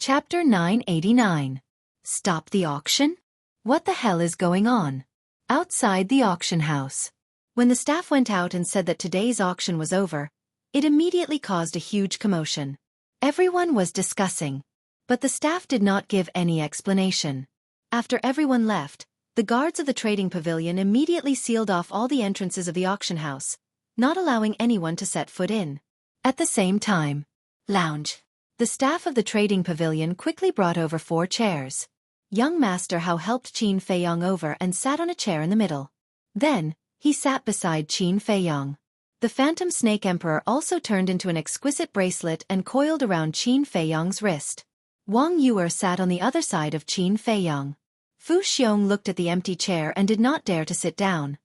Chapter 989. Stop the auction? What the hell is going on? Outside the auction house. When the staff went out and said that today's auction was over, it immediately caused a huge commotion. Everyone was discussing. But the staff did not give any explanation. After everyone left, the guards of the trading pavilion immediately sealed off all the entrances of the auction house, not allowing anyone to set foot in. At the same time, lounge. The staff of the trading pavilion quickly brought over 4 chairs. Young Master Hao helped Qin Feiyong over and sat on a chair in the middle. Then, he sat beside Qin Feiyong. The Phantom Snake Emperor also turned into an exquisite bracelet and coiled around Qin Feiyong's wrist. Wang Yuer sat on the other side of Qin Feiyong. Fu Xiong looked at the empty chair and did not dare to sit down.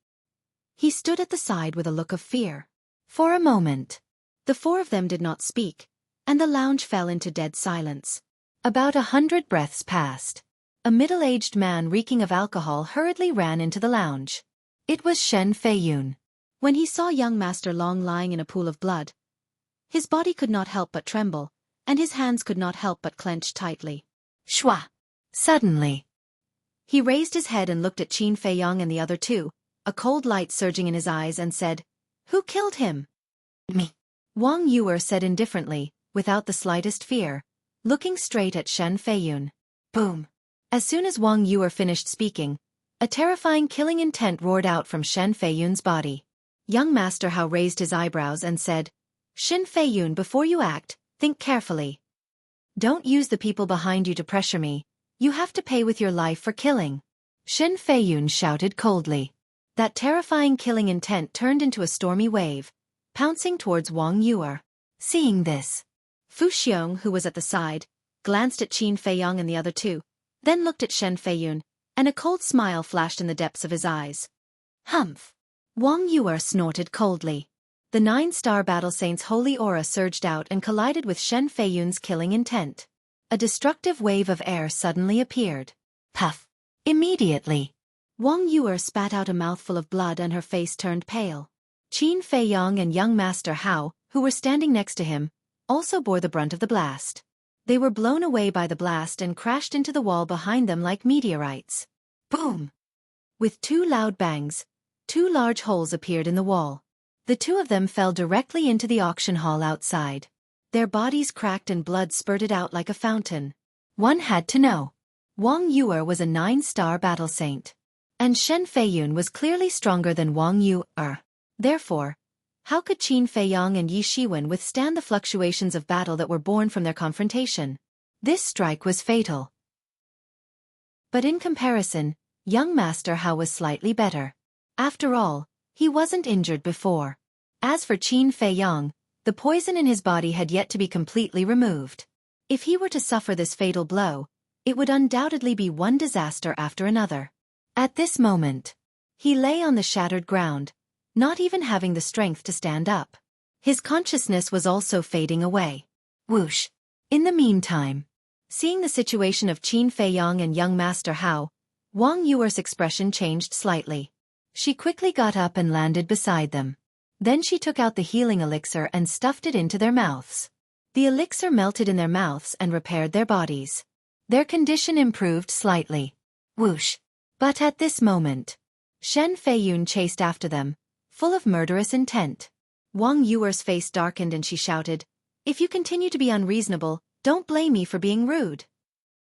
He stood at the side with a look of fear. For a moment, the 4 of them did not speak, and the lounge fell into dead silence. About 100 breaths passed. A middle-aged man reeking of alcohol hurriedly ran into the lounge. It was Shen Feiyun. When he saw young Master Long lying in a pool of blood, his body could not help but tremble, and his hands could not help but clench tightly. Shua! Suddenly, he raised his head and looked at Qin Feiyong and the other 2, a cold light surging in his eyes, and said, "Who killed him?" "Me," Wang Yuer said indifferently, without the slightest fear, looking straight at Shen Feiyun. Boom! As soon as Wang Yuer finished speaking, a terrifying killing intent roared out from Shen Feiyun's body. Young Master Hao raised his eyebrows and said, "Shen Feiyun, before you act, think carefully. Don't use the people behind you to pressure me. You have to pay with your life for killing." Shen Feiyun shouted coldly. That terrifying killing intent turned into a stormy wave, pouncing towards Wang Yuer. Seeing this, Fu Xiong, who was at the side, glanced at Qin Feiyong and the other 2, then looked at Shen Feiyun, and a cold smile flashed in the depths of his eyes. Humph! Wang Yuer snorted coldly. The 9-star Battle Saint's holy aura surged out and collided with Shen Feiyun's killing intent. A destructive wave of air suddenly appeared. Puff! Immediately, Wang Yuer spat out a mouthful of blood and her face turned pale. Qin Feiyong and young Master Hao, who were standing next to him, also bore the brunt of the blast. They were blown away by the blast and crashed into the wall behind them like meteorites. Boom! With 2 loud bangs, 2 large holes appeared in the wall. The 2 of them fell directly into the auction hall outside. Their bodies cracked and blood spurted out like a fountain. One had to know. Wang Yuer was a 9-star battle saint. And Shen Feiyun was clearly stronger than Wang Yuer. Therefore, how could Qin Feiyong and Yi Shiwen withstand the fluctuations of battle that were born from their confrontation? This strike was fatal. But in comparison, young Master Hao was slightly better. After all, he wasn't injured before. As for Qin Feiyong, the poison in his body had yet to be completely removed. If he were to suffer this fatal blow, it would undoubtedly be one disaster after another. At this moment, he lay on the shattered ground, not even having the strength to stand up. His consciousness was also fading away. Whoosh! In the meantime, seeing the situation of Qin Feiyong and young Master Hao, Wang Yuer's expression changed slightly. She quickly got up and landed beside them. Then she took out the healing elixir and stuffed it into their mouths. The elixir melted in their mouths and repaired their bodies. Their condition improved slightly. Whoosh! But at this moment, Shen Feiyun chased after them, full of murderous intent. Wang Yuer's face darkened and she shouted, "If you continue to be unreasonable, don't blame me for being rude.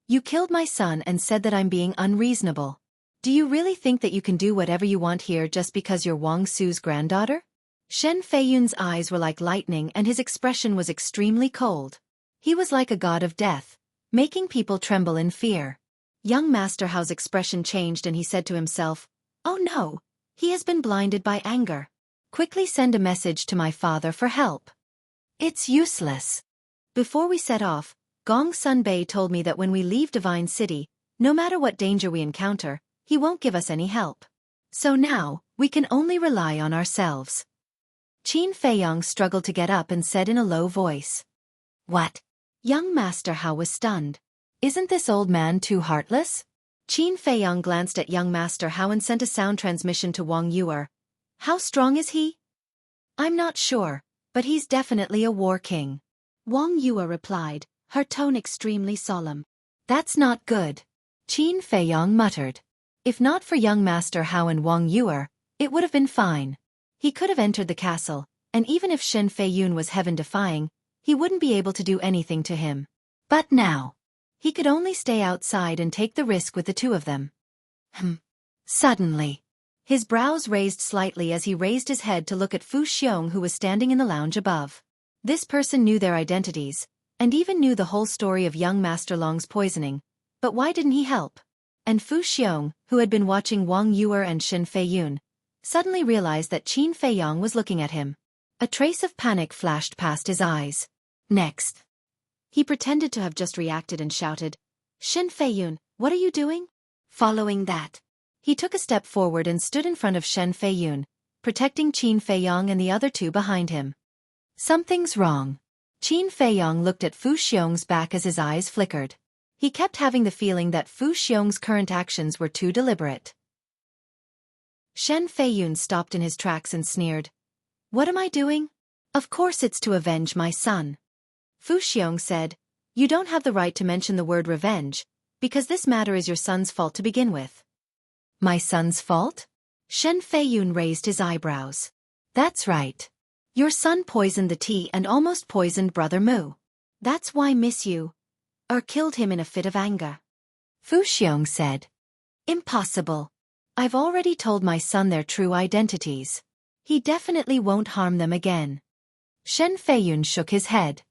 You killed my son and said that I'm being unreasonable. Do you really think that you can do whatever you want here just because you're Wang Su's granddaughter?" Shen Feiyun's eyes were like lightning and his expression was extremely cold. He was like a god of death, making people tremble in fear. Young Master Hao's expression changed and he said to himself, "Oh no, he has been blinded by anger. Quickly send a message to my father for help. It's useless. Before we set off, Gong Sun Bei told me that when we leave Divine City, no matter what danger we encounter, he won't give us any help. So now, we can only rely on ourselves." Qin Feiyong struggled to get up and said in a low voice. "What?" Young Master Hao was stunned. "Isn't this old man too heartless?" Qin Feiyong glanced at young Master Hao and sent a sound transmission to Wang Yuer. "How strong is he?" "I'm not sure, but he's definitely a war king." Wang Yuer replied, her tone extremely solemn. That's not good, Qin Feiyong muttered. If not for young Master Hao and Wang Yuer, it would have been fine. He could have entered the castle, and even if Shen Feiyun was heaven-defying, he wouldn't be able to do anything to him. But now, he could only stay outside and take the risk with the two of them. Suddenly, his brows raised slightly as he raised his head to look at Fu Xiong, who was standing in the lounge above. This person knew their identities, and even knew the whole story of young Master Long's poisoning, but why didn't he help? And Fu Xiong, who had been watching Wang Yuer and Shen Feiyun, suddenly realized that Qin Feiyong was looking at him. A trace of panic flashed past his eyes. Next, he pretended to have just reacted and shouted, "Shen Feiyun, what are you doing?" Following that, he took a step forward and stood in front of Shen Feiyun, protecting Qin Feiyong and the other two behind him. Something's wrong. Qin Feiyong looked at Fu Xiong's back as his eyes flickered. He kept having the feeling that Fu Xiong's current actions were too deliberate. Shen Feiyun stopped in his tracks and sneered. "What am I doing? Of course it's to avenge my son." Fu Xiong said, "You don't have the right to mention the word revenge, because this matter is your son's fault to begin with." "My son's fault?" Shen Feiyun raised his eyebrows. "That's right. Your son poisoned the tea and almost poisoned Brother Mu. That's why Miss Yu killed him in a fit of anger." Fu Xiong said, "Impossible. I've already told my son their true identities. He definitely won't harm them again." Shen Feiyun shook his head.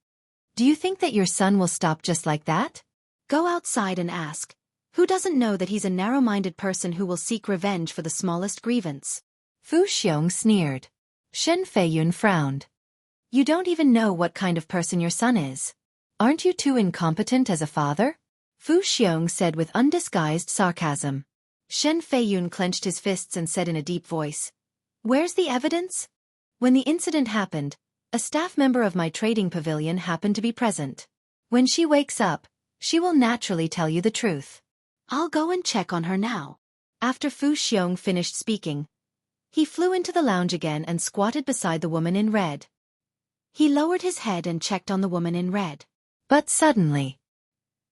"Do you think that your son will stop just like that? Go outside and ask. Who doesn't know that he's a narrow-minded person who will seek revenge for the smallest grievance?" Fu Xiong sneered. Shen Feiyun frowned. "You don't even know what kind of person your son is. Aren't you too incompetent as a father?" Fu Xiong said with undisguised sarcasm. Shen Feiyun clenched his fists and said in a deep voice, "Where's the evidence? When the incident happened, a staff member of my trading pavilion happened to be present. When she wakes up, she will naturally tell you the truth. I'll go and check on her now." After Fu Xiong finished speaking, he flew into the lounge again and squatted beside the woman in red. He lowered his head and checked on the woman in red. But suddenly,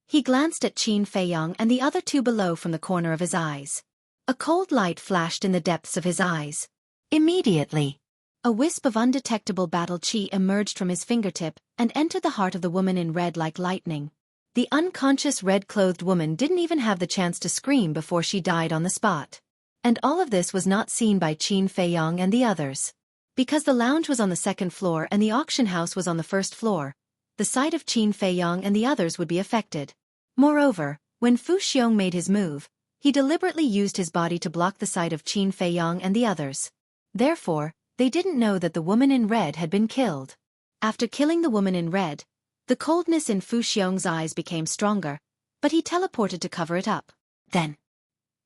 he glanced at Qin Feiyong and the other two below from the corner of his eyes. A cold light flashed in the depths of his eyes. Immediately, a wisp of undetectable battle chi emerged from his fingertip and entered the heart of the woman in red like lightning. The unconscious red-clothed woman didn't even have the chance to scream before she died on the spot. And all of this was not seen by Qin Feiyong and the others. Because the lounge was on the second floor and the auction house was on the first floor, the sight of Qin Feiyong and the others would be affected. Moreover, when Fu Xiong made his move, he deliberately used his body to block the sight of Qin Feiyong and the others. Therefore, they didn't know that the woman in red had been killed. After killing the woman in red, the coldness in Fu Xiong's eyes became stronger, but he teleported to cover it up. Then,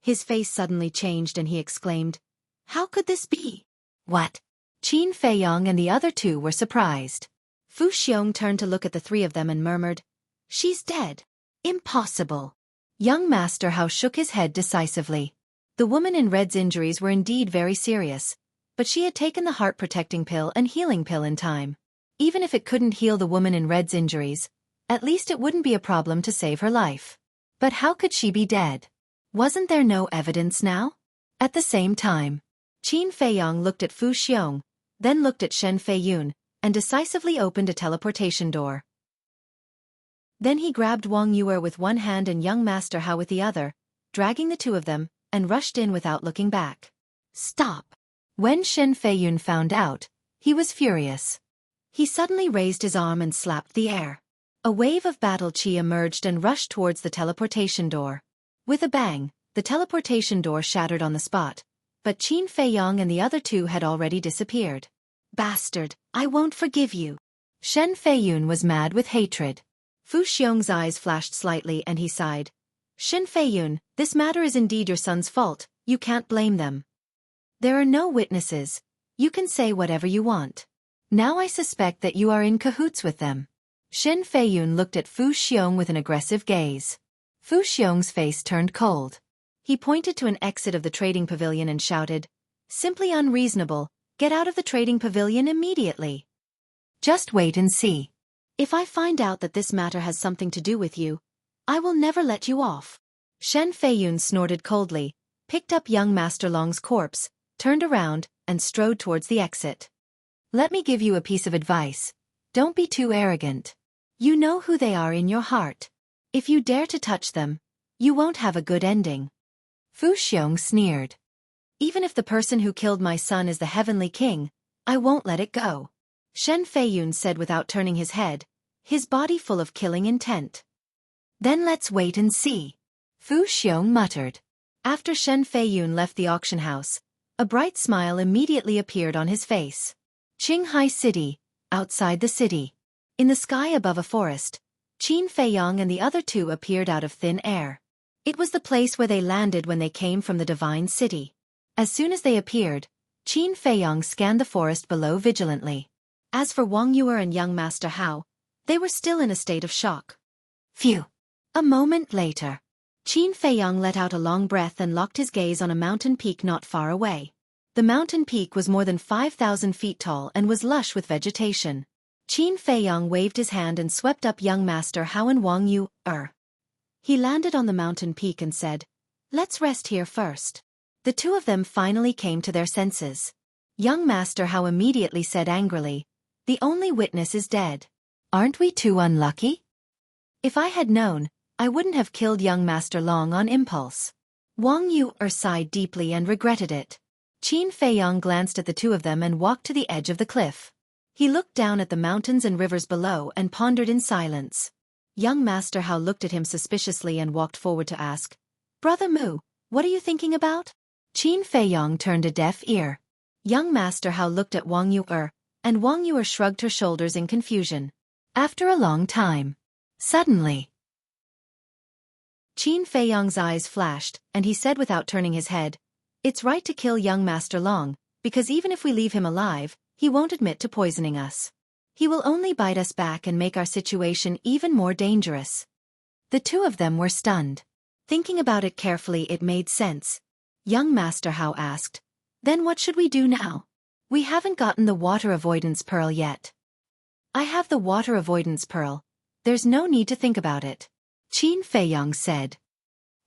his face suddenly changed and he exclaimed, "How could this be?" "What?" Qin Feiyong and the other two were surprised. Fu Xiong turned to look at the three of them and murmured, "She's dead." "Impossible." Young Master Hao shook his head decisively. The woman in red's injuries were indeed very serious, but she had taken the heart-protecting pill and healing pill in time. Even if it couldn't heal the woman in red's injuries, at least it wouldn't be a problem to save her life. But how could she be dead? Wasn't there no evidence now? At the same time, Qin Feiyong looked at Fu Xiong, then looked at Shen Feiyun, and decisively opened a teleportation door. Then he grabbed Wang Yuer with one hand and young Master Hao with the other, dragging the two of them, and rushed in without looking back. "Stop!" When Shen Feiyun found out, he was furious. He suddenly raised his arm and slapped the air. A wave of battle chi emerged and rushed towards the teleportation door. With a bang, the teleportation door shattered on the spot, but Qin Feiyong and the other two had already disappeared. "Bastard, I won't forgive you." Shen Feiyun was mad with hatred. Fu Xiong's eyes flashed slightly and he sighed. "Shen Feiyun, this matter is indeed your son's fault, you can't blame them. There are no witnesses, you can say whatever you want. Now I suspect that you are in cahoots with them." Shen Feiyun looked at Fu Xiong with an aggressive gaze. Fu Xiong's face turned cold. He pointed to an exit of the trading pavilion and shouted, "Simply unreasonable, get out of the trading pavilion immediately. Just wait and see. If I find out that this matter has something to do with you, I will never let you off. Shen Feiyun snorted coldly, picked up young Master Long's corpse, turned around, and strode towards the exit. Let me give you a piece of advice. Don't be too arrogant. You know who they are in your heart. If you dare to touch them, you won't have a good ending. Fu Xiong sneered. Even if the person who killed my son is the Heavenly King, I won't let it go. Shen Feiyun said without turning his head, his body full of killing intent. Then let's wait and see. Fu Xiong muttered. After Shen Feiyun left the auction house, a bright smile immediately appeared on his face. Qinghai City, outside the city. In the sky above a forest, Qin Feiyang and the other two appeared out of thin air. It was the place where they landed when they came from the Divine City. As soon as they appeared, Qin Feiyang scanned the forest below vigilantly. As for Wang Yuer and young Master Hao, they were still in a state of shock. Phew! A moment later, Qin Feiyang let out a long breath and locked his gaze on a mountain peak not far away. The mountain peak was more than 5,000 feet tall and was lush with vegetation. Qin Feiyang waved his hand and swept up young Master Hao and Wang Yuer. He landed on the mountain peak and said, "Let's rest here first." The two of them finally came to their senses. Young Master Hao immediately said angrily, "The only witness is dead. Aren't we too unlucky? If I had known, I wouldn't have killed young Master Long on impulse." Wang Yuer sighed deeply and regretted it. Qin Feiyang glanced at the two of them and walked to the edge of the cliff. He looked down at the mountains and rivers below and pondered in silence. Young Master Hao looked at him suspiciously and walked forward to ask, "Brother Mu, what are you thinking about?" Qin Feiyang turned a deaf ear. Young Master Hao looked at Wang Yuer, and Wang Yuer shrugged her shoulders in confusion. After a long time, suddenly, Qin Feiyang's eyes flashed, and he said without turning his head, "It's right to kill young Master Long, because even if we leave him alive, he won't admit to poisoning us. He will only bite us back and make our situation even more dangerous." The two of them were stunned. Thinking about it carefully, it made sense. Young Master Hao asked, "Then what should we do now? We haven't gotten the water avoidance pearl yet." "I have the water avoidance pearl. There's no need to think about it," Qin Feiyang said.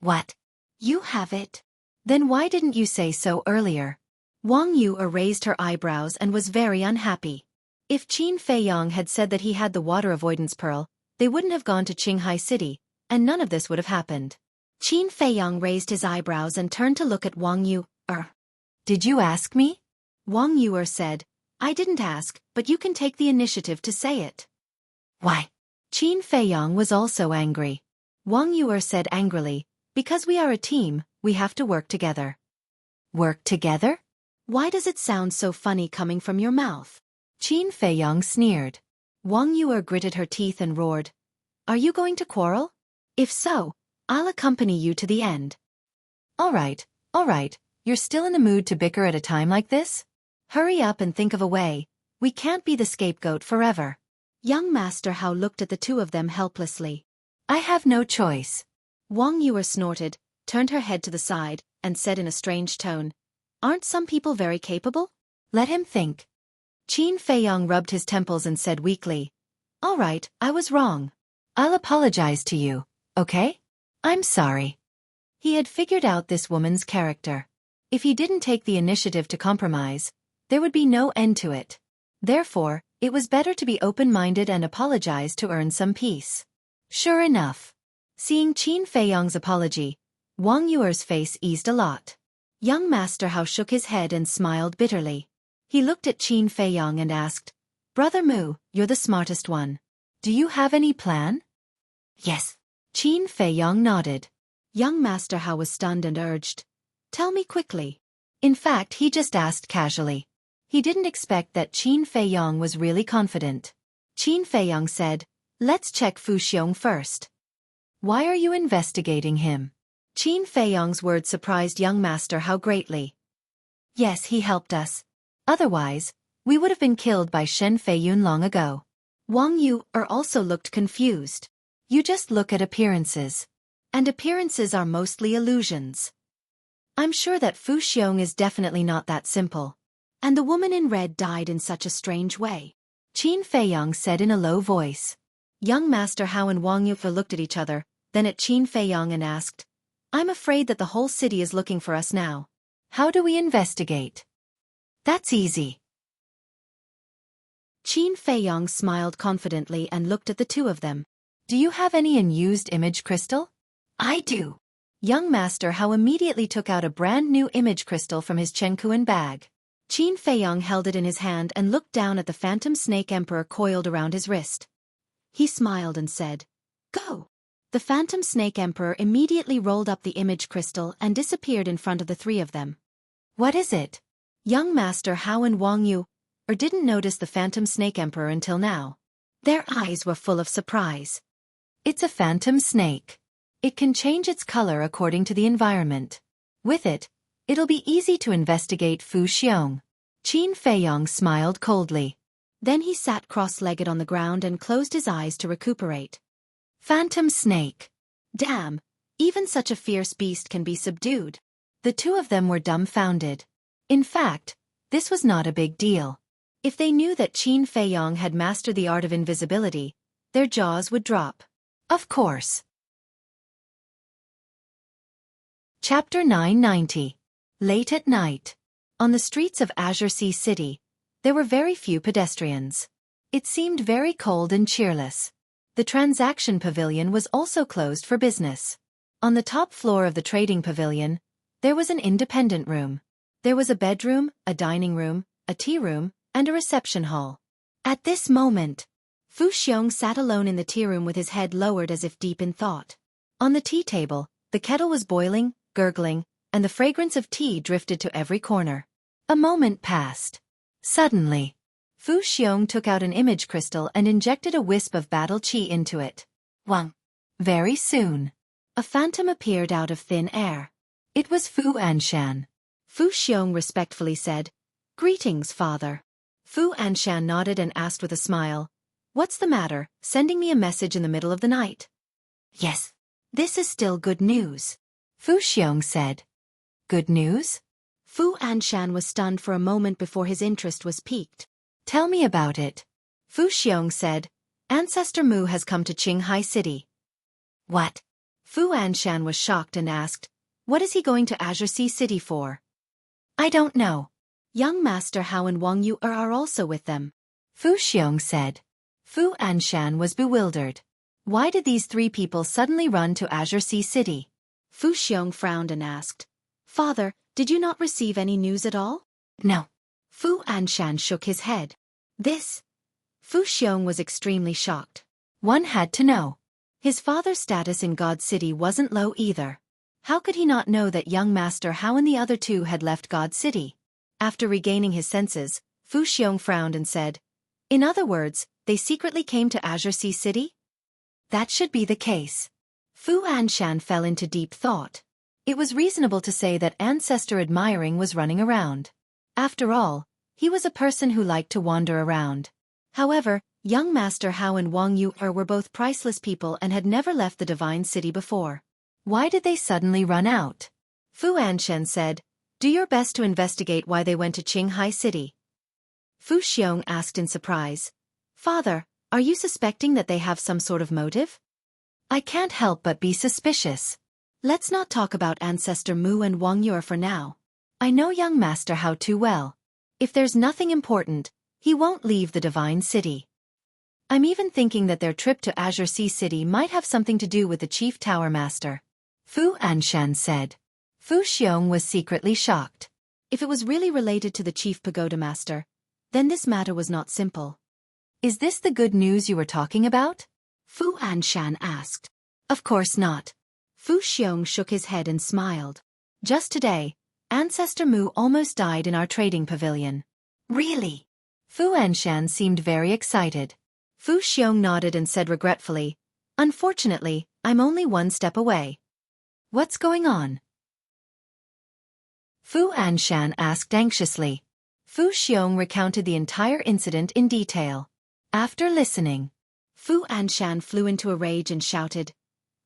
"What? You have it? Then why didn't you say so earlier?" Wang Yuer raised her eyebrows and was very unhappy. If Qin Feiyang had said that he had the water avoidance pearl, they wouldn't have gone to Qinghai City, and none of this would have happened. Qin Feiyang raised his eyebrows and turned to look at Wang Yuer. "Did you ask me?" Wang Yuer said, "I didn't ask, but you can take the initiative to say it." "Why?" Qin Feiyang was also angry. Wang Yuer said angrily, "Because we are a team, we have to work together." "Work together? Why does it sound so funny coming from your mouth?" Qin Feiyang sneered. Wang Yuer gritted her teeth and roared, "Are you going to quarrel? If so, I'll accompany you to the end." All right, you're still in the mood to bicker at a time like this? Hurry up and think of a way. We can't be the scapegoat forever. Young Master Hao looked at the two of them helplessly. "I have no choice." Wang Yuer snorted, turned her head to the side, and said in a strange tone, "Aren't some people very capable? Let him think." Qin Feiyang rubbed his temples and said weakly, "All right, I was wrong. I'll apologize to you, okay? I'm sorry." He had figured out this woman's character. If he didn't take the initiative to compromise, there would be no end to it. Therefore, it was better to be open-minded and apologize to earn some peace. Sure enough, seeing Qin Feiyang's apology, Wang Yuer's face eased a lot. Young Master Hao shook his head and smiled bitterly. He looked at Qin Feiyang and asked, "Brother Mu, you're the smartest one. Do you have any plan?" "Yes." Qin Feiyang nodded. Young Master Hao was stunned and urged, "Tell me quickly." In fact, he just asked casually. He didn't expect that Qin Feiyang was really confident. Qin Feiyang said, "Let's check Fu Xiong first." "Why are you investigating him?" Qin Feiyang's words surprised young Master Hao greatly. "Yes, he helped us. Otherwise, we would have been killed by Shen Feiyun long ago." Wang Yuer also looked confused. "You just look at appearances. And appearances are mostly illusions. I'm sure that Fu Xiong is definitely not that simple. And the woman in red died in such a strange way," Qin Feiyang said in a low voice. Young Master Hao and Wang Yufa looked at each other, then at Qin Feiyang and asked, I'm afraid that the whole city is looking for us now. How do we investigate? That's easy. Qin Feiyang smiled confidently and looked at the two of them. Do you have any unused image crystal? I do. Young Master Hao immediately took out a brand new image crystal from his Chenkuan bag. Qin Feiyang held it in his hand and looked down at the phantom snake emperor coiled around his wrist. He smiled and said, Go! The phantom snake emperor immediately rolled up the image crystal and disappeared in front of the three of them. What is it? Young Master Hao and Wang Yu didn't notice the phantom snake emperor until now. Their eyes were full of surprise. It's a phantom snake. It can change its color according to the environment. With it, it'll be easy to investigate Fu Xiong. Qin Feiyang smiled coldly. Then he sat cross-legged on the ground and closed his eyes to recuperate. Phantom snake. Damn, even such a fierce beast can be subdued. The two of them were dumbfounded. In fact, this was not a big deal. If they knew that Qin Feiyang had mastered the art of invisibility, their jaws would drop. Of course. Chapter 990. Late at night. On the streets of Azure Sea City, there were very few pedestrians. It seemed very cold and cheerless. The transaction pavilion was also closed for business. On the top floor of the trading pavilion, there was an independent room. There was a bedroom, a dining room, a tea room, and a reception hall. At this moment, Fu Xiong sat alone in the tea room with his head lowered as if deep in thought. On the tea table, the kettle was boiling, gurgling, and the fragrance of tea drifted to every corner. A moment passed. Suddenly, Fu Xiong took out an image crystal and injected a wisp of battle qi into it. Wang. Very soon, a phantom appeared out of thin air. It was Fu Anshan. Fu Xiong respectfully said, Greetings, father. Fu Anshan nodded and asked with a smile, What's the matter, sending me a message in the middle of the night? Yes. This is still good news. Fu Xiong said. Good news? Fu Anshan was stunned for a moment before his interest was piqued. Tell me about it. Fu Xiong said, Ancestor Mu has come to Qinghai City. What? Fu Anshan was shocked and asked, What is he going to Azure Sea City for? I don't know. Young Master Hao and Wang Yu are also with them. Fu Xiong said. Fu Anshan was bewildered. Why did these three people suddenly run to Azure Sea City? Fu Xiong frowned and asked, Father, did you not receive any news at all? No. Fu Anshan shook his head. Fu Xiong was extremely shocked. One had to know. His father's status in God City wasn't low either. How could he not know that young Master Hao and the other two had left God City? After regaining his senses, Fu Xiong frowned and said, In other words, they secretly came to Azure Sea City? That should be the case. Fu Anshan fell into deep thought. It was reasonable to say that ancestor admiring was running around. After all, he was a person who liked to wander around. However, young Master Hao and Wang Yu were both priceless people and had never left the Divine City before. Why did they suddenly run out? Fu Anshan said, Do your best to investigate why they went to Qinghai City. Fu Xiong asked in surprise, Father, are you suspecting that they have some sort of motive? I can't help but be suspicious. Let's not talk about Ancestor Mu and Wang Yu for now. I know young Master Hao too well. If there's nothing important, he won't leave the Divine City. I'm even thinking that their trip to Azure Sea City might have something to do with the Chief Tower Master. Fu Anshan said. Fu Xiong was secretly shocked. If it was really related to the Chief Pagoda Master, then this matter was not simple. Is this the good news you were talking about? Fu Anshan asked. Of course not. Fu Xiong shook his head and smiled. Just today, Ancestor Mu almost died in our trading pavilion. Really? Fu Anshan seemed very excited. Fu Xiong nodded and said regretfully, Unfortunately, I'm only one step away. What's going on? Fu Anshan asked anxiously. Fu Xiong recounted the entire incident in detail. After listening, Fu Anshan flew into a rage and shouted,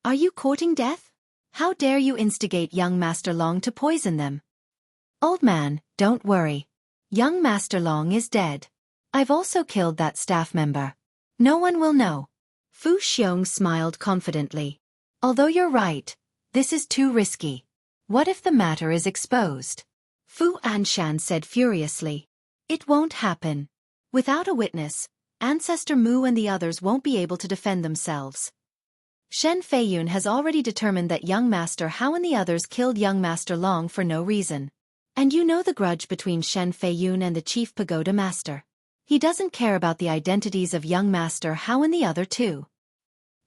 Are you courting death? How dare you instigate young Master Long to poison them? Old man, don't worry. Young Master Long is dead. I've also killed that staff member. No one will know. Fu Xiong smiled confidently. Although you're right, this is too risky. What if the matter is exposed? Fu Anshan said furiously. It won't happen. Without a witness, Ancestor Mu and the others won't be able to defend themselves. Shen Feiyun has already determined that young Master Hao and the others killed young Master Long for no reason. And you know the grudge between Shen Feiyun and the Chief Pagoda Master. He doesn't care about the identities of young Master Hao and the other two.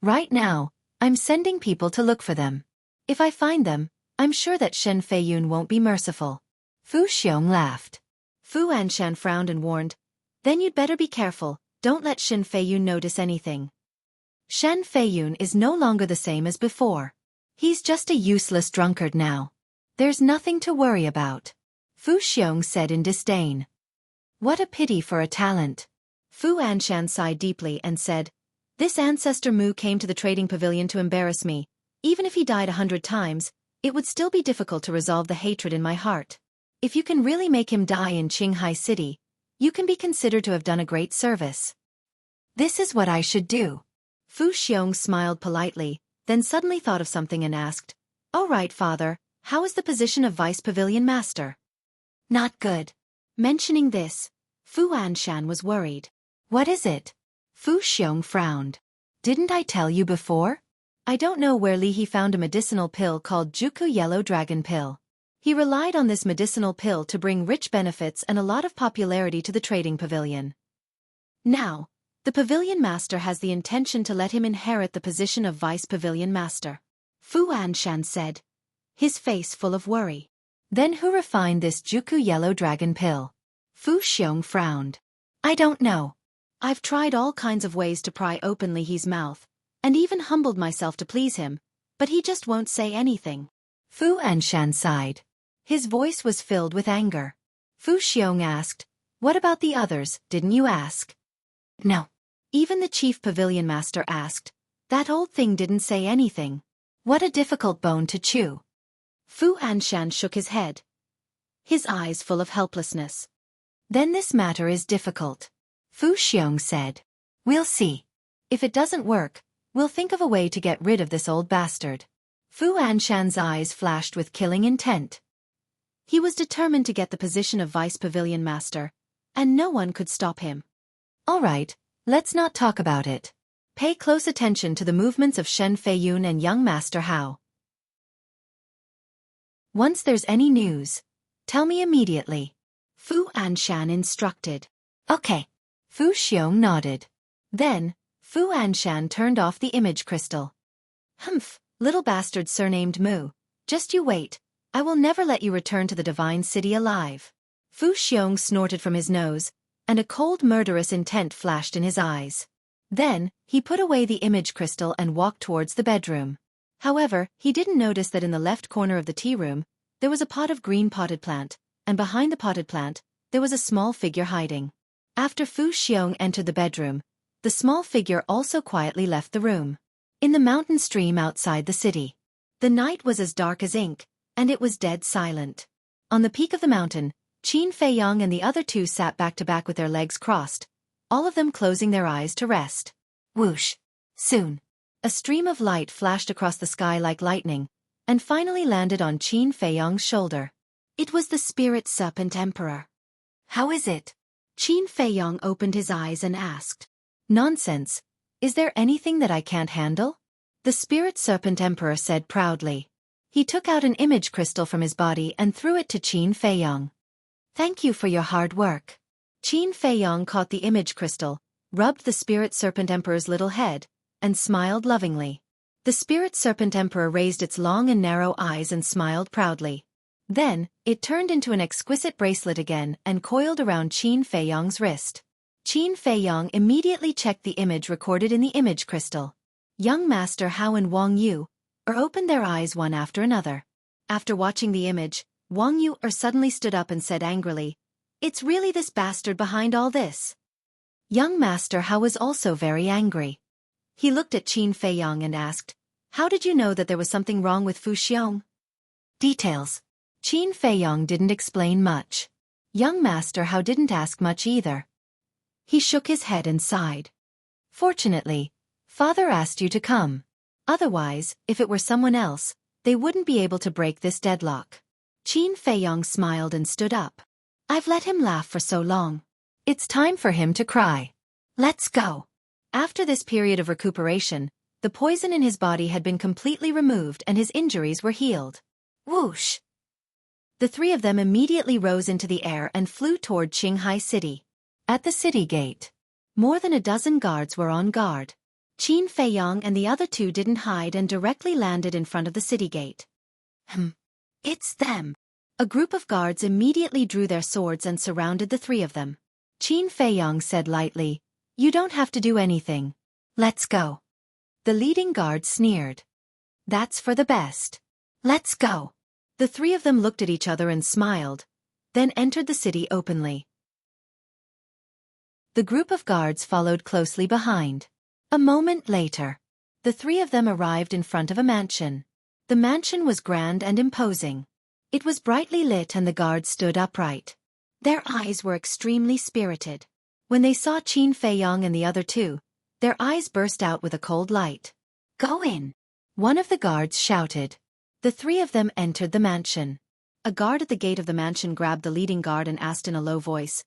Right now, I'm sending people to look for them. If I find them, I'm sure that Shen Feiyun won't be merciful. Fu Xiong laughed. Fu Anshan frowned and warned, then you'd better be careful, don't let Shen Feiyun notice anything. Shen Feiyun is no longer the same as before. He's just a useless drunkard now. There's nothing to worry about. Fu Xiong said in disdain. What a pity for a talent. Fu Anshan sighed deeply and said, this Ancestor Mu came to the trading pavilion to embarrass me. Even if he died 100 times, it would still be difficult to resolve the hatred in my heart. If you can really make him die in Qinghai City, you can be considered to have done a great service. This is what I should do. Fu Xiong smiled politely, then suddenly thought of something and asked, all right, father, how is the position of Vice Pavilion Master? Not good. Mentioning this, Fu Anshan was worried. What is it? Fu Xiong frowned. Didn't I tell you before? I don't know where Li He found a medicinal pill called Xueqi Yellow Dragon Pill. He relied on this medicinal pill to bring rich benefits and a lot of popularity to the trading pavilion. Now, the pavilion master has the intention to let him inherit the position of Vice Pavilion Master. Fu Anshan said, his face full of worry. Then who refined this Xueqi Yellow Dragon Pill? Fu Xiong frowned. I don't know. I've tried all kinds of ways to pry open Li He's mouth, and even humbled myself to please him, but he just won't say anything. Fu Anshan sighed. His voice was filled with anger. Fu Xiong asked, what about the others, didn't you ask? No. Even the Chief Pavilion Master asked. That old thing didn't say anything. What a difficult bone to chew. Fu Anshan shook his head, his eyes full of helplessness. Then this matter is difficult. Fu Xiong said. We'll see. If it doesn't work, we'll think of a way to get rid of this old bastard. Fu Anshan's eyes flashed with killing intent. He was determined to get the position of Vice Pavilion Master, and no one could stop him. All right, let's not talk about it. Pay close attention to the movements of Shen Feiyun and young Master Hao. Once there's any news, tell me immediately. Fu Anshan instructed. Okay. Fu Xiong nodded. Then, Fu Anshan turned off the image crystal. Humph, little bastard surnamed Mu. Just you wait. I will never let you return to the Divine City alive. Fu Xiong snorted from his nose, and a cold murderous intent flashed in his eyes. Then, he put away the image crystal and walked towards the bedroom. However, he didn't notice that in the left corner of the tea room, there was a pot of green potted plant, and behind the potted plant, there was a small figure hiding. After Fu Xiong entered the bedroom, the small figure also quietly left the room. In the mountain stream outside the city, the night was as dark as ink, and it was dead silent. On the peak of the mountain, Qin Feiyang and the other two sat back to back with their legs crossed, all of them closing their eyes to rest. Whoosh! Soon, a stream of light flashed across the sky like lightning, and finally landed on Qin Feiyang's shoulder. It was the Spirit Serpent Emperor. How is it? Qin Feiyang opened his eyes and asked. Nonsense. Is there anything that I can't handle? The Spirit Serpent Emperor said proudly. He took out an image crystal from his body and threw it to Qin Feiyang. Thank you for your hard work. Qin Feiyang caught the image crystal, rubbed the Spirit Serpent Emperor's little head, and smiled lovingly. The Spirit Serpent Emperor raised its long and narrow eyes and smiled proudly. Then, it turned into an exquisite bracelet again and coiled around Qin Feiyang's wrist. Qin Feiyang immediately checked the image recorded in the image crystal. Young Master Hao and Wang Yu opened their eyes one after another. After watching the image, Wang Yu suddenly stood up and said angrily, "It's really this bastard behind all this." Young Master Hao was also very angry. He looked at Qin Feiyang and asked, "How did you know that there was something wrong with Fu Xiong?" Details. Qin Feiyang didn't explain much. Young Master Hao didn't ask much either. He shook his head and sighed. Fortunately, Father asked you to come. Otherwise, if it were someone else, they wouldn't be able to break this deadlock. Qin Feiyong smiled and stood up. I've let him laugh for so long. It's time for him to cry. Let's go. After this period of recuperation, the poison in his body had been completely removed and his injuries were healed. Whoosh! The three of them immediately rose into the air and flew toward Qinghai City. At the city gate, more than a dozen guards were on guard. Qin Feiyong and the other two didn't hide and directly landed in front of the city gate. It's them. A group of guards immediately drew their swords and surrounded the three of them. Qin Feiyong said lightly, You don't have to do anything. Let's go. The leading guard sneered. That's for the best. Let's go. The three of them looked at each other and smiled, then entered the city openly. The group of guards followed closely behind. A moment later, the three of them arrived in front of a mansion. The mansion was grand and imposing. It was brightly lit and the guards stood upright. Their eyes were extremely spirited. When they saw Qin Feiyong and the other two, their eyes burst out with a cold light. Go in. One of the guards shouted. The three of them entered the mansion. A guard at the gate of the mansion grabbed the leading guard and asked in a low voice,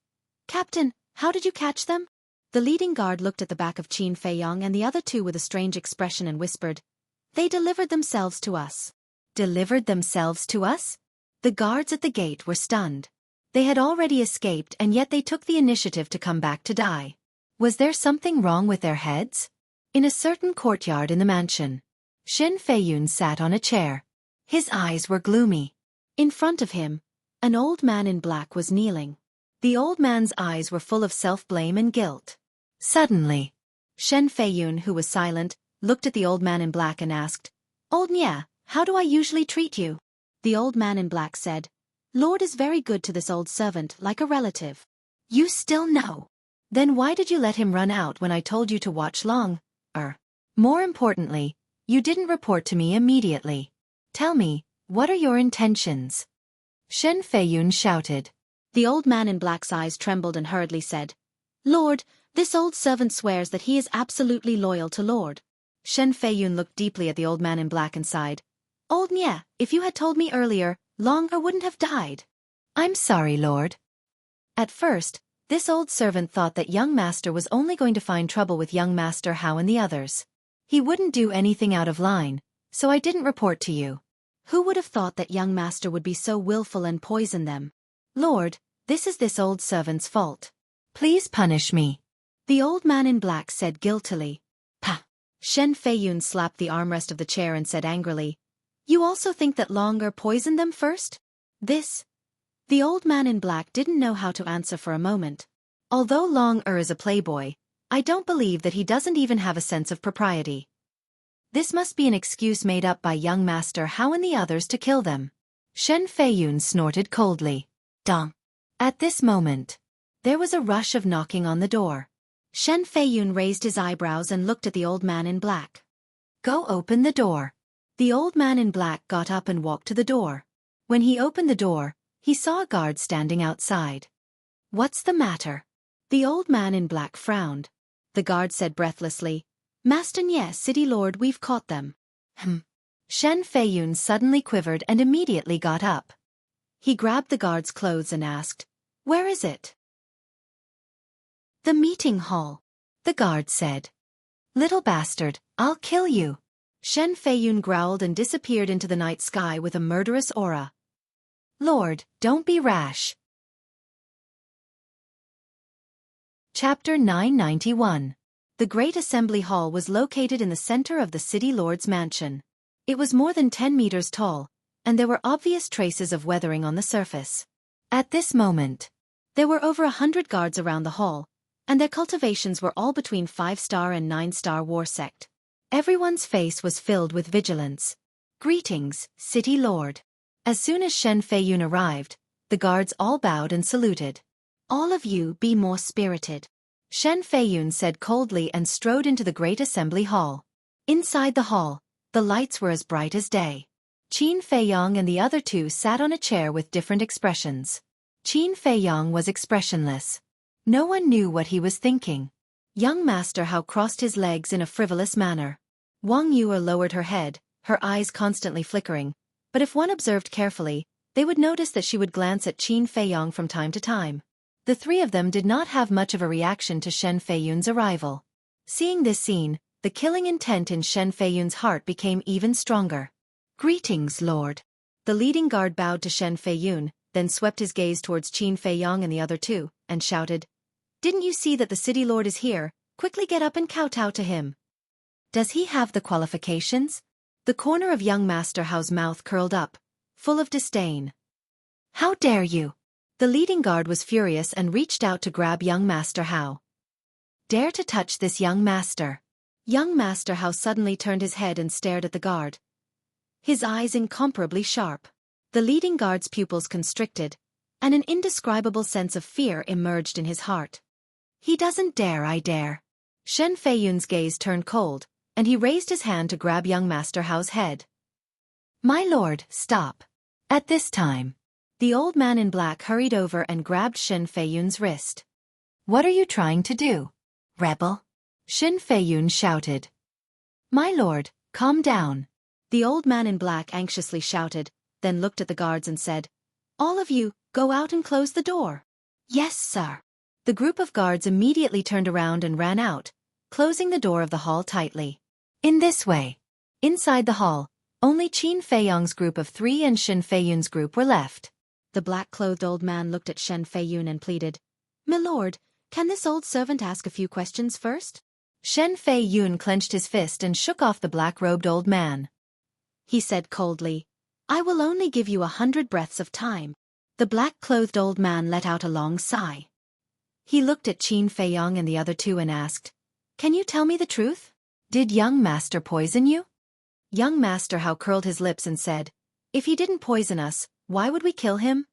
Captain, how did you catch them? The leading guard looked at the back of Qin Feiyong and the other two with a strange expression and whispered, They delivered themselves to us. Delivered themselves to us? The guards at the gate were stunned. They had already escaped and yet they took the initiative to come back to die. Was there something wrong with their heads? In a certain courtyard in the mansion, Shen Feiyun sat on a chair. His eyes were gloomy. In front of him, an old man in black was kneeling. The old man's eyes were full of self-blame and guilt. Suddenly, Shen Feiyun, who was silent, looked at the old man in black and asked, Old Nya, how do I usually treat you? The old man in black said, Lord is very good to this old servant, like a relative. You still know. Then why did you let him run out when I told you to watch long? More importantly, you didn't report to me immediately. Tell me, what are your intentions? Shen Feiyun shouted. The old man in black's eyes trembled and hurriedly said, Lord, this old servant swears that he is absolutely loyal to Lord. Shen Feiyun looked deeply at the old man in black and sighed. Old Nye, if you had told me earlier, Long wouldn't have died. I'm sorry, Lord. At first, this old servant thought that young master was only going to find trouble with young master Hao and the others. He wouldn't do anything out of line, so I didn't report to you. Who would have thought that young master would be so willful and poison them? Lord, this is this old servant's fault. Please punish me. The old man in black said guiltily. Pah! Shen Feiyun slapped the armrest of the chair and said angrily, You also think that Long poisoned them first? The old man in black didn't know how to answer for a moment. Although Long is a playboy, I don't believe that he doesn't even have a sense of propriety. This must be an excuse made up by young master Hao and the others to kill them. Shen Feiyun snorted coldly. Dong. At this moment, there was a rush of knocking on the door. Shen Feiyun raised his eyebrows and looked at the old man in black. Go open the door. The old man in black got up and walked to the door. When he opened the door, he saw a guard standing outside. What's the matter? The old man in black frowned. The guard said breathlessly, Master Nye, City Lord, we've caught them. Shen Feiyun suddenly quivered and immediately got up. He grabbed the guard's clothes and asked, Where is it? The meeting hall. The guard said. Little bastard, I'll kill you. Shen Feiyun growled and disappeared into the night sky with a murderous aura. Lord, don't be rash. Chapter 991. The Great Assembly Hall was located in the center of the City Lord's mansion. It was more than 10 meters tall, and there were obvious traces of weathering on the surface. At this moment, there were over 100 guards around the hall, and their cultivations were all between 5-star and 9-star war sect. Everyone's face was filled with vigilance. Greetings, City Lord. As soon as Shen Feiyun arrived, the guards all bowed and saluted. All of you be more spirited. Shen Feiyun said coldly and strode into the Great Assembly Hall. Inside the hall, the lights were as bright as day. Qin Feiyong and the other two sat on a chair with different expressions. Qin Feiyong was expressionless. No one knew what he was thinking. Young Master Hao crossed his legs in a frivolous manner. Wang Yue lowered her head, her eyes constantly flickering, but if one observed carefully, they would notice that she would glance at Qin Feiyong from time to time. The three of them did not have much of a reaction to Shen Feiyun's arrival. Seeing this scene, the killing intent in Shen Feiyun's heart became even stronger. "Greetings, Lord." The leading guard bowed to Shen Feiyun, then swept his gaze towards Qin Feiyong and the other two, and shouted, "Didn't you see that the city lord is here? Quickly get up and kowtow to him." "Does he have the qualifications?" The corner of young Master Hao's mouth curled up, full of disdain. "How dare you!" The leading guard was furious and reached out to grab young Master Hao. "Dare to touch this young master." Young Master Hao suddenly turned his head and stared at the guard, his eyes incomparably sharp. The leading guard's pupils constricted, and an indescribable sense of fear emerged in his heart. "He doesn't dare, I dare." Shen Feiyun's gaze turned cold, and he raised his hand to grab young Master Hao's head. "My lord, stop." At this time, the old man in black hurried over and grabbed Shen Feiyun's wrist. "What are you trying to do, rebel?" Shen Feiyun shouted. "My lord, calm down." The old man in black anxiously shouted, then looked at the guards and said, "All of you, go out and close the door." "Yes, sir." The group of guards immediately turned around and ran out, closing the door of the hall tightly. In this way, inside the hall, only Qin Feiyong's group of three and Shen Feiyun's group were left. The black-clothed old man looked at Shen Feiyun and pleaded, "My lord, can this old servant ask a few questions first?" Shen Feiyun clenched his fist and shook off the black-robed old man. He said coldly, "I will only give you 100 breaths of time." The black-clothed old man let out a long sigh. He looked at Qin Feiyong and the other two and asked, "Can you tell me the truth? Did young master poison you?" Young Master Hao curled his lips and said, "If he didn't poison us, why would we kill him?"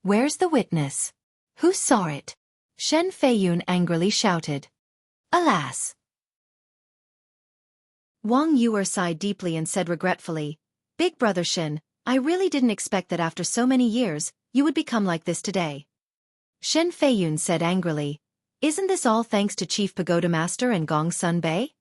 "Where's the witness? Who saw it?" Shen Feiyun angrily shouted. "Alas!" Wang Yue sighed deeply and said regretfully, "Big brother Shen, I really didn't expect that after so many years, you would become like this today." Shen Feiyun said angrily, "Isn't this all thanks to Chief Pagoda Master and Gong Sun Bei?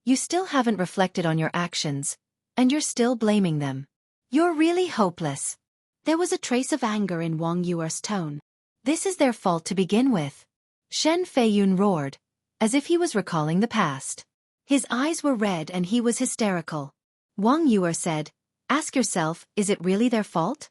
You still haven't reflected on your actions, and you're still blaming them. You're really hopeless." There was a trace of anger in Wang Yue's tone. "This is their fault to begin with." Shen Feiyun roared, as if he was recalling the past. His eyes were red and he was hysterical. Wang Yue said, "Ask yourself, is it really their fault?"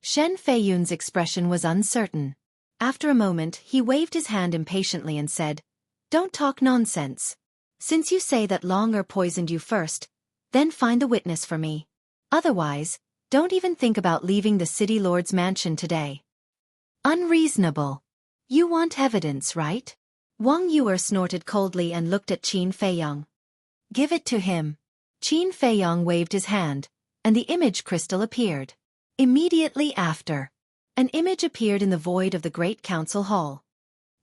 Shen Feiyun's expression was uncertain. After a moment, he waved his hand impatiently and said, "Don't talk nonsense. Since you say that Long poisoned you first, then find the witness for me. Otherwise, don't even think about leaving the city lord's mansion today." "Unreasonable. You want evidence, right?" Wang Yue snorted coldly and looked at Qin Feiyong. "Give it to him." Qin Feiyong waved his hand, and the image crystal appeared. Immediately after, an image appeared in the void of the Great Council Hall.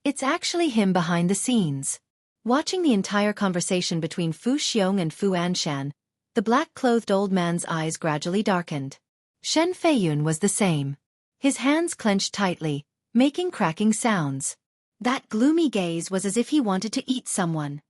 It's actually him behind the scenes. Watching the entire conversation between Fu Xiong and Fu Anshan, the black-clothed old man's eyes gradually darkened. Shen Feiyun was the same. His hands clenched tightly, making cracking sounds. That gloomy gaze was as if he wanted to eat someone.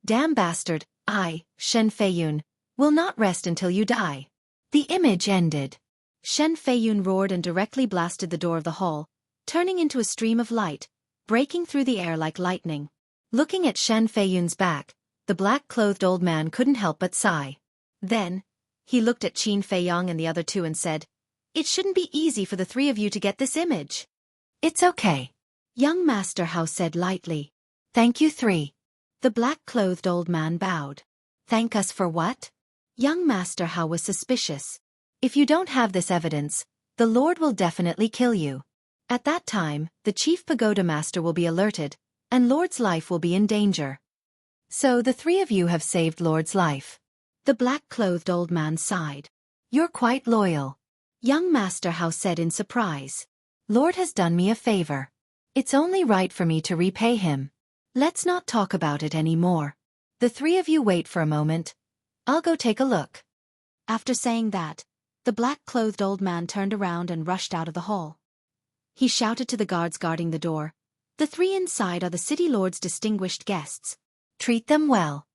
"Damn bastard, I, Shen Feiyun, will not rest until you die." The image ended. Shen Feiyun roared and directly blasted the door of the hall, turning into a stream of light, breaking through the air like lightning. Looking at Shen Feiyun's back, the black-clothed old man couldn't help but sigh. Then, he looked at Qin Feiyong and the other two and said, "It shouldn't be easy for the three of you to get this image." "It's okay," young Master Hao said lightly. "Thank you three." The black-clothed old man bowed. "Thank us for what?" Young Master Hao was suspicious. "If you don't have this evidence, the Lord will definitely kill you. At that time, the Chief Pagoda Master will be alerted, and Lord's life will be in danger. So the three of you have saved Lord's life." The black-clothed old man sighed. "You're quite loyal," young Master Hao said in surprise. "Lord has done me a favor. It's only right for me to repay him. Let's not talk about it anymore. The three of you wait for a moment. I'll go take a look." After saying that, the black-clothed old man turned around and rushed out of the hall. He shouted to the guards guarding the door, The three inside are the city lord's distinguished guests. Treat them well.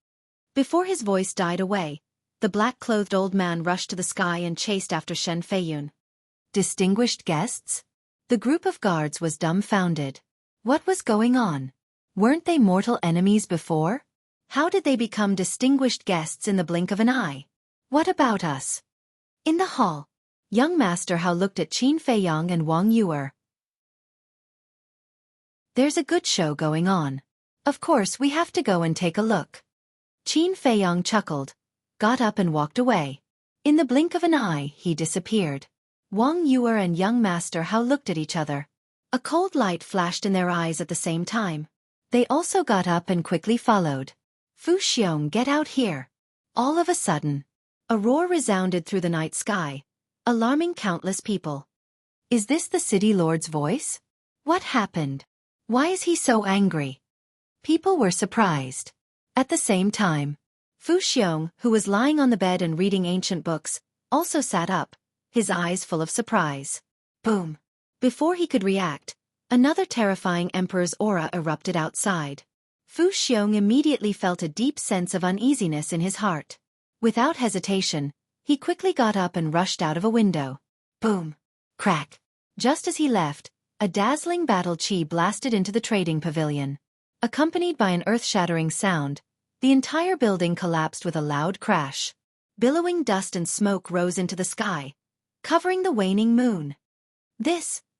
Before his voice died away, the black-clothed old man rushed to the sky and chased after Shen Feiyun. Distinguished guests? The group of guards was dumbfounded. What was going on? Weren't they mortal enemies before? How did they become distinguished guests in the blink of an eye? What about us? In the hall, young Master Hao looked at Qin Feiyang and Wang Yuer. There's a good show going on. Of course we have to go and take a look. Qin Feiyang chuckled, got up and walked away. In the blink of an eye, he disappeared. Wang Yuer and young Master Hao looked at each other. A cold light flashed in their eyes at the same time. They also got up and quickly followed. Fu Xiong, get out here. All of a sudden, a roar resounded through the night sky, alarming countless people. Is this the city lord's voice? What happened? Why is he so angry? People were surprised. At the same time, Fu Xiong, who was lying on the bed and reading ancient books, also sat up, his eyes full of surprise. Boom! Before he could react, another terrifying emperor's aura erupted outside. Fu Xiong immediately felt a deep sense of uneasiness in his heart. Without hesitation, he quickly got up and rushed out of a window. Boom! Crack! Just as he left, a dazzling battle chi blasted into the trading pavilion. Accompanied by an earth-shattering sound, the entire building collapsed with a loud crash. Billowing dust and smoke rose into the sky, covering the waning moon.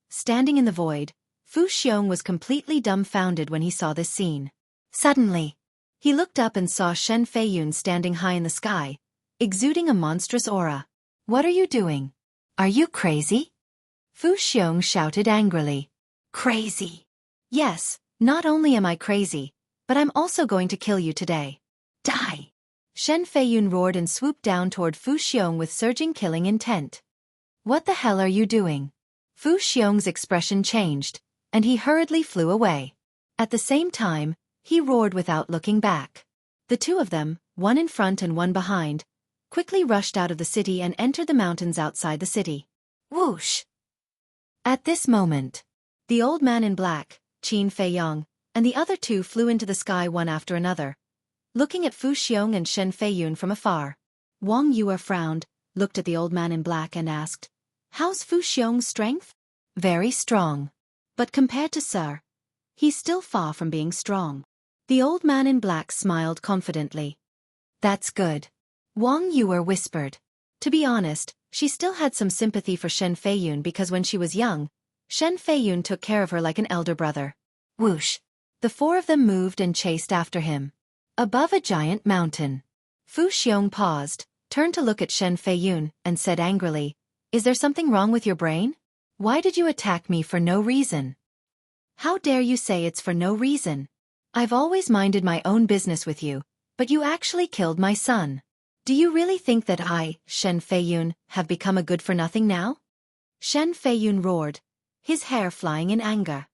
Standing in the void, Fu Xiong was completely dumbfounded when he saw this scene. Suddenly, he looked up and saw Shen Feiyun standing high in the sky, exuding a monstrous aura. What are you doing? Are you crazy? Fu Xiong shouted angrily. Crazy? Yes, not only am I crazy, but I'm also going to kill you today. Die! Shen Feiyun roared and swooped down toward Fu Xiong with surging killing intent. What the hell are you doing? Fu Xiong's expression changed, and he hurriedly flew away. At the same time, he roared without looking back. The two of them, one in front and one behind, quickly rushed out of the city and entered the mountains outside the city. Whoosh! At this moment, the old man in black, Qin Feiyang, and the other two flew into the sky one after another, looking at Fu Xiong and Shen Feiyun from afar. Wang Yuer frowned, looked at the old man in black and asked, How's Fu Xiong's strength? Very strong. But compared to Sir, he's still far from being strong. The old man in black smiled confidently. That's good. Wang Yuer whispered. To be honest, she still had some sympathy for Shen Feiyun because when she was young, Shen Feiyun took care of her like an elder brother. Whoosh! The four of them moved and chased after him. Above a giant mountain. Fu Xiong paused, turned to look at Shen Feiyun, and said angrily, Is there something wrong with your brain? Why did you attack me for no reason? How dare you say it's for no reason? I've always minded my own business with you, but you actually killed my son. Do you really think that I, Shen Feiyun, have become a good-for-nothing now? Shen Feiyun roared, his hair flying in anger.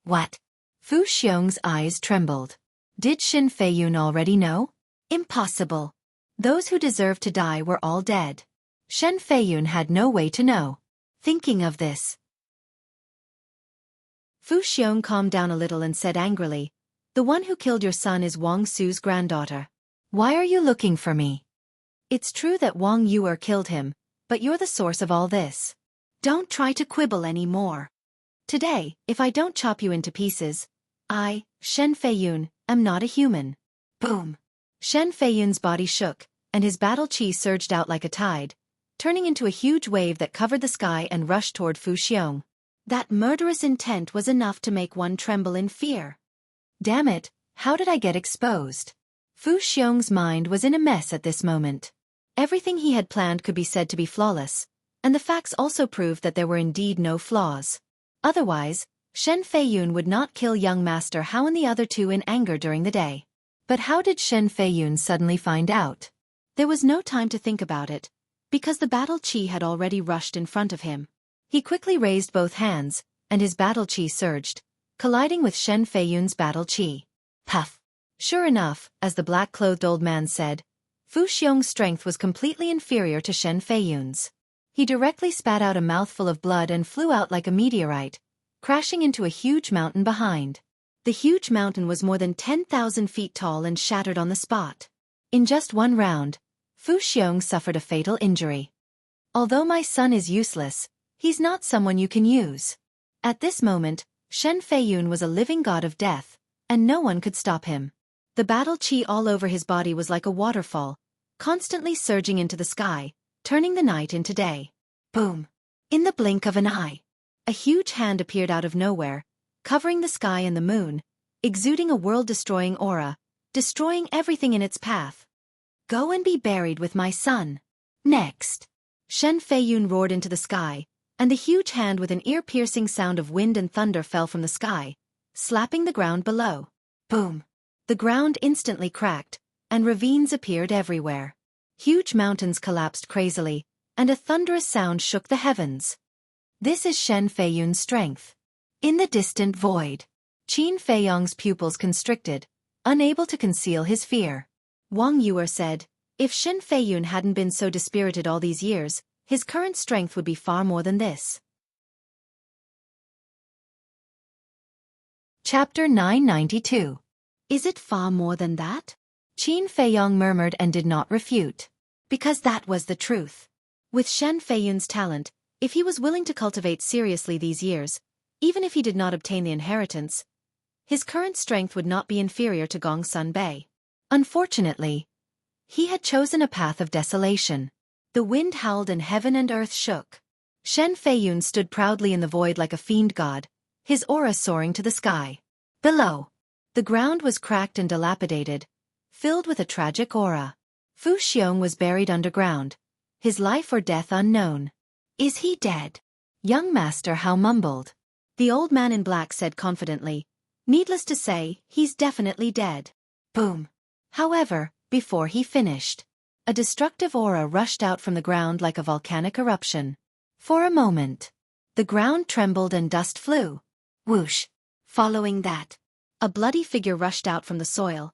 What? Fu Xiong's eyes trembled. Did Shen Feiyun already know? Impossible. Those who deserved to die were all dead. Shen Feiyun had no way to know. Thinking of this, Fu Xiong calmed down a little and said angrily, The one who killed your son is Wang Su's granddaughter. Why are you looking for me? It's true that Wang Yuer killed him, but you're the source of all this. Don't try to quibble anymore. Today, if I don't chop you into pieces, I, Shen Feiyun, am not a human. Boom! Shen Feiyun's body shook, and his battle chi surged out like a tide, turning into a huge wave that covered the sky and rushed toward Fu Xiong. That murderous intent was enough to make one tremble in fear. Damn it, how did I get exposed? Fu Xiong's mind was in a mess at this moment. Everything he had planned could be said to be flawless, and the facts also proved that there were indeed no flaws. Otherwise, Shen Feiyun would not kill young Master Hao and the other two in anger during the day. But how did Shen Feiyun suddenly find out? There was no time to think about it, because the battle chi had already rushed in front of him. He quickly raised both hands, and his battle chi surged, colliding with Shen Feiyun's battle chi. Puff! Sure enough, as the black-clothed old man said, Fu Xiong's strength was completely inferior to Shen Feiyun's. He directly spat out a mouthful of blood and flew out like a meteorite, crashing into a huge mountain behind. The huge mountain was more than 10,000 feet tall and shattered on the spot. In just one round, Fu Xiong suffered a fatal injury. Although my son is useless, he's not someone you can use. At this moment, Shen Feiyun was a living god of death, and no one could stop him. The battle qi all over his body was like a waterfall, constantly surging into the sky, turning the night into day. Boom! In the blink of an eye, a huge hand appeared out of nowhere, covering the sky and the moon, exuding a world-destroying aura, destroying everything in its path. Go and be buried with my son. Next! Shen Feiyun roared into the sky, and the huge hand with an ear-piercing sound of wind and thunder fell from the sky, slapping the ground below. Boom! The ground instantly cracked, and ravines appeared everywhere. Huge mountains collapsed crazily, and a thunderous sound shook the heavens. This is Shen Feiyun's strength. In the distant void, Qin Feiyong's pupils constricted, unable to conceal his fear. Wang Yuer said, if Shen Feiyun hadn't been so dispirited all these years, his current strength would be far more than this. Chapter 992. Is it far more than that? Qin Feiyong murmured and did not refute. Because that was the truth. With Shen Feiyun's talent, if he was willing to cultivate seriously these years, even if he did not obtain the inheritance, his current strength would not be inferior to Gongsun Bei. Unfortunately, he had chosen a path of desolation. The wind howled and heaven and earth shook. Shen Feiyun stood proudly in the void like a fiend god, his aura soaring to the sky. Below, the ground was cracked and dilapidated, filled with a tragic aura. Fu Xiong was buried underground, his life or death unknown. Is he dead? Young Master Hao mumbled. The old man in black said confidently, needless to say, he's definitely dead. Boom. However, before he finished, a destructive aura rushed out from the ground like a volcanic eruption. For a moment, the ground trembled and dust flew. Whoosh! Following that, a bloody figure rushed out from the soil,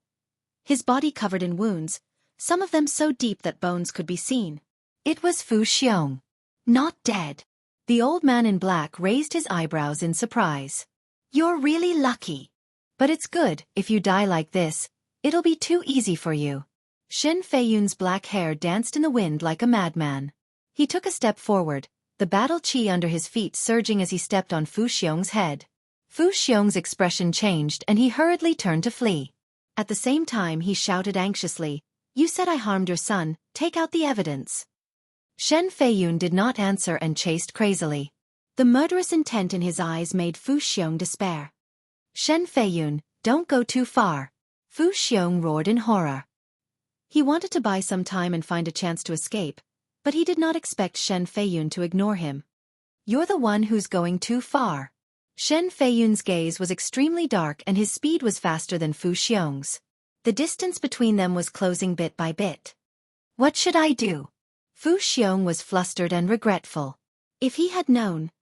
his body covered in wounds, some of them so deep that bones could be seen. It was Fu Xiong. Not dead. The old man in black raised his eyebrows in surprise. You're really lucky. But it's good, if you die like this, it'll be too easy for you. Shen Feiyun's black hair danced in the wind like a madman. He took a step forward, the battle qi under his feet surging as he stepped on Fu Xiong's head. Fu Xiong's expression changed and he hurriedly turned to flee. At the same time he shouted anxiously, "You said I harmed your son, take out the evidence." Shen Feiyun did not answer and chased crazily. The murderous intent in his eyes made Fu Xiong despair. Shen Feiyun, don't go too far. Fu Xiong roared in horror. He wanted to buy some time and find a chance to escape, but he did not expect Shen Feiyun to ignore him. You're the one who's going too far. Shen Feiyun's gaze was extremely dark and his speed was faster than Fu Xiong's. The distance between them was closing bit by bit. What should I do? Fu Xiong was flustered and regretful. If he had known,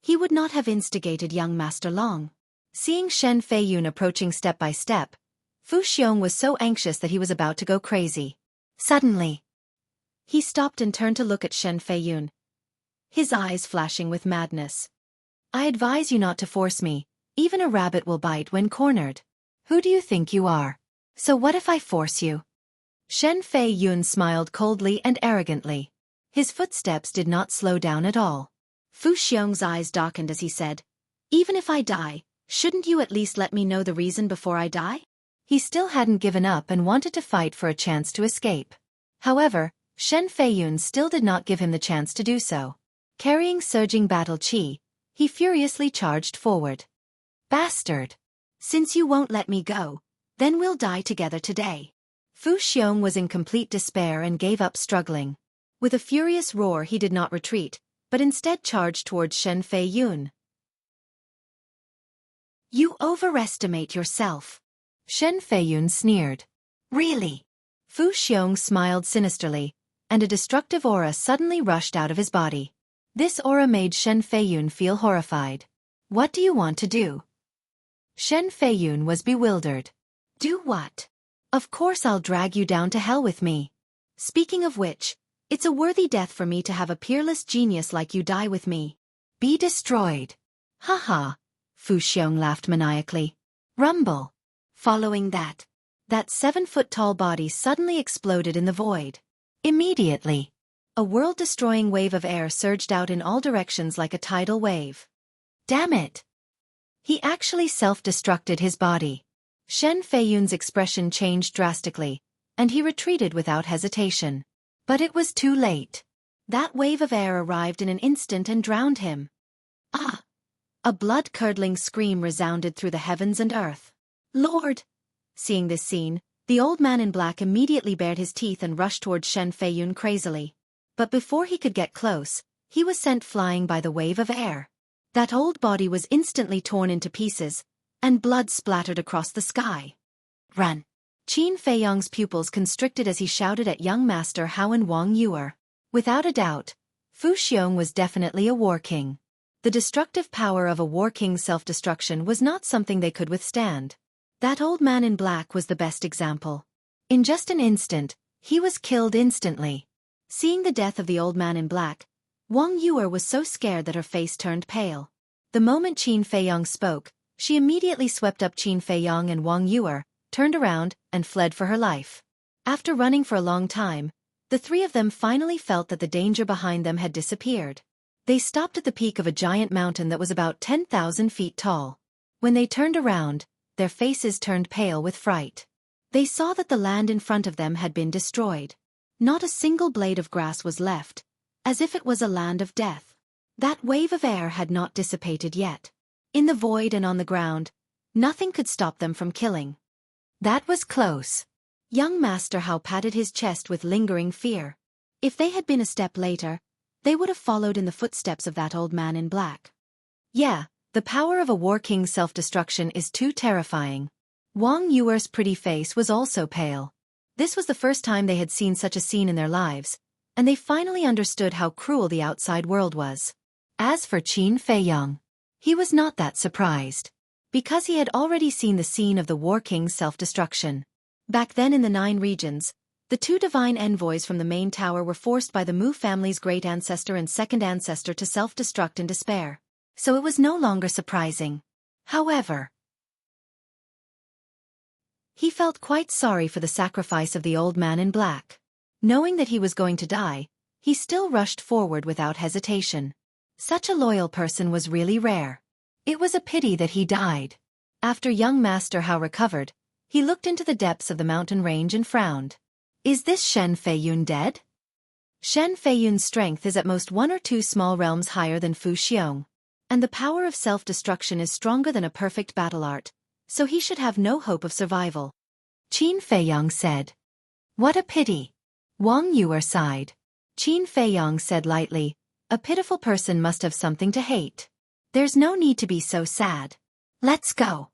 he would not have instigated young Master Long. Seeing Shen Feiyun approaching step by step, Fu Xiong was so anxious that he was about to go crazy. Suddenly, he stopped and turned to look at Shen Feiyun, his eyes flashing with madness. I advise you not to force me, even a rabbit will bite when cornered. Who do you think you are? So what if I force you? Shen Feiyun smiled coldly and arrogantly. His footsteps did not slow down at all. Fu Xiong's eyes darkened as he said, even if I die, shouldn't you at least let me know the reason before I die? He still hadn't given up and wanted to fight for a chance to escape. However, Shen Feiyun still did not give him the chance to do so. Carrying surging battle qi, he furiously charged forward. Bastard! Since you won't let me go, then we'll die together today. Fu Xiong was in complete despair and gave up struggling. With a furious roar he did not retreat, but instead charged towards Shen Feiyun. You overestimate yourself. Shen Feiyun sneered. Really? Fu Xiong smiled sinisterly, and a destructive aura suddenly rushed out of his body. This aura made Shen Feiyun feel horrified. What do you want to do? Shen Feiyun was bewildered. Do what? Of course I'll drag you down to hell with me. Speaking of which, it's a worthy death for me to have a peerless genius like you die with me. Be destroyed. Haha, Fu Xiong laughed maniacally. Rumble. Following that 7-foot-tall body suddenly exploded in the void. Immediately, a world-destroying wave of air surged out in all directions like a tidal wave. Damn it! He actually self-destructed his body. Shen Feiyun's expression changed drastically, and he retreated without hesitation. But it was too late. That wave of air arrived in an instant and drowned him. Ah! A blood-curdling scream resounded through the heavens and earth. Lord! Seeing this scene, the old man in black immediately bared his teeth and rushed towards Shen Feiyun crazily. But before he could get close, he was sent flying by the wave of air. That old body was instantly torn into pieces, and blood splattered across the sky. Run! Qin Feiyong's pupils constricted as he shouted at young master Hao and Wang Yuer. Without a doubt, Fu Xiong was definitely a war king. The destructive power of a war king's self-destruction was not something they could withstand. That old man in black was the best example. In just an instant, he was killed instantly. Seeing the death of the old man in black, Wang Yuer was so scared that her face turned pale. The moment Qin Feiyong spoke, she immediately swept up Qin Feiyong and Wang Yuer, turned around, and fled for her life. After running for a long time, the three of them finally felt that the danger behind them had disappeared. They stopped at the peak of a giant mountain that was about 10,000 feet tall. When they turned around, their faces turned pale with fright. They saw that the land in front of them had been destroyed. Not a single blade of grass was left, as if it was a land of death. That wave of air had not dissipated yet. In the void and on the ground, nothing could stop them from killing. That was close. Young Master Hao patted his chest with lingering fear. If they had been a step later, they would have followed in the footsteps of that old man in black. Yeah, the power of a war king's self-destruction is too terrifying. Wang Yuer's pretty face was also pale. This was the first time they had seen such a scene in their lives, and they finally understood how cruel the outside world was. As for Qin Feiyong, he was not that surprised, because he had already seen the scene of the war king's self-destruction. Back then in the 9 regions, the 2 divine envoys from the main tower were forced by the Mu family's great ancestor and second ancestor to self-destruct in despair, so it was no longer surprising. However, he felt quite sorry for the sacrifice of the old man in black. Knowing that he was going to die, he still rushed forward without hesitation. Such a loyal person was really rare. It was a pity that he died. After young Master Hao recovered, he looked into the depths of the mountain range and frowned. Is this Shen Feiyun dead? Shen Feiyun's strength is at most 1 or 2 small realms higher than Fu Xiong, and the power of self-destruction is stronger than a perfect battle art, so he should have no hope of survival. Qin Feiyong said. What a pity. Wang Yuer sighed. Qin Feiyong said lightly, a pitiful person must have something to hate. There's no need to be so sad. Let's go.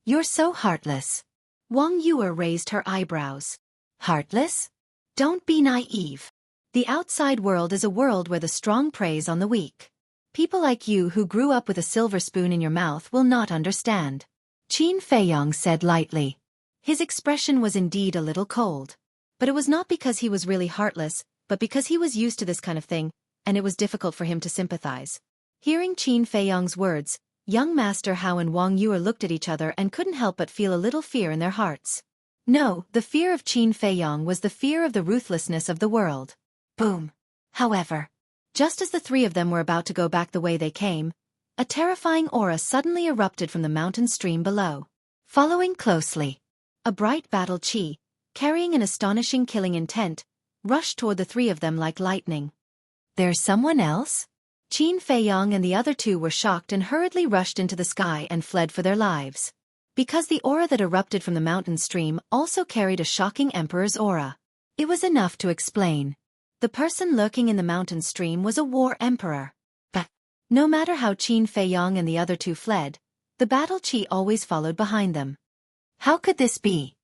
You're so heartless. Wang Yuer raised her eyebrows. Heartless? Don't be naive. The outside world is a world where the strong preys on the weak. People like you who grew up with a silver spoon in your mouth will not understand. Qin Feiyong said lightly. His expression was indeed a little cold. But it was not because he was really heartless, but because he was used to this kind of thing, and it was difficult for him to sympathize. Hearing Qin Feiyong's words, young Master Hao and Wang Yuer looked at each other and couldn't help but feel a little fear in their hearts. No, the fear of Qin Feiyong was the fear of the ruthlessness of the world. Boom. However, just as the 3 of them were about to go back the way they came, a terrifying aura suddenly erupted from the mountain stream below. Following closely, a bright battle chi, carrying an astonishing killing intent, rushed toward the 3 of them like lightning. There's someone else? Qin Feiyong and the other 2 were shocked and hurriedly rushed into the sky and fled for their lives. Because the aura that erupted from the mountain stream also carried a shocking emperor's aura. It was enough to explain. The person lurking in the mountain stream was a war emperor. But no matter how Qin Feiyong and the other 2 fled, the battle chi always followed behind them. How could this be?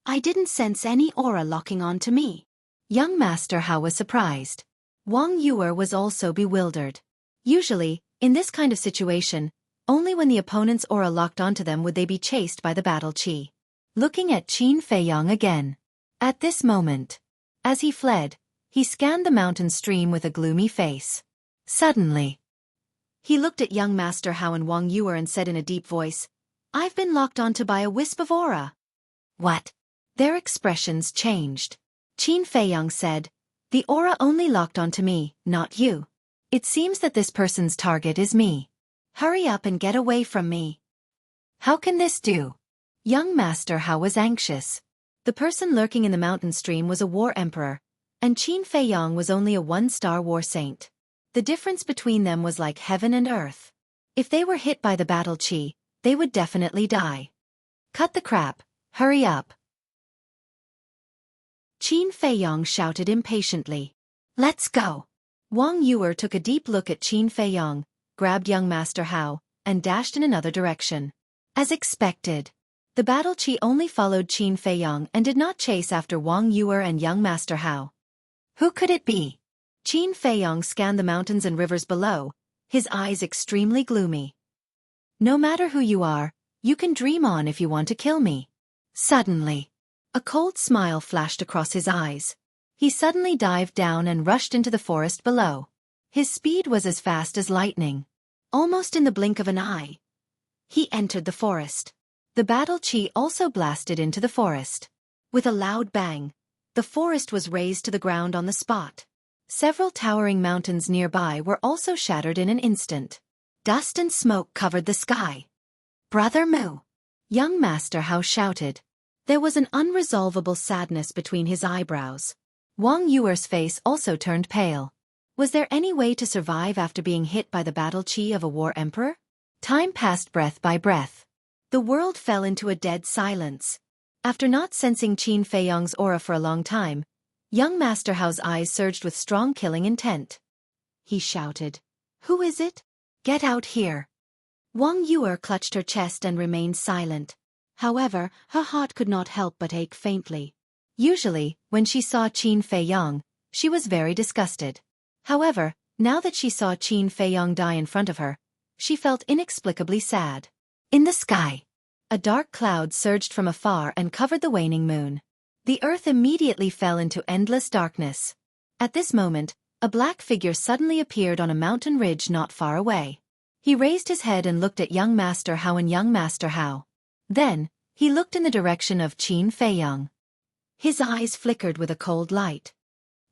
I didn't sense any aura locking on to me. Young Master Hao was surprised. Wang Yuer was also bewildered. Usually, in this kind of situation, only when the opponent's aura locked onto them would they be chased by the battle chi. Looking at Qin Feiyong again. At this moment, as he fled, he scanned the mountain stream with a gloomy face. Suddenly, He looked at young Master Hao and Wang Yuer and said in a deep voice, "I've been locked onto by a wisp of aura." What? Their expressions changed. Qin Feiyang said, "The aura only locked onto me, not you. It seems that this person's target is me. Hurry up and get away from me." "How can this do?" Young Master Hao was anxious. The person lurking in the mountain stream was a war emperor, and Qin Feiyang was only a one-star war saint. The difference between them was like heaven and earth. If they were hit by the battle chi, they would definitely die. "Cut the crap, hurry up." Qin Feiyang shouted impatiently. "Let's go." Wang Yuer took a deep look at Qin Feiyang, grabbed young Master Hao, and dashed in another direction. As expected, the battle chi only followed Qin Feiyang and did not chase after Wang Yuer and young Master Hao. Who could it be? Qin Feiyang scanned the mountains and rivers below, his eyes extremely gloomy. "No matter who you are, you can dream on if you want to kill me." Suddenly, a cold smile flashed across his eyes. He suddenly dived down and rushed into the forest below. His speed was as fast as lightning. Almost in the blink of an eye, he entered the forest. The battle chi also blasted into the forest. With a loud bang, the forest was razed to the ground on the spot. Several towering mountains nearby were also shattered in an instant. Dust and smoke covered the sky. "Brother Mu!" Young Master Hao shouted. There was an unresolvable sadness between his eyebrows. Wang Yuer's face also turned pale. Was there any way to survive after being hit by the battle chi of a war emperor? Time passed breath by breath. The world fell into a dead silence. After not sensing Qin Feiyang's aura for a long time, young Master Hao's eyes surged with strong killing intent. He shouted, "Who is it? Get out here." Wang Yuer clutched her chest and remained silent. However, her heart could not help but ache faintly. Usually, when she saw Qin Feiyang, she was very disgusted. However, now that she saw Qin Feiyang die in front of her, she felt inexplicably sad. In the sky, a dark cloud surged from afar and covered the waning moon. The earth immediately fell into endless darkness. At this moment, a black figure suddenly appeared on a mountain ridge not far away. He raised his head and looked at young Master Hao and young Master Hao. Then, he looked in the direction of Qin Feiyang. His eyes flickered with a cold light.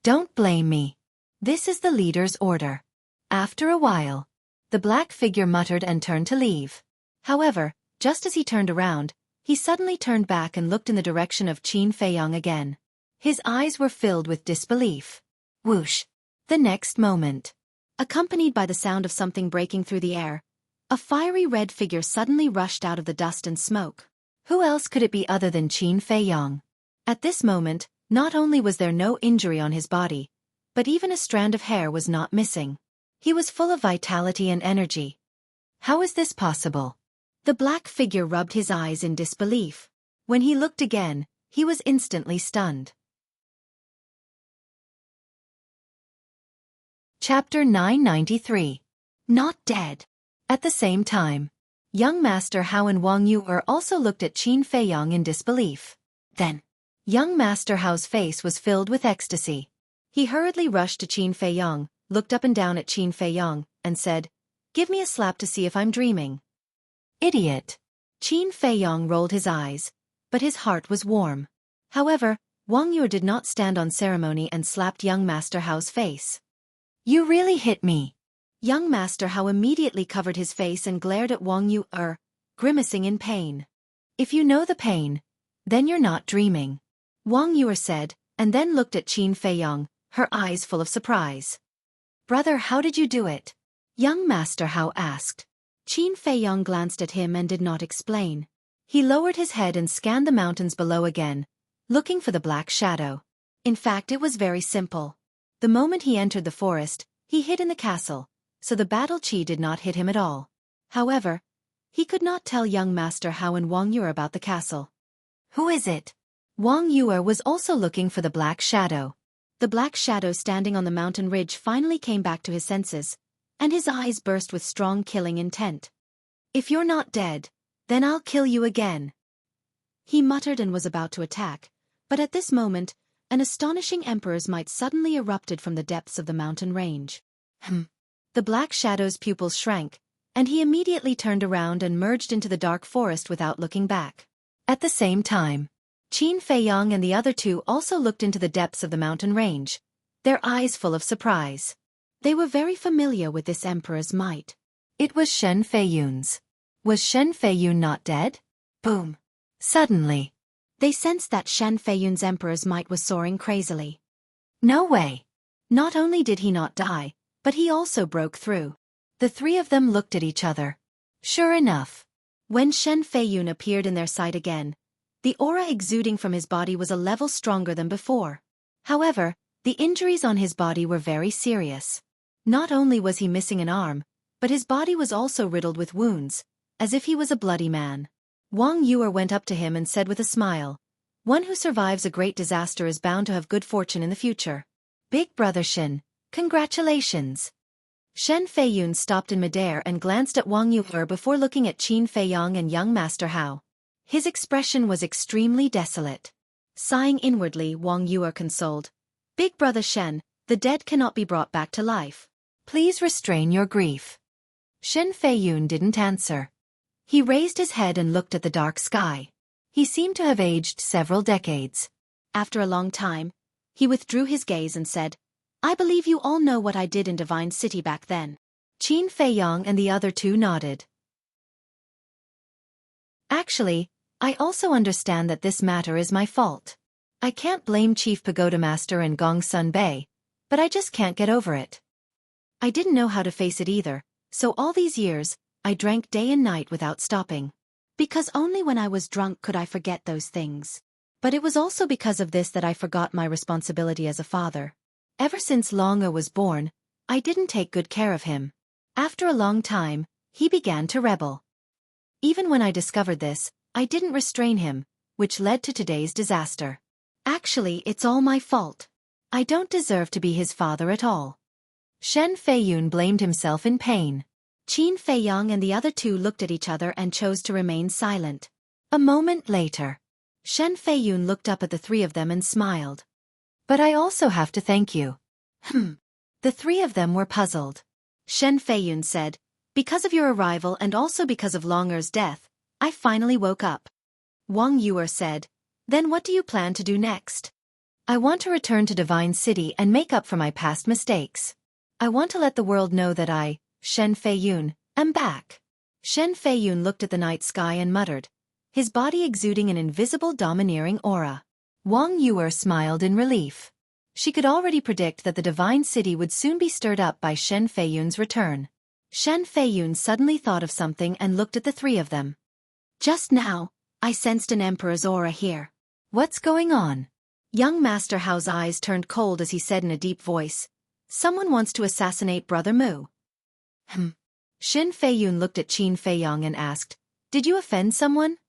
"Don't blame me. This is the leader's order." After a while, the black figure muttered and turned to leave. However, just as he turned around, he suddenly turned back and looked in the direction of Qin Feiyang again. His eyes were filled with disbelief. Whoosh! The next moment, accompanied by the sound of something breaking through the air, a fiery red figure suddenly rushed out of the dust and smoke. Who else could it be other than Qin Feiyang? At this moment, not only was there no injury on his body, but even a strand of hair was not missing. He was full of vitality and energy. How is this possible? The black figure rubbed his eyes in disbelief. When he looked again, he was instantly stunned. Chapter 993. Not dead. At the same time, young Master Hao and Wang Yuer also looked at Qin Feiyang in disbelief. Then, young Master Hao's face was filled with ecstasy. He hurriedly rushed to Qin Feiyang, looked up and down at Qin Feiyang, and said, "Give me a slap to see if I'm dreaming." Idiot. Qin Feiyang rolled his eyes, but his heart was warm. However, Wang Yuer did not stand on ceremony and slapped young Master Hao's face. "You really hit me." Young Master Hao immediately covered his face and glared at Wang Yuer, grimacing in pain. "If you know the pain, then you're not dreaming," Wang Yuer said, and then looked at Qin Feiyang, her eyes full of surprise. "Brother, how did you do it?" young Master Hao asked. Qin Feiyang glanced at him and did not explain. He lowered his head and scanned the mountains below again, looking for the black shadow. In fact, it was very simple. The moment he entered the forest, he hid in the castle, so the battle chi did not hit him at all. However, he could not tell young Master Hao and Wang Yuer about the castle. Who is it? Wang Yuer was also looking for the black shadow. The black shadow standing on the mountain ridge finally came back to his senses, and his eyes burst with strong killing intent. "If you're not dead, then I'll kill you again." He muttered and was about to attack, but at this moment, an astonishing emperor's might suddenly erupted from the depths of the mountain range. The Black Shadow's pupils shrank, and he immediately turned around and merged into the dark forest without looking back. At the same time, Qin Feiyang and the other two also looked into the depths of the mountain range, their eyes full of surprise. They were very familiar with this emperor's might. It was Shen Feiyun's. Was Shen Feiyun not dead? Boom. Suddenly, they sensed that Shen Feiyun's emperor's might was soaring crazily. No way. Not only did he not die, but he also broke through. The three of them looked at each other. Sure enough, when Shen Feiyun appeared in their sight again, the aura exuding from his body was a level stronger than before. However, the injuries on his body were very serious. Not only was he missing an arm, but his body was also riddled with wounds, as if he was a bloody man. Wang Yuer went up to him and said with a smile, "One who survives a great disaster is bound to have good fortune in the future. Big brother Shen, congratulations." Shen Feiyun stopped in midair and glanced at Wang Yuer before looking at Qin Feiyang and young Master Hao. His expression was extremely desolate. Sighing inwardly, Wang Yuer consoled, "Big brother Shen, the dead cannot be brought back to life. Please restrain your grief." Shen Feiyun didn't answer. He raised his head and looked at the dark sky. He seemed to have aged several decades. After a long time, he withdrew his gaze and said, "I believe you all know what I did in Divine City back then." Qin Feiyang and the other two nodded. "Actually, I also understand that this matter is my fault. I can't blame Chief Pagoda Master and Gong Sun Bei, but I just can't get over it. I didn't know how to face it either, so all these years, I drank day and night without stopping. Because only when I was drunk could I forget those things. But it was also because of this that I forgot my responsibility as a father. Ever since Longer was born, I didn't take good care of him. After a long time, he began to rebel. Even when I discovered this, I didn't restrain him, which led to today's disaster. Actually, it's all my fault. I don't deserve to be his father at all." Shen Feiyun blamed himself in pain. Qin Feiyang and the other two looked at each other and chose to remain silent. A moment later, Shen Feiyun looked up at the three of them and smiled. "But I also have to thank you." The three of them were puzzled. Shen Feiyun said, "Because of your arrival and also because of Longer's death, I finally woke up." Wang Yuer said, "Then what do you plan to do next?" "I want to return to Divine City and make up for my past mistakes. I want to let the world know that I, Shen Feiyun, am back." Shen Feiyun looked at the night sky and muttered, his body exuding an invisible domineering aura. Wang Yuer smiled in relief. She could already predict that the Divine City would soon be stirred up by Shen Feiyun's return. Shen Feiyun suddenly thought of something and looked at the three of them. "Just now, I sensed an emperor's aura here." "What's going on?" Young Master Hao's eyes turned cold as he said in a deep voice, "Someone wants to assassinate Brother Mu." Shen Feiyun looked at Qin Feiyang and asked, "Did you offend someone?"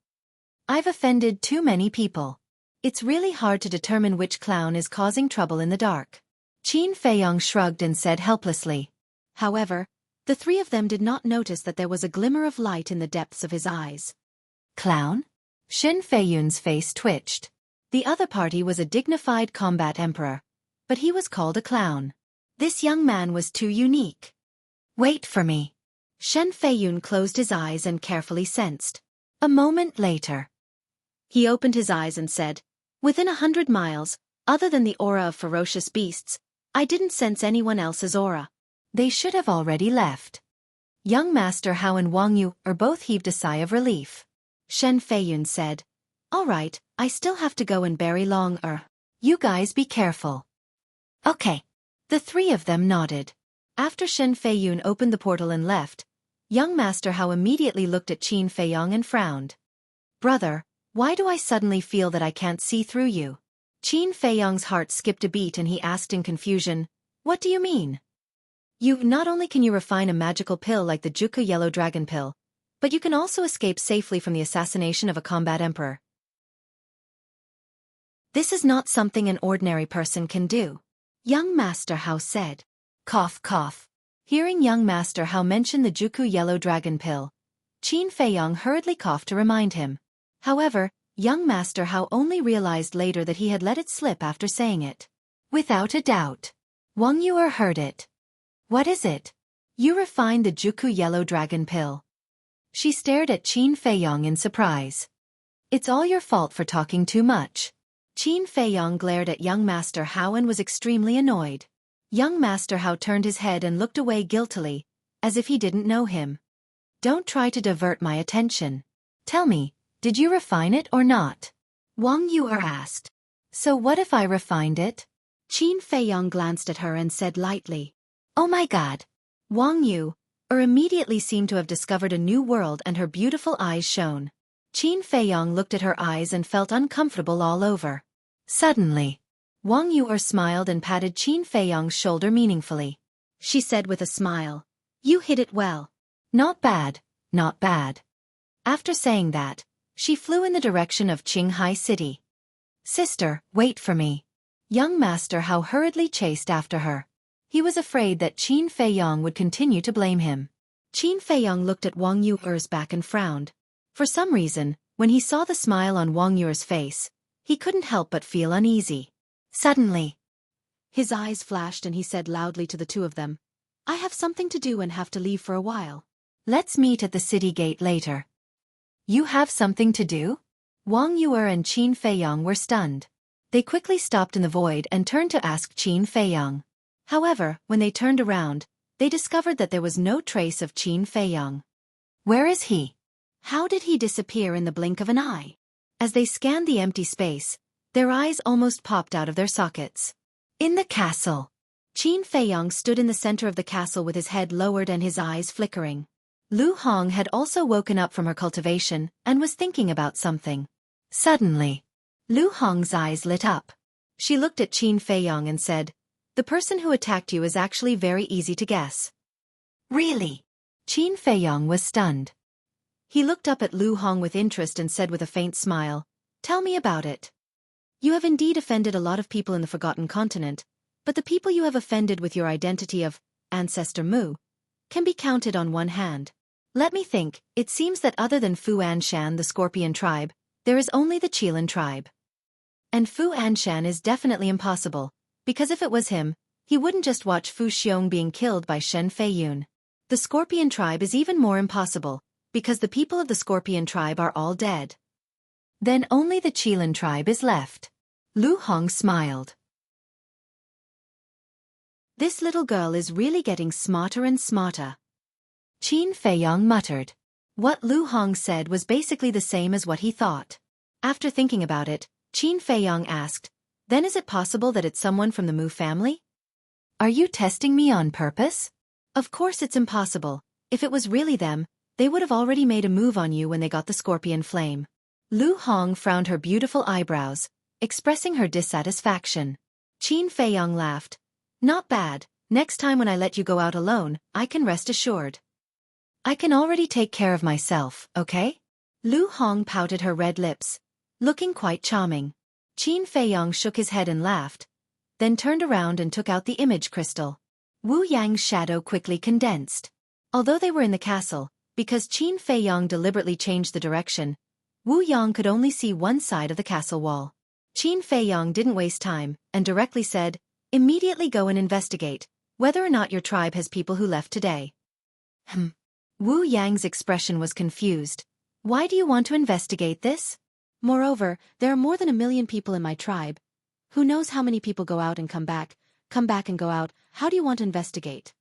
"I've offended too many people. It's really hard to determine which clown is causing trouble in the dark." Qin Feiyang shrugged and said helplessly. However, the three of them did not notice that there was a glimmer of light in the depths of his eyes. "Clown?" Shen Feiyun's face twitched. The other party was a dignified combat emperor, but he was called a clown. This young man was too unique. "Wait for me." Shen Feiyun closed his eyes and carefully sensed. A moment later, he opened his eyes and said, "Within 100 miles, other than the aura of ferocious beasts, I didn't sense anyone else's aura." They should have already left. Young Master Hao and Wang Yuer both heaved a sigh of relief. Shen Feiyun said, "All right, I still have to go and bury Longer. You guys be careful." "Okay." The three of them nodded. After Shen Feiyun opened the portal and left, young Master Hao immediately looked at Qin Feiyang and frowned. "Brother, why do I suddenly feel that I can't see through you?" Qin Feiyang's heart skipped a beat and he asked in confusion, "What do you mean?" Not only can you refine a magical pill like the Xueqi Yellow Dragon Pill, but you can also escape safely from the assassination of a combat emperor. This is not something an ordinary person can do," young Master Hao said. Cough cough. Hearing young Master Hao mention the Xueqi Yellow Dragon Pill, Qin Feiyang hurriedly coughed to remind him. However, young Master Hao only realized later that he had let it slip after saying it. Without a doubt, Wang Yuer heard it. "What is it?" You refined the Xueqi yellow dragon pill. She stared at Qin Feiyong in surprise. It's all your fault for talking too much. Qin Feiyong glared at young Master Hao and was extremely annoyed. Young Master Hao turned his head and looked away guiltily, as if he didn't know him. Don't try to divert my attention. Tell me, did you refine it or not? Wang Yu asked. So what if I refined it? Qin Feiyong glanced at her and said lightly. Oh my god. Wang Yu immediately seemed to have discovered a new world and her beautiful eyes shone. Qin Feiyong looked at her eyes and felt uncomfortable all over. Suddenly, Wang Yu smiled and patted Qin Feiyong's shoulder meaningfully. She said with a smile, You hit it well. Not bad, not bad. After saying that, she flew in the direction of Qinghai City. Sister, wait for me. Young Master Hao hurriedly chased after her. He was afraid that Qin Feiyong would continue to blame him. Qin Feiyong looked at Wang Yu's back and frowned. For some reason, when he saw the smile on Wang Yu's face, he couldn't help but feel uneasy. Suddenly, his eyes flashed and he said loudly to the two of them, I have something to do and have to leave for a while. Let's meet at the city gate later. You have something to do? Wang Yu and Qin Feiyong were stunned. They quickly stopped in the void and turned to ask Qin Feiyong. However, when they turned around, they discovered that there was no trace of Qin Feiyong. Where is he? How did he disappear in the blink of an eye? As they scanned the empty space, their eyes almost popped out of their sockets. In the castle. Qin Feiyong stood in the center of the castle with his head lowered and his eyes flickering. Lu Hong had also woken up from her cultivation and was thinking about something. Suddenly, Lu Hong's eyes lit up. She looked at Qin Feiyong and said, The person who attacked you is actually very easy to guess. Really? Qin Feiyong was stunned. He looked up at Lu Hong with interest and said with a faint smile, Tell me about it. You have indeed offended a lot of people in the Forgotten Continent, but the people you have offended with your identity of Ancestor Mu can be counted on one hand. Let me think, it seems that other than Fu Anshan the Scorpion tribe, there is only the Qilin tribe. And Fu Anshan is definitely impossible, because if it was him, he wouldn't just watch Fu Xiong being killed by Shen Feiyun. The Scorpion tribe is even more impossible, because the people of the Scorpion tribe are all dead. Then only the Qilin tribe is left. Lu Hong smiled. This little girl is really getting smarter and smarter. Qin Feiyong muttered. What Lu Hong said was basically the same as what he thought. After thinking about it, Qin Feiyong asked, Then is it possible that it's someone from the Mu family? Are you testing me on purpose? Of course it's impossible. If it was really them, they would have already made a move on you when they got the scorpion flame. Lu Hong frowned her beautiful eyebrows, expressing her dissatisfaction. Qin Feiyong laughed. Not bad, next time when I let you go out alone, I can rest assured. I can already take care of myself, okay? Lu Hong pouted her red lips, looking quite charming. Qin Feiyong shook his head and laughed, then turned around and took out the image crystal. Wu Yang's shadow quickly condensed. Although they were in the castle, because Qin Feiyong deliberately changed the direction, Wu Yang could only see one side of the castle wall. Qin Feiyong didn't waste time, and directly said, Immediately go and investigate whether or not your tribe has people who left today. Wu Yang's expression was confused. Why do you want to investigate this? Moreover, there are more than 1 million people in my tribe. Who knows how many people go out and come back and go out, how do you want to investigate?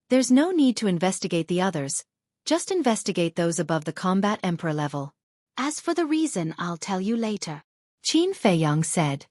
There's no need to investigate the others. Just investigate those above the combat emperor level. As for the reason, I'll tell you later. Qin Feiyong said.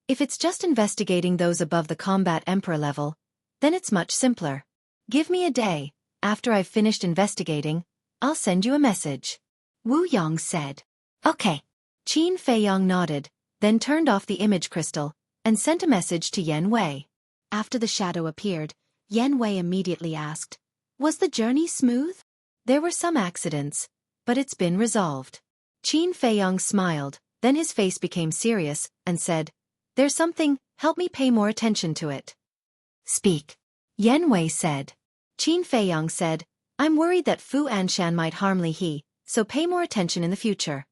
If it's just investigating those above the combat emperor level, then it's much simpler. Give me a day. After I've finished investigating, I'll send you a message. Wu Yang said. Okay. Qin Feiyong nodded, then turned off the image crystal, and sent a message to Yan Wei. After the shadow appeared, Yan Wei immediately asked, Was the journey smooth? There were some accidents, but it's been resolved. Qin Feiyong smiled, then his face became serious, and said, There's something, help me pay more attention to it. Speak. Yan Wei said. Qin Feiyong said, I'm worried that Fu Anshan might harm Li He, so pay more attention in the future.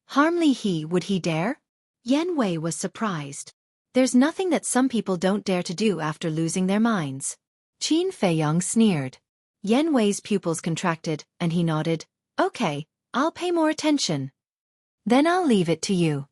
Harm Li He, would he dare? Yan Wei was surprised. There's nothing that some people don't dare to do after losing their minds. Qin Feiyong sneered. Yan Wei's pupils contracted, and he nodded. Okay, I'll pay more attention. Then I'll leave it to you.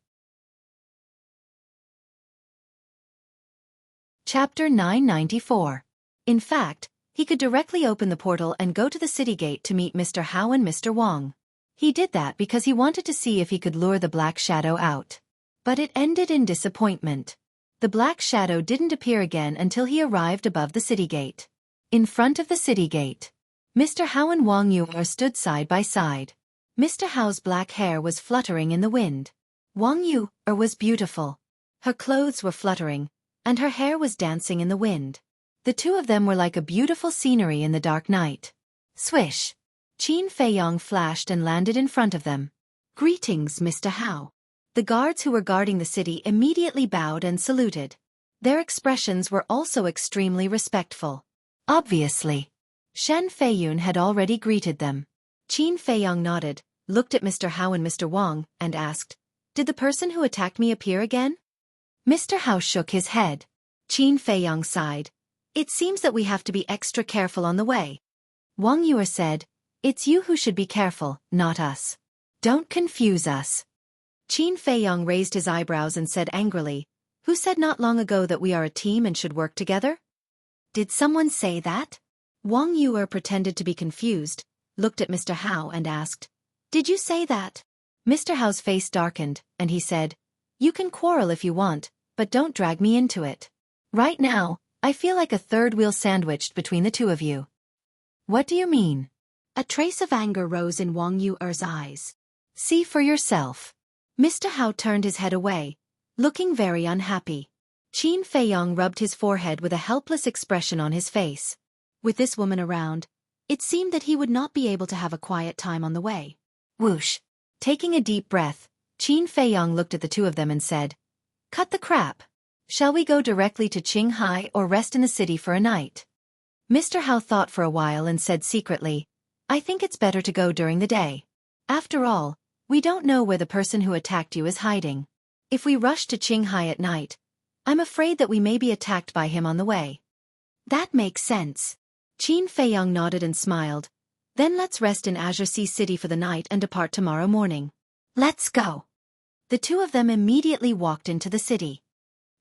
Chapter 994. In fact, he could directly open the portal and go to the city gate to meet Mr. Hao and Mr. Wang. He did that because he wanted to see if he could lure the Black Shadow out. But it ended in disappointment. The Black Shadow didn't appear again until he arrived above the city gate. In front of the city gate, Mr. Hao and Wang Yu stood side by side. Mr. Hao's black hair was fluttering in the wind. Wang Yu was beautiful. Her clothes were fluttering, and her hair was dancing in the wind. The two of them were like a beautiful scenery in the dark night. Swish! Qin Feiyong flashed and landed in front of them. Greetings, Mr. Hao. The guards who were guarding the city immediately bowed and saluted. Their expressions were also extremely respectful. Obviously, Shen Feiyun had already greeted them. Qin Feiyong nodded, looked at Mr. Hao and Mr. Wang, and asked, "Did the person who attacked me appear again?" Mr. Hao shook his head. Qin Feiyong sighed. "It seems that we have to be extra careful on the way." Wang Yu said, "It's you who should be careful, not us. Don't confuse us." Qin Feiyong raised his eyebrows and said angrily, "Who said not long ago that we are a team and should work together?" "Did someone say that?" Wang Yu pretended to be confused, looked at Mr. Hao and asked, "Did you say that?" Mr. Hao's face darkened, and he said, "You can quarrel if you want, but don't drag me into it. Right now, I feel like a third wheel sandwiched between the two of you." "What do you mean?" A trace of anger rose in Wang Yu's eyes. "See for yourself." Mr. Hao turned his head away, looking very unhappy. Qin Feiyong rubbed his forehead with a helpless expression on his face. With this woman around, it seemed that he would not be able to have a quiet time on the way. Whoosh! Taking a deep breath, Qin Feiyong looked at the two of them and said, "Cut the crap. Shall we go directly to Qinghai or rest in the city for a night?" Mr. Hao thought for a while and said secretly, "I think it's better to go during the day. After all, we don't know where the person who attacked you is hiding. If we rush to Qinghai at night, I'm afraid that we may be attacked by him on the way." "That makes sense." Qin Feiyong nodded and smiled. "Then let's rest in Azure Sea City for the night and depart tomorrow morning." "Let's go." The two of them immediately walked into the city.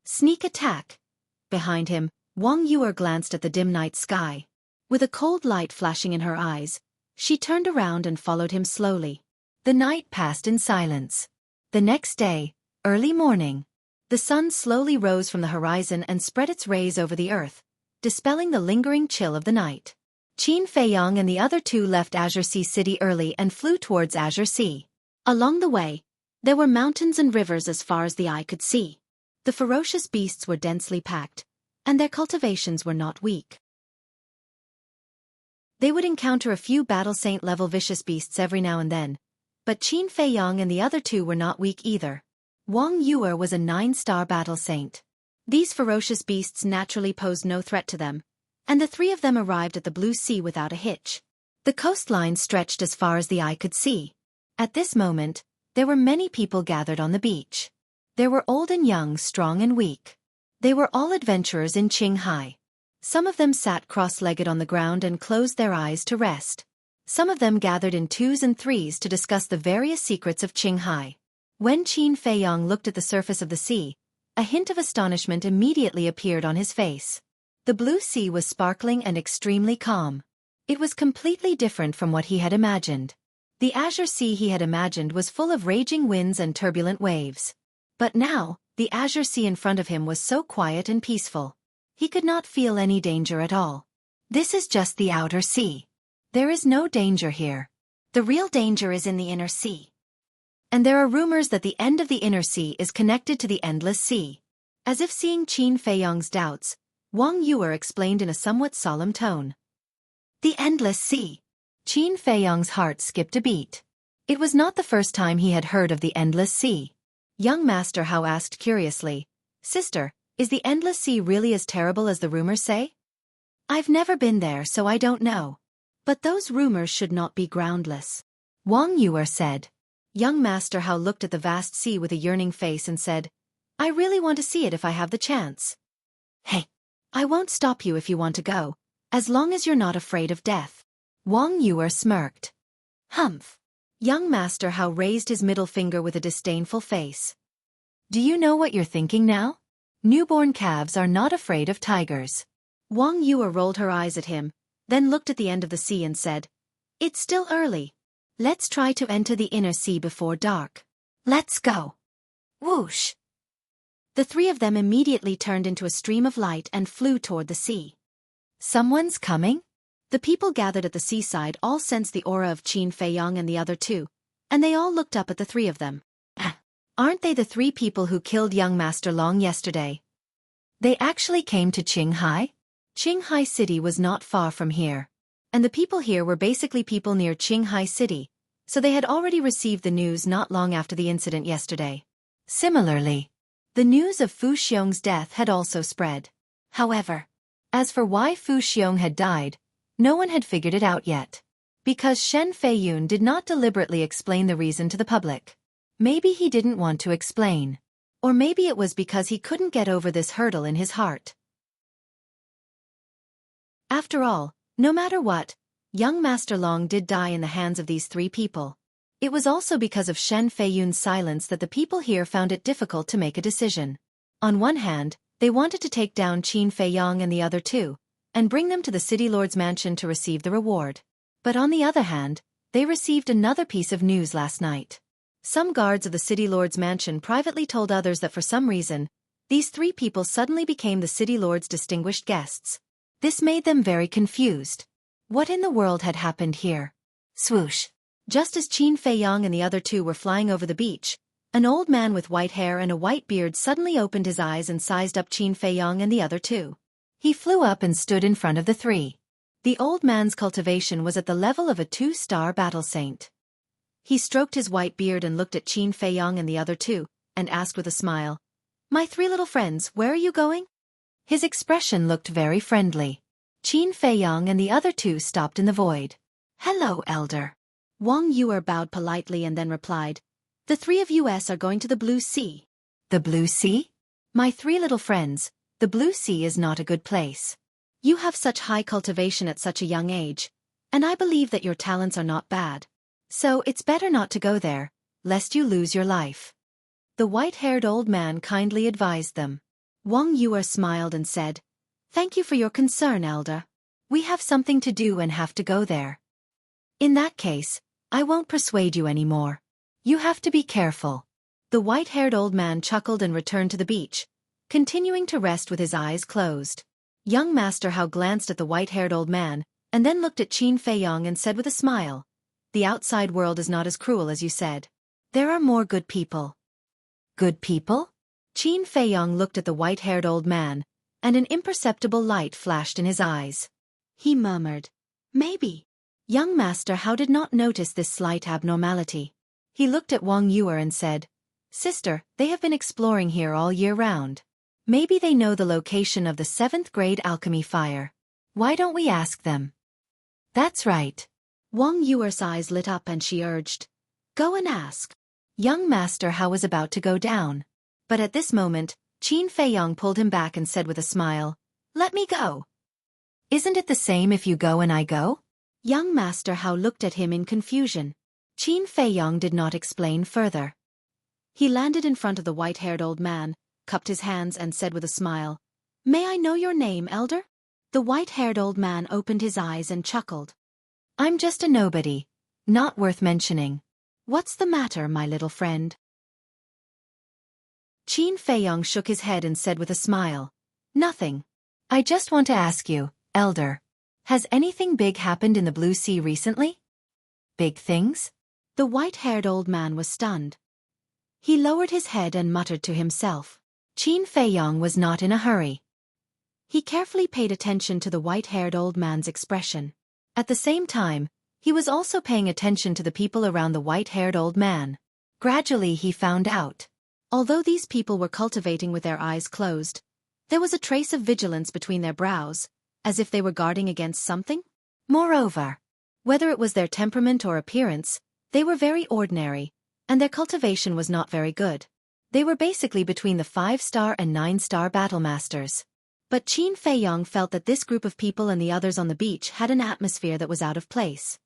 Sneak attack. Behind him, Wang Yu glanced at the dim night sky. With a cold light flashing in her eyes, she turned around and followed him slowly. The night passed in silence. The next day, early morning, the sun slowly rose from the horizon and spread its rays over the earth, dispelling the lingering chill of the night. Qin Feiyong and the other two left Azure Sea City early and flew towards Azure Sea. Along the way, there were mountains and rivers as far as the eye could see. The ferocious beasts were densely packed, and their cultivations were not weak. They would encounter a few battle saint-level vicious beasts every now and then, but Qin Feiyong and the other two were not weak either. Wang Yu was a 9-star battle saint. These ferocious beasts naturally posed no threat to them, and the three of them arrived at the blue sea without a hitch. The coastline stretched as far as the eye could see. At this moment, there were many people gathered on the beach. There were old and young, strong and weak. They were all adventurers in Qinghai. Some of them sat cross-legged on the ground and closed their eyes to rest. Some of them gathered in 2s and 3s to discuss the various secrets of Qinghai. When Qin Feiyong looked at the surface of the sea, a hint of astonishment immediately appeared on his face. The blue sea was sparkling and extremely calm. It was completely different from what he had imagined. The Azure Sea he had imagined was full of raging winds and turbulent waves. But now, the Azure Sea in front of him was so quiet and peaceful. He could not feel any danger at all. This is just the outer sea. There is no danger here. The real danger is in the inner sea. And there are rumors that the end of the inner sea is connected to the endless sea. As if seeing Qin Feiyong's doubts, Wang Yu explained in a somewhat solemn tone. The endless sea. Qin Feiyong's heart skipped a beat. It was not the first time he had heard of the endless sea. Young Master Hao asked curiously, "Sister, is the endless sea really as terrible as the rumors say?" "I've never been there, so I don't know. But those rumors should not be groundless," Wang Yu said. Young Master Hao looked at the vast sea with a yearning face and said, "I really want to see it if I have the chance." "Hey, I won't stop you if you want to go, As long as you're not afraid of death. Wang Yuer smirked. Humph. Young Master Hao raised his middle finger with a disdainful face. Do you know what you're thinking now? Newborn calves are not afraid of tigers. Wang Yuer rolled her eyes at him, then looked at the end of the sea and said, It's still early. Let's try to enter the inner sea before dark. Let's go. Whoosh. The three of them immediately turned into a stream of light and flew toward the sea. Someone's coming? The people gathered at the seaside all sensed the aura of Qin Feiyang and the other two, and they all looked up at the three of them. Aren't they the three people who killed young Master Long yesterday? They actually came to Qinghai? Qinghai City was not far from here, and the people here were basically people near Qinghai City, so they had already received the news not long after the incident yesterday. Similarly, the news of Fu Xiong's death had also spread. However, as for why Fu Xiong had died, no one had figured it out yet. Because Shen Feiyun did not deliberately explain the reason to the public. Maybe he didn't want to explain. Or maybe it was because he couldn't get over this hurdle in his heart. After all, no matter what, young Master Long did die in the hands of these three people. It was also because of Shen Feiyun's silence that the people here found it difficult to make a decision. On one hand, they wanted to take down Qin Feiyang and the other two, and bring them to the City Lord's mansion to receive the reward. But on the other hand, they received another piece of news last night. Some guards of the City Lord's mansion privately told others that for some reason, these three people suddenly became the City Lord's distinguished guests. This made them very confused. What in the world had happened here? Swoosh. Just as Qin Feiyang and the other two were flying over the beach, an old man with white hair and a white beard suddenly opened his eyes and sized up Qin Feiyang and the other two. He flew up and stood in front of the three. The old man's cultivation was at the level of a 2-star battle saint. He stroked his white beard and looked at Qin Feiyang and the other two, and asked with a smile, My three little friends, where are you going? His expression looked very friendly. Qin Feiyang and the other two stopped in the void. Hello, Elder. Wang Yuer bowed politely and then replied, The three of us are going to the Blue Sea. The Blue Sea? My three little friends, the Blue Sea is not a good place. You have such high cultivation at such a young age, and I believe that your talents are not bad. So it's better not to go there, lest you lose your life. The white-haired old man kindly advised them. Wang Yuer smiled and said, Thank you for your concern, Elder. We have something to do and have to go there. In that case, I won't persuade you anymore. You have to be careful. The white-haired old man chuckled and returned to the beach, continuing to rest with his eyes closed. Young Master Hao glanced at the white-haired old man, and then looked at Qin Feiyang and said with a smile, The outside world is not as cruel as you said. There are more good people. Good people? Qin Feiyang looked at the white-haired old man, and an imperceptible light flashed in his eyes. He murmured, Maybe. Young Master Hao did not notice this slight abnormality. He looked at Wang Yuer and said, Sister, they have been exploring here all year round. Maybe they know the location of the 7th grade alchemy fire. Why don't we ask them? That's right. Wang Yuer's eyes lit up and she urged, Go and ask. Young Master Hao was about to go down. But at this moment, Qin Feiyang pulled him back and said with a smile, Let me go. Isn't it the same if you go and I go? Young Master Hao looked at him in confusion. Qin Feiyang did not explain further. He landed in front of the white-haired old man, cupped his hands and said with a smile, May I know your name, Elder? The white-haired old man opened his eyes and chuckled. I'm just a nobody. Not worth mentioning. What's the matter, my little friend? Qin Feiyang shook his head and said with a smile, Nothing. I just want to ask you, Elder. Has anything big happened in the Blue Sea recently? Big things? The white-haired old man was stunned. He lowered his head and muttered to himself. Qin Feiyang was not in a hurry. He carefully paid attention to the white-haired old man's expression. At the same time, he was also paying attention to the people around the white-haired old man. Gradually he found out. Although these people were cultivating with their eyes closed, there was a trace of vigilance between their brows, as if they were guarding against something. Moreover, whether it was their temperament or appearance, they were very ordinary, and their cultivation was not very good. They were basically between the 5-star and 9-star battle masters. But Qin Feiyang felt that this group of people and the others on the beach had an atmosphere that was out of place.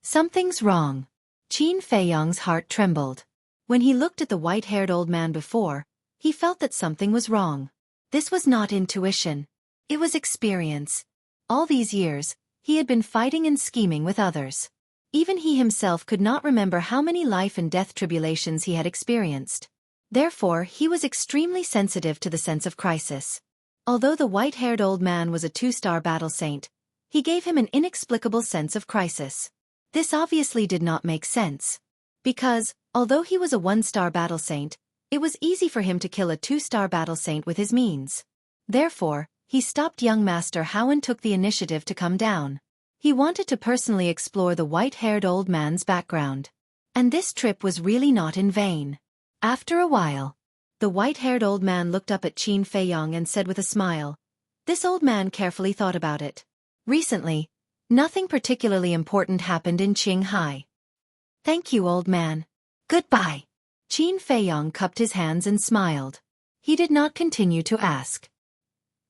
Something's wrong. Qin Feiyang's heart trembled. When he looked at the white-haired old man before, he felt that something was wrong. This was not intuition. It was experience. All these years, he had been fighting and scheming with others. Even he himself could not remember how many life and death tribulations he had experienced. Therefore, he was extremely sensitive to the sense of crisis. Although the white-haired old man was a 2-star battle saint, he gave him an inexplicable sense of crisis. This obviously did not make sense. Because, although he was a 1-star battle saint, it was easy for him to kill a 2-star battle saint with his means. Therefore, he stopped young Master Hao and took the initiative to come down. He wanted to personally explore the white-haired old man's background. And this trip was really not in vain. After a while, the white-haired old man looked up at Qin Feiyang and said with a smile. This old man carefully thought about it. Recently, nothing particularly important happened in Qinghai. Thank you, old man. Goodbye. Qin Feiyang cupped his hands and smiled. He did not continue to ask.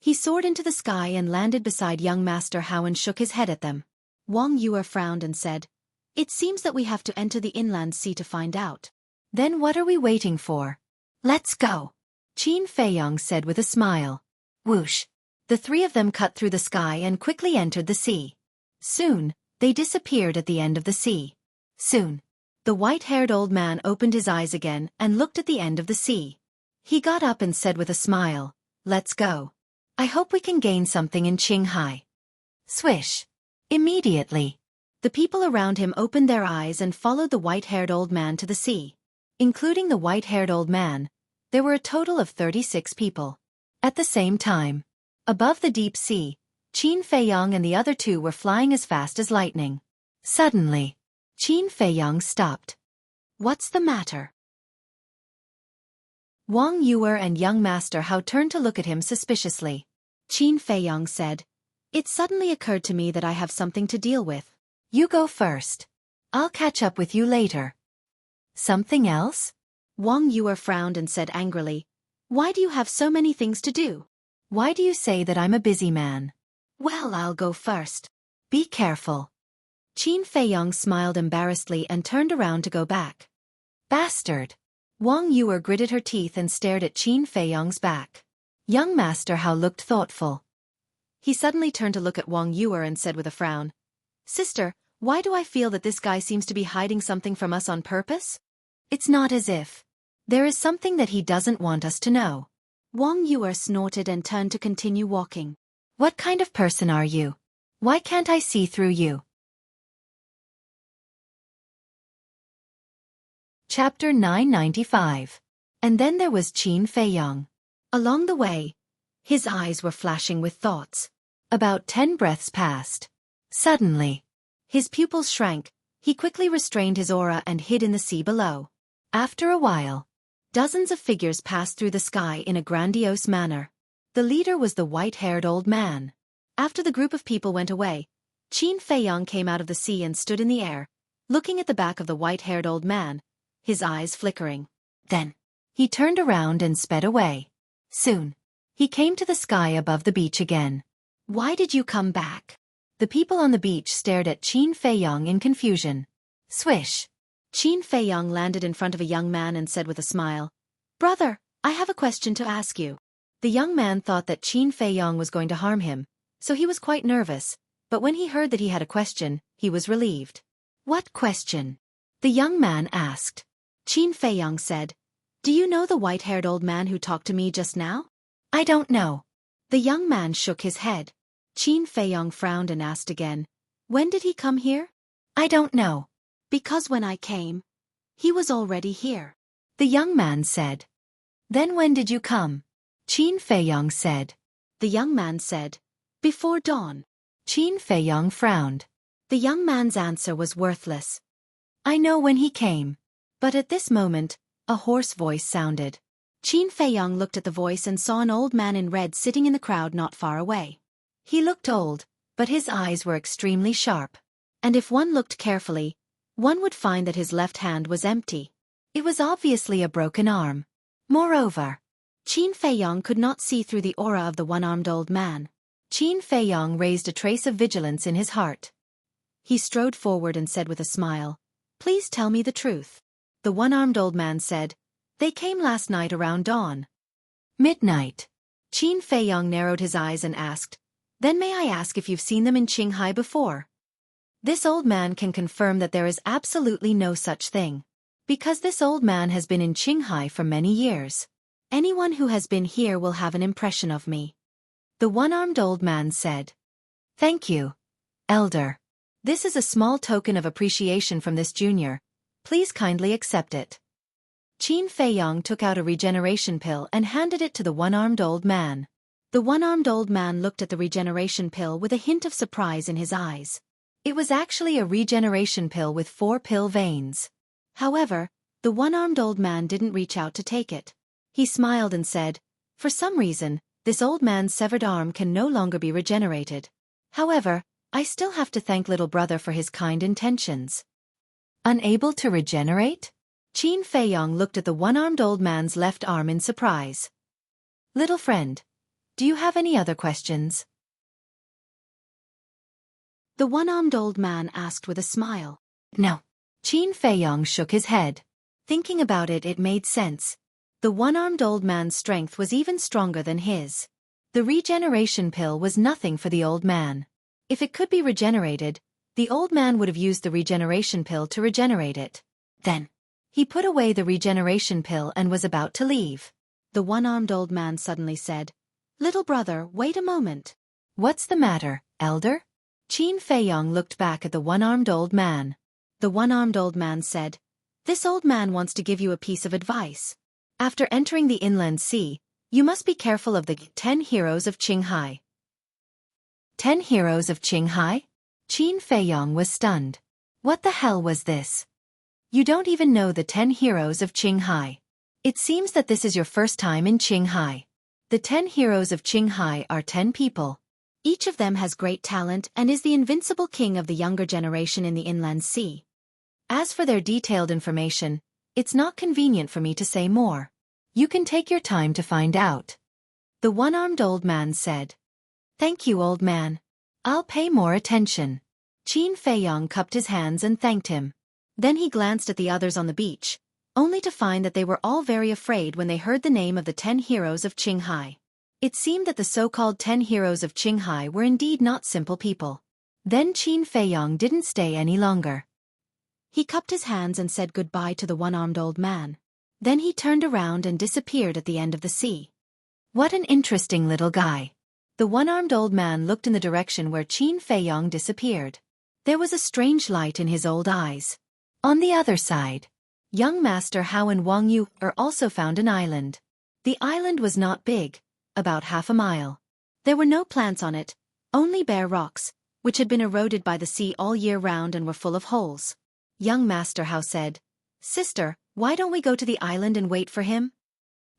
He soared into the sky and landed beside young Master Hao and shook his head at them. Wang Yue frowned and said, "It seems that we have to enter the inland sea to find out." Then what are we waiting for? Let's go. Qin Feiyang said with a smile. Whoosh. The three of them cut through the sky and quickly entered the sea. Soon, they disappeared at the end of the sea. Soon, the white-haired old man opened his eyes again and looked at the end of the sea. He got up and said with a smile, "Let's go. I hope we can gain something in Qinghai." Swish. Immediately, the people around him opened their eyes and followed the white-haired old man to the sea. Including the white-haired old man, there were a total of 36 people. At the same time, above the deep sea, Qin Feiyang and the other two were flying as fast as lightning. Suddenly, Qin Feiyang stopped. What's the matter? Wang Yue and young Master Hao turned to look at him suspiciously. Qin Feiyang said, "It suddenly occurred to me that I have something to deal with. You go first. I'll catch up with you later." Something else? Wang Yue frowned and said angrily, "Why do you have so many things to do? Why do you say that I'm a busy man?" "Well, I'll go first. Be careful." Qin Feiyang smiled embarrassedly and turned around to go back. Bastard! Wang Yue gritted her teeth and stared at Qin Feiyang's back. Young Master Hao looked thoughtful. He suddenly turned to look at Wang Yue and said with a frown, "Sister, why do I feel that this guy seems to be hiding something from us on purpose? It's not as if. There is something that he doesn't want us to know." Wang Yue snorted and turned to continue walking. "What kind of person are you? Why can't I see through you?" Chapter 995. And then there was Qin Feiyang. Along the way, his eyes were flashing with thoughts. About 10 breaths passed. Suddenly, his pupils shrank. He quickly restrained his aura and hid in the sea below. After a while, dozens of figures passed through the sky in a grandiose manner. The leader was the white-haired old man. After the group of people went away, Qin Feiyang came out of the sea and stood in the air, looking at the back of the white-haired old man, his eyes flickering. Then, he turned around and sped away. Soon, he came to the sky above the beach again. "Why did you come back?" The people on the beach stared at Qin Feiyang in confusion. Swish! Qin Feiyang landed in front of a young man and said with a smile, "Brother, I have a question to ask you." The young man thought that Qin Feiyang was going to harm him, so he was quite nervous, but when he heard that he had a question, he was relieved. "What question?" the young man asked. Qin Feiyang said, "Do you know the white-haired old man who talked to me just now?" "I don't know." The young man shook his head. Qin Feiyang frowned and asked again, "When did he come here?" "I don't know." "Because when I came, he was already here," the young man said. "Then when did you come?" Qin Feiyang said. The young man said, "Before dawn." Qin Feiyang frowned. The young man's answer was worthless. "I know when he came." But at this moment, a hoarse voice sounded. Qin Feiyang looked at the voice and saw an old man in red sitting in the crowd not far away. He looked old, but his eyes were extremely sharp. And if one looked carefully, one would find that his left hand was empty. It was obviously a broken arm. Moreover, Qin Feiyong could not see through the aura of the one-armed old man. Qin Feiyong raised a trace of vigilance in his heart. He strode forward and said with a smile, "Please tell me the truth." The one-armed old man said, "They came last night around dawn." Midnight. Qin Feiyong narrowed his eyes and asked, "Then may I ask if you've seen them in Qinghai before?" This old man can confirm that there is absolutely no such thing. Because this old man has been in Qinghai for many years. Anyone who has been here will have an impression of me. The one-armed old man said. "Thank you, Elder. This is a small token of appreciation from this junior. Please kindly accept it." Qin Feiyong took out a regeneration pill and handed it to the one-armed old man. The one-armed old man looked at the regeneration pill with a hint of surprise in his eyes. It was actually a regeneration pill with 4 pill veins. However, the one-armed old man didn't reach out to take it. He smiled and said, "For some reason, this old man's severed arm can no longer be regenerated. However, I still have to thank little brother for his kind intentions." Unable to regenerate? Qin Feiyong looked at the one-armed old man's left arm in surprise. "Little friend, do you have any other questions?" The one-armed old man asked with a smile. "No." Qin Feiyong shook his head. Thinking about it, it made sense. The one-armed old man's strength was even stronger than his. The regeneration pill was nothing for the old man. If it could be regenerated, the old man would have used the regeneration pill to regenerate it. Then, he put away the regeneration pill and was about to leave. The one-armed old man suddenly said, "Little brother, wait a moment." "What's the matter, Elder?" Qin Feiyong looked back at the one-armed old man. The one-armed old man said, "This old man wants to give you a piece of advice. After entering the inland sea, you must be careful of the 10 heroes of Qinghai." 10 heroes of Qinghai? Qin Feiyong was stunned. What the hell was this? You don't even know the 10 heroes of Qinghai. It seems that this is your first time in Qinghai. The 10 heroes of Qinghai are 10 people. Each of them has great talent and is the invincible king of the younger generation in the inland sea. As for their detailed information, it's not convenient for me to say more. You can take your time to find out. The one-armed old man said. "Thank you, old man. I'll pay more attention." Qin Feiyong cupped his hands and thanked him. Then he glanced at the others on the beach, only to find that they were all very afraid when they heard the name of the 10 heroes of Qinghai. It seemed that the so-called 10 heroes of Qinghai were indeed not simple people. Then Qin Feiyong didn't stay any longer. He cupped his hands and said goodbye to the one-armed old man. Then he turned around and disappeared at the end of the sea. What an interesting little guy. The one-armed old man looked in the direction where Qin Feiyong disappeared. There was a strange light in his old eyes. On the other side, young Master Hao and Wang Yu are also found an island. The island was not big, about half a mile. There were no plants on it, only bare rocks, which had been eroded by the sea all year round and were full of holes. Young Master Hao said, "Sister, why don't we go to the island and wait for him?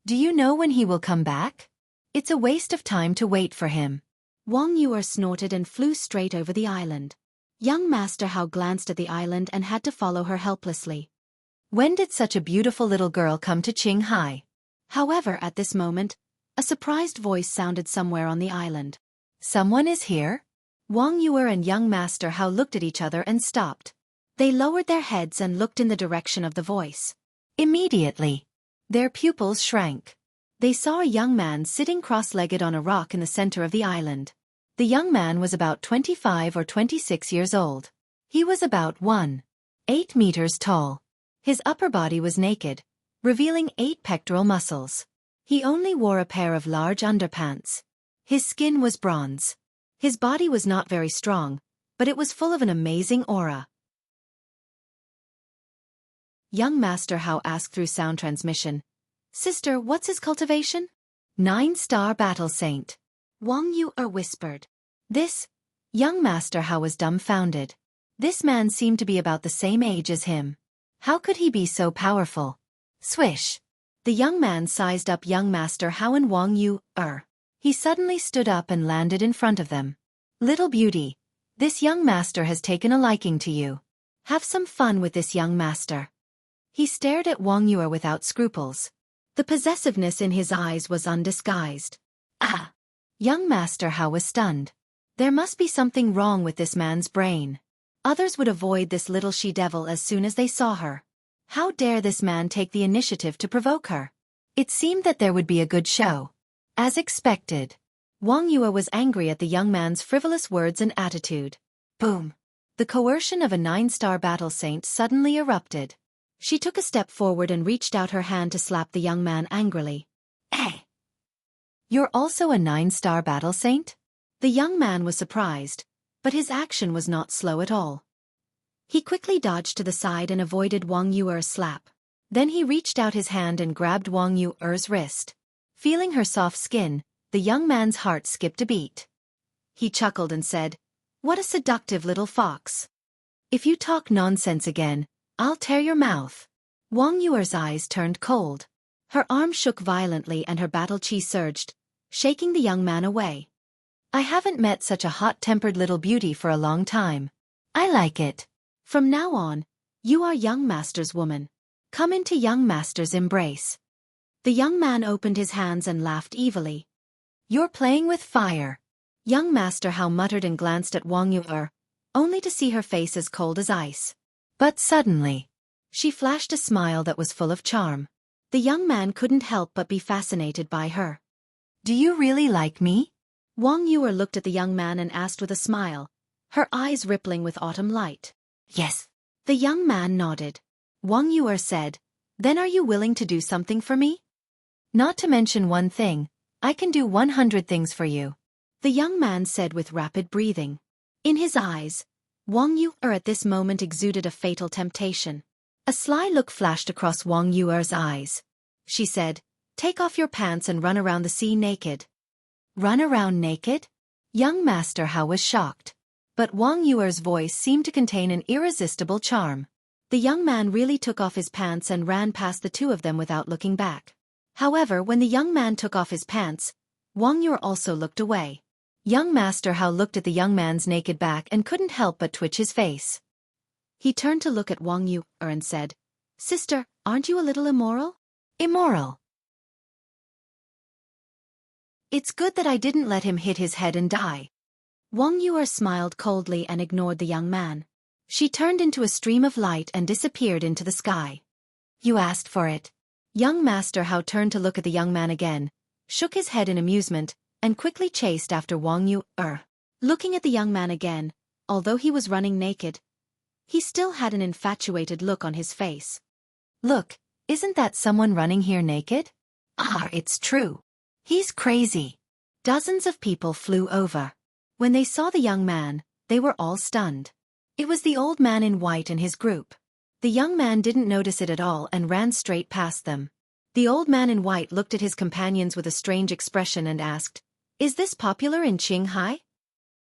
Do you know when he will come back? It's a waste of time to wait for him." Wang Yu snorted and flew straight over the island. Young Master Hao glanced at the island and had to follow her helplessly. When did such a beautiful little girl come to Qinghai? However, at this moment, a surprised voice sounded somewhere on the island. "Someone is here?" Wang Yu and young Master Hao looked at each other and stopped. They lowered their heads and looked in the direction of the voice. Immediately, their pupils shrank. They saw a young man sitting cross-legged on a rock in the center of the island. The young man was about 25 or 26 years old. He was about 1.8 meters tall. His upper body was naked, revealing 8 pectoral muscles. He only wore a pair of large underpants. His skin was bronze. His body was not very strong, but it was full of an amazing aura. Young Master Hao asked through sound transmission, "Sister, what's his cultivation?" 9-star battle saint. Wang Yu whispered. This, young Master Hao was dumbfounded. This man seemed to be about the same age as him. How could he be so powerful? Swish. The young man sized up young Master Hao and Wang Yu. He suddenly stood up and landed in front of them. "Little beauty, this young master has taken a liking to you. Have some fun with this young master." He stared at Wang Yu without scruples. The possessiveness in his eyes was undisguised. Ah! Young Master Hao was stunned. There must be something wrong with this man's brain. Others would avoid this little she-devil as soon as they saw her. How dare this man take the initiative to provoke her? It seemed that there would be a good show. As expected, Wang Yue was angry at the young man's frivolous words and attitude. Boom! The coercion of a 9-star battle saint suddenly erupted. She took a step forward and reached out her hand to slap the young man angrily. Hey! You're also a 9-star battle saint? The young man was surprised, but his action was not slow at all. He quickly dodged to the side and avoided Wang Yuer's slap. Then he reached out his hand and grabbed Wang Yuer's wrist. Feeling her soft skin, the young man's heart skipped a beat. He chuckled and said, "What a seductive little fox. If you talk nonsense again, I'll tear your mouth." Wang Yuer's eyes turned cold. Her arm shook violently and her battle chi surged, shaking the young man away. I haven't met such a hot-tempered little beauty for a long time. I like it. From now on, you are young master's woman. Come into young master's embrace. The young man opened his hands and laughed evilly. You're playing with fire. Young Master Hao muttered and glanced at Wang Yue, only to see her face as cold as ice. But suddenly, she flashed a smile that was full of charm. The young man couldn't help but be fascinated by her. Do you really like me? Wang Yue looked at the young man and asked with a smile, her eyes rippling with autumn light. Yes. The young man nodded. Wang Yue said, Then are you willing to do something for me? Not to mention one thing, I can do 100 things for you. The young man said with rapid breathing. In his eyes, Wang Yue at this moment exuded a fatal temptation. A sly look flashed across Wang Yue's eyes. She said, Take off your pants and run around the sea naked. Run around naked? Young Master Hao was shocked. But Wang Yue's voice seemed to contain an irresistible charm. The young man really took off his pants and ran past the two of them without looking back. However, when the young man took off his pants, Wang Yue also looked away. Young Master Hao looked at the young man's naked back and couldn't help but twitch his face. He turned to look at Wang Yue and said, Sister, aren't you a little immoral? Immoral? It's good that I didn't let him hit his head and die. Wang Yue smiled coldly and ignored the young man. She turned into a stream of light and disappeared into the sky. You asked for it. Young Master Hao turned to look at the young man again, shook his head in amusement, and quickly chased after Wang Yue. Looking at the young man again, although he was running naked, he still had an infatuated look on his face. Look, isn't that someone running here naked? Ah, it's true. He's crazy. Dozens of people flew over. When they saw the young man, they were all stunned. It was the old man in white and his group. The young man didn't notice it at all and ran straight past them. The old man in white looked at his companions with a strange expression and asked, Is this popular in Qinghai?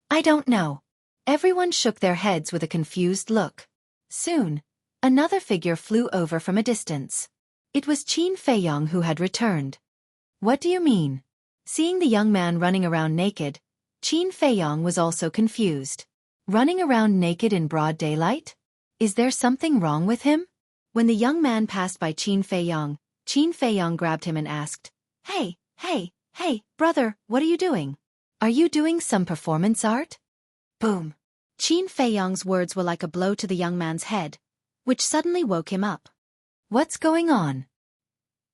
I don't know. Everyone shook their heads with a confused look. Soon, another figure flew over from a distance. It was Qin Feiyong who had returned. What do you mean? Seeing the young man running around naked, Qin Feiyong was also confused. Running around naked in broad daylight? Is there something wrong with him? When the young man passed by Qin Feiyong grabbed him and asked, Hey, brother, what are you doing? Are you doing some performance art? Boom. Qin Feiyong's words were like a blow to the young man's head, which suddenly woke him up. What's going on?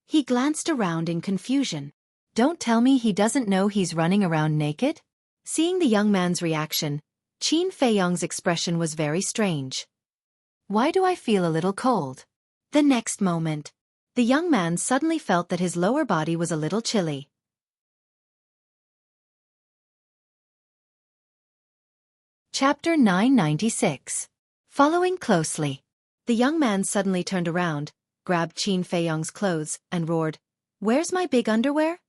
He glanced around in confusion. Don't tell me he doesn't know he's running around naked? Seeing the young man's reaction, Qin Feiyong's expression was very strange. Why do I feel a little cold? The next moment, the young man suddenly felt that his lower body was a little chilly. Chapter 996. Following closely. The young man suddenly turned around, grabbed Qin Feiyong's clothes, and roared, Where's my big underwear?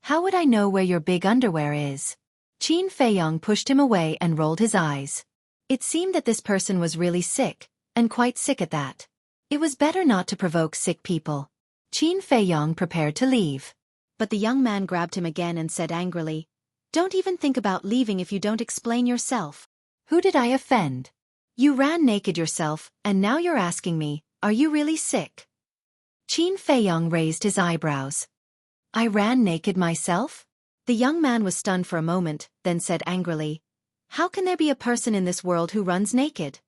How would I know where your big underwear is? Qin Feiyong pushed him away and rolled his eyes. It seemed that this person was really sick, and quite sick at that. It was better not to provoke sick people. Qin Feiyong prepared to leave. But the young man grabbed him again and said angrily, Don't even think about leaving if you don't explain yourself. Who did I offend? You ran naked yourself, and now you're asking me, are you really sick? Qin Feiyong raised his eyebrows. I ran naked myself? The young man was stunned for a moment, then said angrily, how can there be a person in this world who runs naked?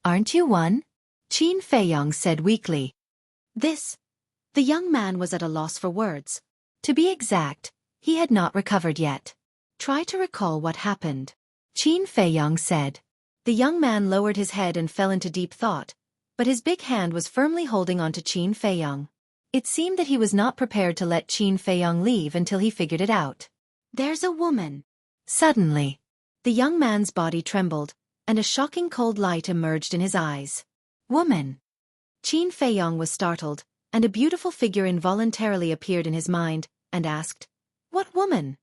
Aren't you one? Qin Feiyong said weakly. The young man was at a loss for words. To be exact, he had not recovered yet. Try to recall what happened. Qin Feiyong said. The young man lowered his head and fell into deep thought, but his big hand was firmly holding onto Qin Feiyong. It seemed that he was not prepared to let Qin Feiyong leave until he figured it out. There's a woman. Suddenly, the young man's body trembled, and a shocking cold light emerged in his eyes. Woman. Qin Feiyong was startled, and a beautiful figure involuntarily appeared in his mind, and asked, what woman?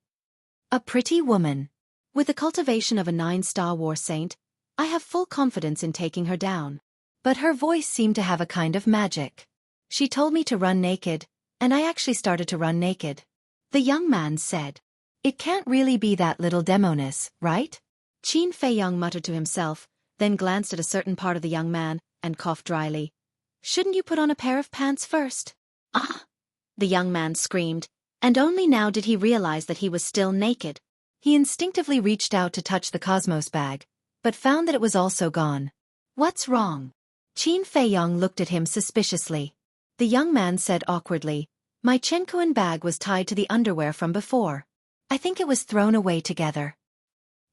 A pretty woman. With the cultivation of a 9-star war saint, I have full confidence in taking her down. But her voice seemed to have a kind of magic. She told me to run naked, and I actually started to run naked. The young man said. It can't really be that little demoness, right? Qin Feiyong muttered to himself, then glanced at a certain part of the young man, and coughed dryly. Shouldn't you put on a pair of pants first? Ah! The young man screamed, and only now did he realize that he was still naked. He instinctively reached out to touch the Cosmos bag, but found that it was also gone. What's wrong? Qin Feiyong looked at him suspiciously. The young man said awkwardly, my Chenkuan bag was tied to the underwear from before. I think it was thrown away together.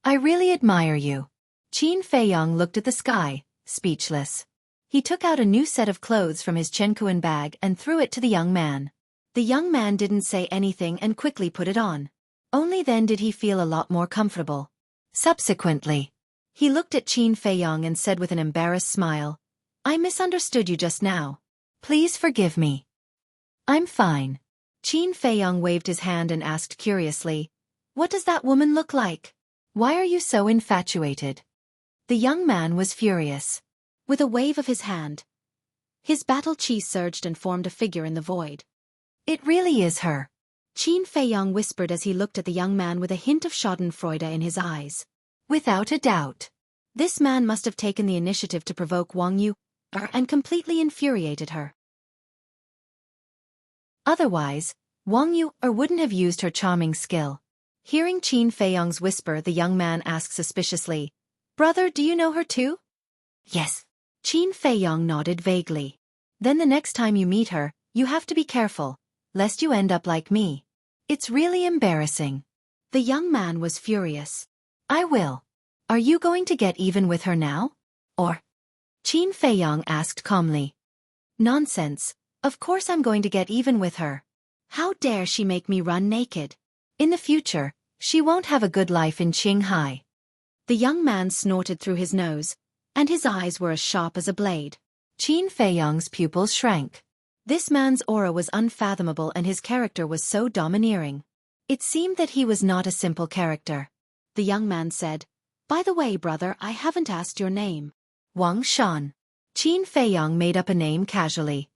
I really admire you. Qin Feiyong looked at the sky, speechless. He took out a new set of clothes from his Chenkuan bag and threw it to the young man. The young man didn't say anything and quickly put it on. Only then did he feel a lot more comfortable. Subsequently, he looked at Qin Feiyong and said with an embarrassed smile, I misunderstood you just now. Please forgive me. I'm fine. Qin Feiyong waved his hand and asked curiously, what does that woman look like? Why are you so infatuated? The young man was furious. With a wave of his hand, his battle chi surged and formed a figure in the void. It really is her. Qin Feiyong whispered as he looked at the young man with a hint of schadenfreude in his eyes. Without a doubt. This man must have taken the initiative to provoke Wang Yu, and completely infuriated her. Otherwise, Wang Yu wouldn't have used her charming skill. Hearing Qin Feiyong's whisper, the young man asked suspiciously, Brother, do you know her too? Yes. Qin Feiyong nodded vaguely. Then the next time you meet her, you have to be careful, lest you end up like me. It's really embarrassing. The young man was furious. I will. Are you going to get even with her now? Or? Qin Feiyong asked calmly. Nonsense. Of course I'm going to get even with her. How dare she make me run naked? In the future, she won't have a good life in Qinghai. The young man snorted through his nose, and his eyes were as sharp as a blade. Qin Feiyong's pupils shrank. This man's aura was unfathomable and his character was so domineering. It seemed that he was not a simple character. The young man said, By the way, brother, I haven't asked your name. Wang Shan. Qin Feiyong made up a name casually.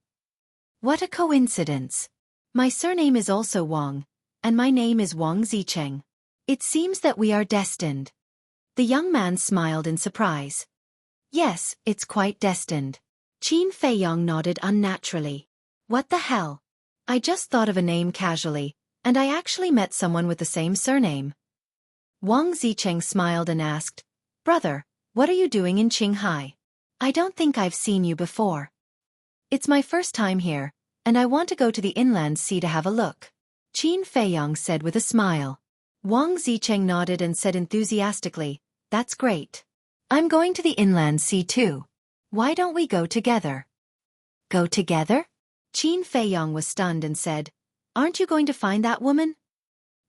What a coincidence. My surname is also Wang, and my name is Wang Zicheng. It seems that we are destined. The young man smiled in surprise. Yes, it's quite destined. Qin Feiyong nodded unnaturally. What the hell? I just thought of a name casually, and I actually met someone with the same surname. Wang Zicheng smiled and asked, Brother, what are you doing in Qinghai? I don't think I've seen you before. It's my first time here, and I want to go to the inland sea to have a look. Qin Feiyong said with a smile. Wang Zicheng nodded and said enthusiastically, That's great. I'm going to the inland sea too. Why don't we go together? Go together? Qin Feiyong was stunned and said, Aren't you going to find that woman?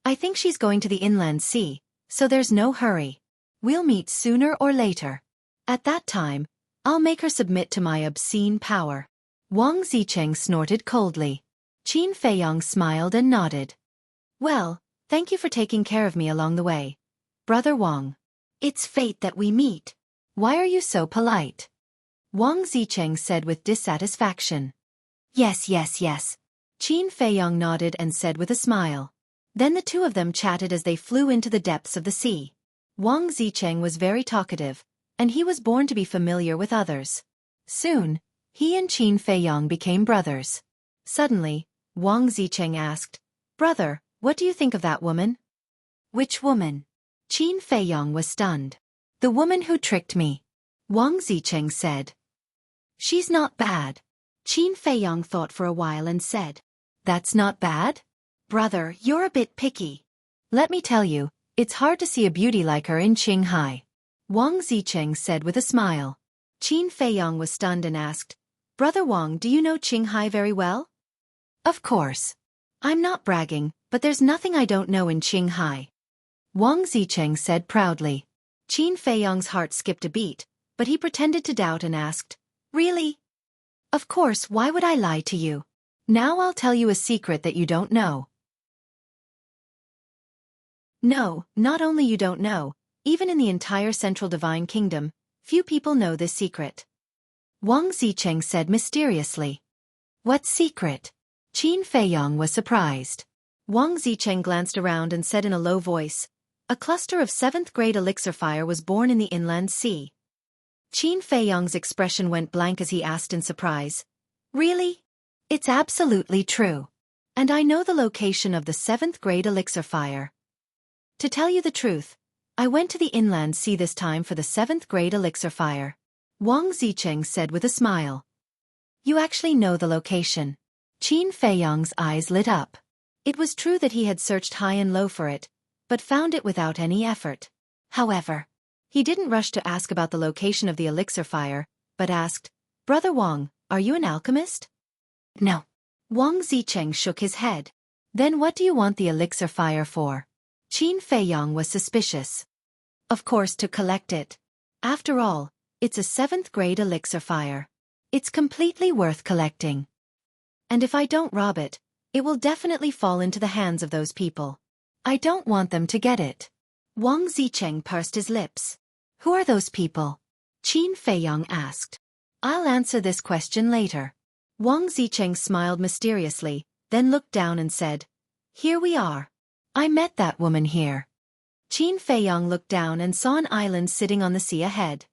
I think she's going to the inland sea, so there's no hurry. We'll meet sooner or later. At that time, I'll make her submit to my obscene power. Wang Zicheng snorted coldly. Qin Feiyong smiled and nodded. Well, thank you for taking care of me along the way. Brother Wang. It's fate that we meet. Why are you so polite? Wang Zicheng said with dissatisfaction. Yes. Qin Feiyong nodded and said with a smile. Then the two of them chatted as they flew into the depths of the sea. Wang Zicheng was very talkative, and he was born to be familiar with others. Soon, he and Qin Feiyong became brothers. Suddenly, Wang Zicheng asked, "Brother, what do you think of that woman?" "Which woman?" Qin Feiyong was stunned. "The woman who tricked me," Wang Zicheng said. "She's not bad." Qin Feiyong thought for a while and said, "That's not bad? Brother, you're a bit picky. Let me tell you, it's hard to see a beauty like her in Qinghai," Wang Zicheng said with a smile. Qin Feiyong was stunned and asked, "Brother Wang, do you know Qinghai very well?" "Of course. I'm not bragging, but there's nothing I don't know in Qinghai," Wang Zicheng said proudly. Qin Feiyong's heart skipped a beat, but he pretended to doubt and asked, "Really?" "Of course, why would I lie to you? Now I'll tell you a secret that you don't know." "No, not only you don't know, even in the entire Central Divine Kingdom, few people know this secret," Wang Zicheng said mysteriously. "What secret?" Qin Feiyong was surprised. Wang Zicheng glanced around and said in a low voice, "A cluster of 7th-grade elixir fire was born in the inland sea." Qin Feiyong's expression went blank as he asked in surprise, "Really?" "It's absolutely true. And I know the location of the 7th-grade elixir fire. To tell you the truth, I went to the inland sea this time for the 7th-grade elixir fire," Wang Zicheng said with a smile. "You actually know the location." Qin Feiyong's eyes lit up. It was true that he had searched high and low for it, but found it without any effort. However, he didn't rush to ask about the location of the elixir fire, but asked, "Brother Wang, are you an alchemist?" "No." Wang Zicheng shook his head. "Then what do you want the elixir fire for?" Qin Feiyong was suspicious. "Of course, to collect it. After all, it's a 7th-grade elixir fire. It's completely worth collecting. And if I don't rob it, it will definitely fall into the hands of those people. I don't want them to get it." Wang Zicheng pursed his lips. "Who are those people?" Qin Feiyong asked. "I'll answer this question later." Wang Zicheng smiled mysteriously, then looked down and said, "Here we are. I met that woman here." Qin Feiyong looked down and saw an island sitting on the sea ahead.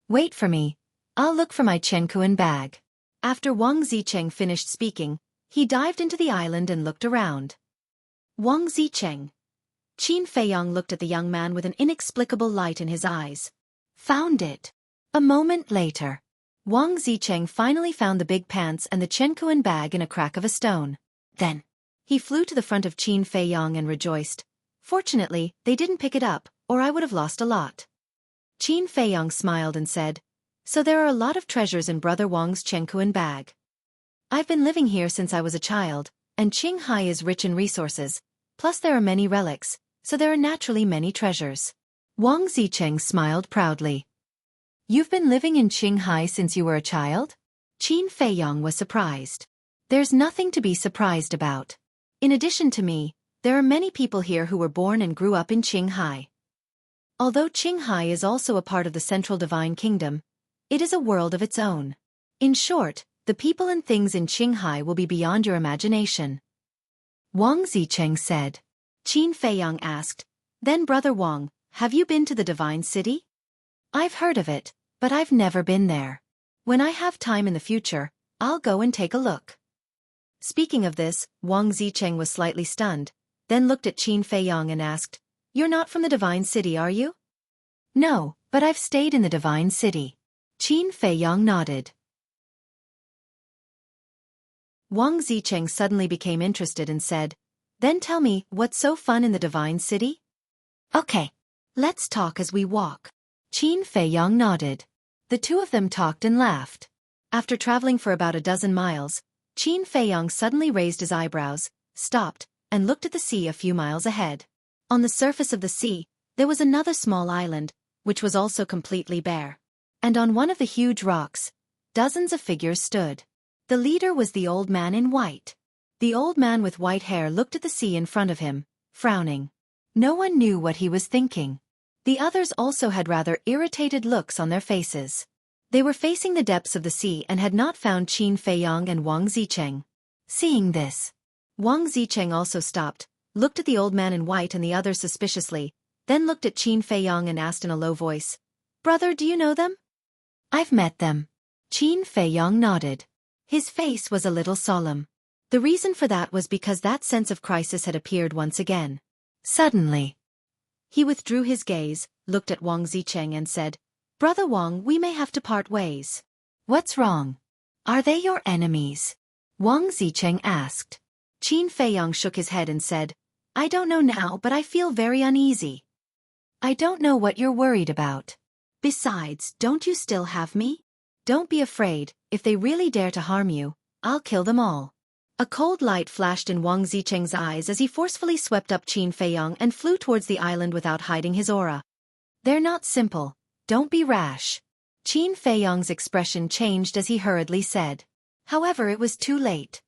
"Wait for me. I'll look for my Chenkuan bag." After Wang Zicheng finished speaking, he dived into the island and looked around. "Wang Zicheng." Qin Feiyong looked at the young man with an inexplicable light in his eyes. "Found it." A moment later, Wang Zicheng finally found the big pants and the Chenkuan bag in a crack of a stone. Then, he flew to the front of Qin Feiyong and rejoiced, "Fortunately, they didn't pick it up, or I would have lost a lot." Qin Feiyong smiled and said, "So there are a lot of treasures in Brother Wang's Chenkuan bag. I've been living here since I was a child, and Qinghai is rich in resources, plus there are many relics, so there are naturally many treasures." Wang Zicheng smiled proudly. "You've been living in Qinghai since you were a child?" Qin Feiyong was surprised. "There's nothing to be surprised about. In addition to me, there are many people here who were born and grew up in Qinghai. Although Qinghai is also a part of the Central Divine Kingdom, it is a world of its own. In short, the people and things in Qinghai will be beyond your imagination," Wang Zicheng said. Qin Feiyong asked, "Then Brother Wang, have you been to the Divine City?" "I've heard of it, but I've never been there. When I have time in the future, I'll go and take a look." Speaking of this, Wang Zicheng was slightly stunned, then looked at Qin Feiyong and asked, "You're not from the Divine City, are you?" "No, but I've stayed in the Divine City." Qin Feiyong nodded. Wang Zicheng suddenly became interested and said, "Then tell me, what's so fun in the Divine City?" "Okay. Let's talk as we walk." Qin Feiyong nodded. The two of them talked and laughed. After traveling for about a dozen miles, Qin Feiyong suddenly raised his eyebrows, stopped, and looked at the sea a few miles ahead. On the surface of the sea, there was another small island, which was also completely bare. And on one of the huge rocks, dozens of figures stood. The leader was the old man in white. The old man with white hair looked at the sea in front of him, frowning. No one knew what he was thinking. The others also had rather irritated looks on their faces. They were facing the depths of the sea and had not found Qin Feiyong and Wang Zicheng. Seeing this, Wang Zicheng also stopped, looked at the old man in white and the others suspiciously, then looked at Qin Feiyong and asked in a low voice, "Brother, do you know them?" "I've met them." Qin Feiyong nodded. His face was a little solemn. The reason for that was because that sense of crisis had appeared once again. Suddenly, he withdrew his gaze, looked at Wang Zicheng and said, "Brother Wang, we may have to part ways." "What's wrong? Are they your enemies?" Wang Zicheng asked. Qin Feiyang shook his head and said, "I don't know now, but I feel very uneasy. I don't know what you're worried about. Besides, don't you still have me? Don't be afraid, if they really dare to harm you, I'll kill them all." A cold light flashed in Wang Zicheng's eyes as he forcefully swept up Qin Feiyang and flew towards the island without hiding his aura. "They're not simple. Don't be rash." Qin Feiyang's expression changed as he hurriedly said. However, it was too late.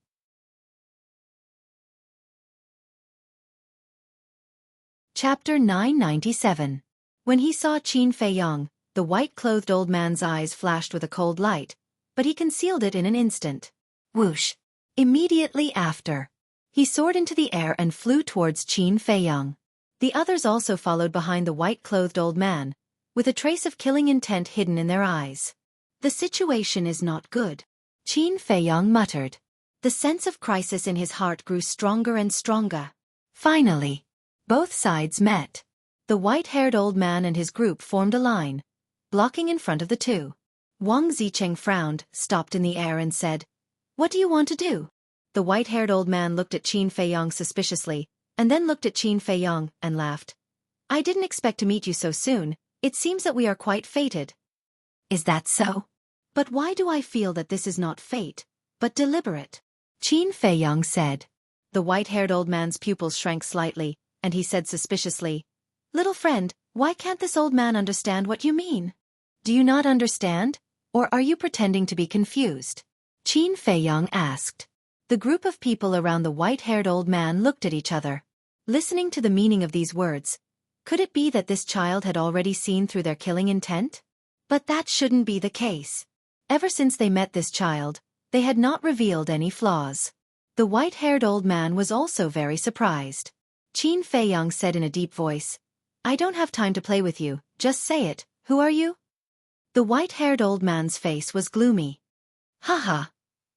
Chapter 997. When he saw Qin Feiyang, the white-clothed old man's eyes flashed with a cold light, but he concealed it in an instant. Whoosh! Immediately after, he soared into the air and flew towards Qin Feiyang. The others also followed behind the white-clothed old man, with a trace of killing intent hidden in their eyes. "The situation is not good," Qin Feiyang muttered. The sense of crisis in his heart grew stronger and stronger. Finally, both sides met. The white-haired old man and his group formed a line, blocking in front of the two. Wang Zicheng frowned, stopped in the air and said, "What do you want to do?" The white-haired old man looked at Qin Feiyang suspiciously, and then looked at Qin Feiyang and laughed. "I didn't expect to meet you so soon. It seems that we are quite fated." "Is that so? But why do I feel that this is not fate, but deliberate?" Qin Feiyang said. The white-haired old man's pupils shrank slightly, and he said suspiciously, "Little friend, why can't this old man understand what you mean? Do you not understand, or are you pretending to be confused?" Qin Feiyang asked. The group of people around the white-haired old man looked at each other, listening to the meaning of these words. Could it be that this child had already seen through their killing intent? But that shouldn't be the case. Ever since they met this child, they had not revealed any flaws. The white-haired old man was also very surprised. Qin Feiyang said in a deep voice, "I don't have time to play with you, just say it, who are you?" The white-haired old man's face was gloomy. "Haha."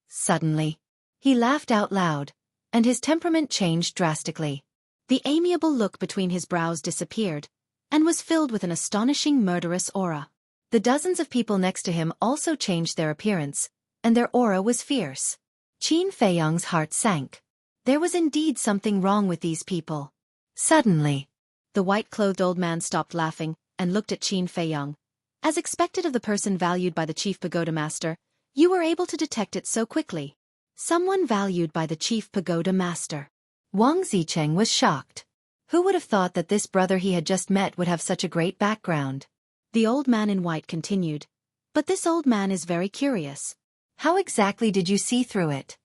Suddenly, he laughed out loud, and his temperament changed drastically. The amiable look between his brows disappeared, and was filled with an astonishing murderous aura. The dozens of people next to him also changed their appearance, and their aura was fierce. Qin Feiyang's heart sank. There was indeed something wrong with these people. Suddenly, the white-clothed old man stopped laughing and looked at Qin Feiyang. "As expected of the person valued by the chief pagoda master, you were able to detect it so quickly." Someone valued by the chief pagoda master. Wang Zicheng was shocked. Who would have thought that this brother he had just met would have such a great background? The old man in white continued, "But this old man is very curious. How exactly did you see through it?"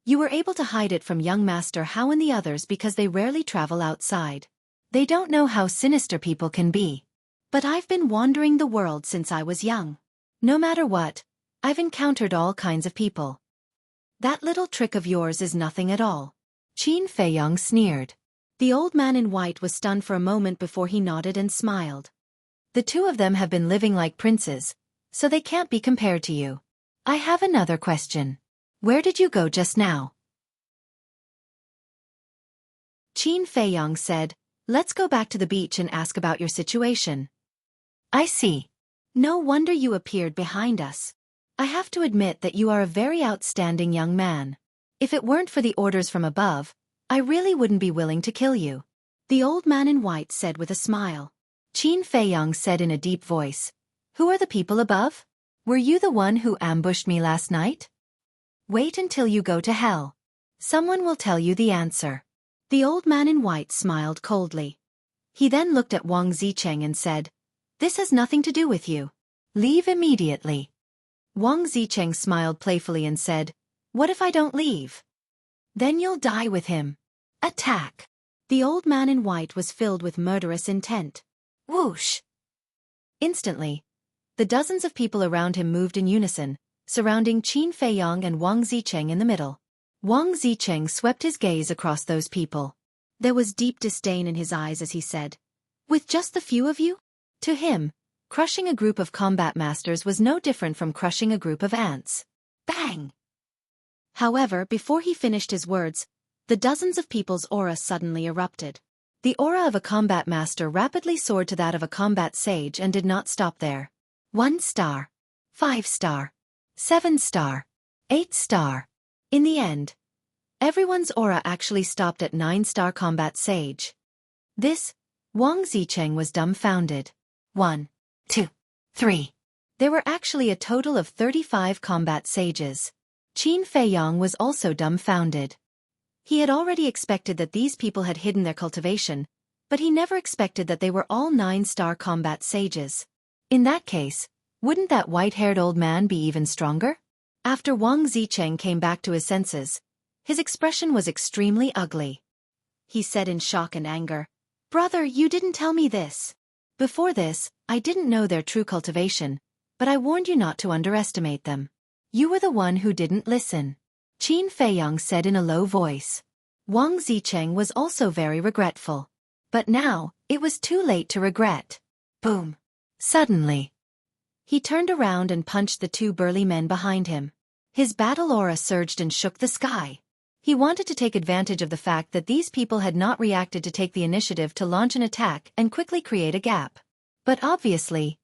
"You were able to hide it from young master Hao and the others because they rarely travel outside. They don't know how sinister people can be. But I've been wandering the world since I was young. No matter what, I've encountered all kinds of people. That little trick of yours is nothing at all." Qin Feiyang sneered. The old man in white was stunned for a moment before he nodded and smiled. "The two of them have been living like princes, so they can't be compared to you. I have another question. Where did you go just now?" Qin Feiyang said, "Let's go back to the beach and ask about your situation." "I see. No wonder you appeared behind us. I have to admit that you are a very outstanding young man. If it weren't for the orders from above, I really wouldn't be willing to kill you," the old man in white said with a smile. Qin Feiyang said in a deep voice, "Who are the people above? Were you the one who ambushed me last night? Wait until you go to hell. Someone will tell you the answer." The old man in white smiled coldly. He then looked at Wang Zicheng and said, "This has nothing to do with you. Leave immediately." Wang Zicheng smiled playfully and said, "What if I don't leave?" "Then you'll die with him. Attack." The old man in white was filled with murderous intent. Whoosh! Instantly, the dozens of people around him moved in unison, surrounding Qin Feiyang and Wang Zicheng in the middle. Wang Zicheng swept his gaze across those people. There was deep disdain in his eyes as he said, "With just the few of you?" To him, crushing a group of combat masters was no different from crushing a group of ants. Bang! However, before he finished his words, the dozens of people's aura suddenly erupted. The aura of a combat master rapidly soared to that of a combat sage and did not stop there. 1 star. 5 star. 7 star. 8 star. In the end, everyone's aura actually stopped at 9-star combat sage. This, Wang Zicheng was dumbfounded. 1, 2, 3. There were actually a total of 35 combat sages. Qin Feiyang was also dumbfounded. He had already expected that these people had hidden their cultivation, but he never expected that they were all 9-star combat sages. In that case, wouldn't that white-haired old man be even stronger? After Wang Zicheng came back to his senses, his expression was extremely ugly. He said in shock and anger, "Brother, you didn't tell me this. Before this, I didn't know their true cultivation, but I warned you not to underestimate them. You were the one who didn't listen." Qin Feiyang said in a low voice. Wang Zicheng was also very regretful. But now, it was too late to regret. Boom. Suddenly, he turned around and punched the 2 burly men behind him. His battle aura surged and shook the sky. He wanted to take advantage of the fact that these people had not reacted to take the initiative to launch an attack and quickly create a gap. But obviously,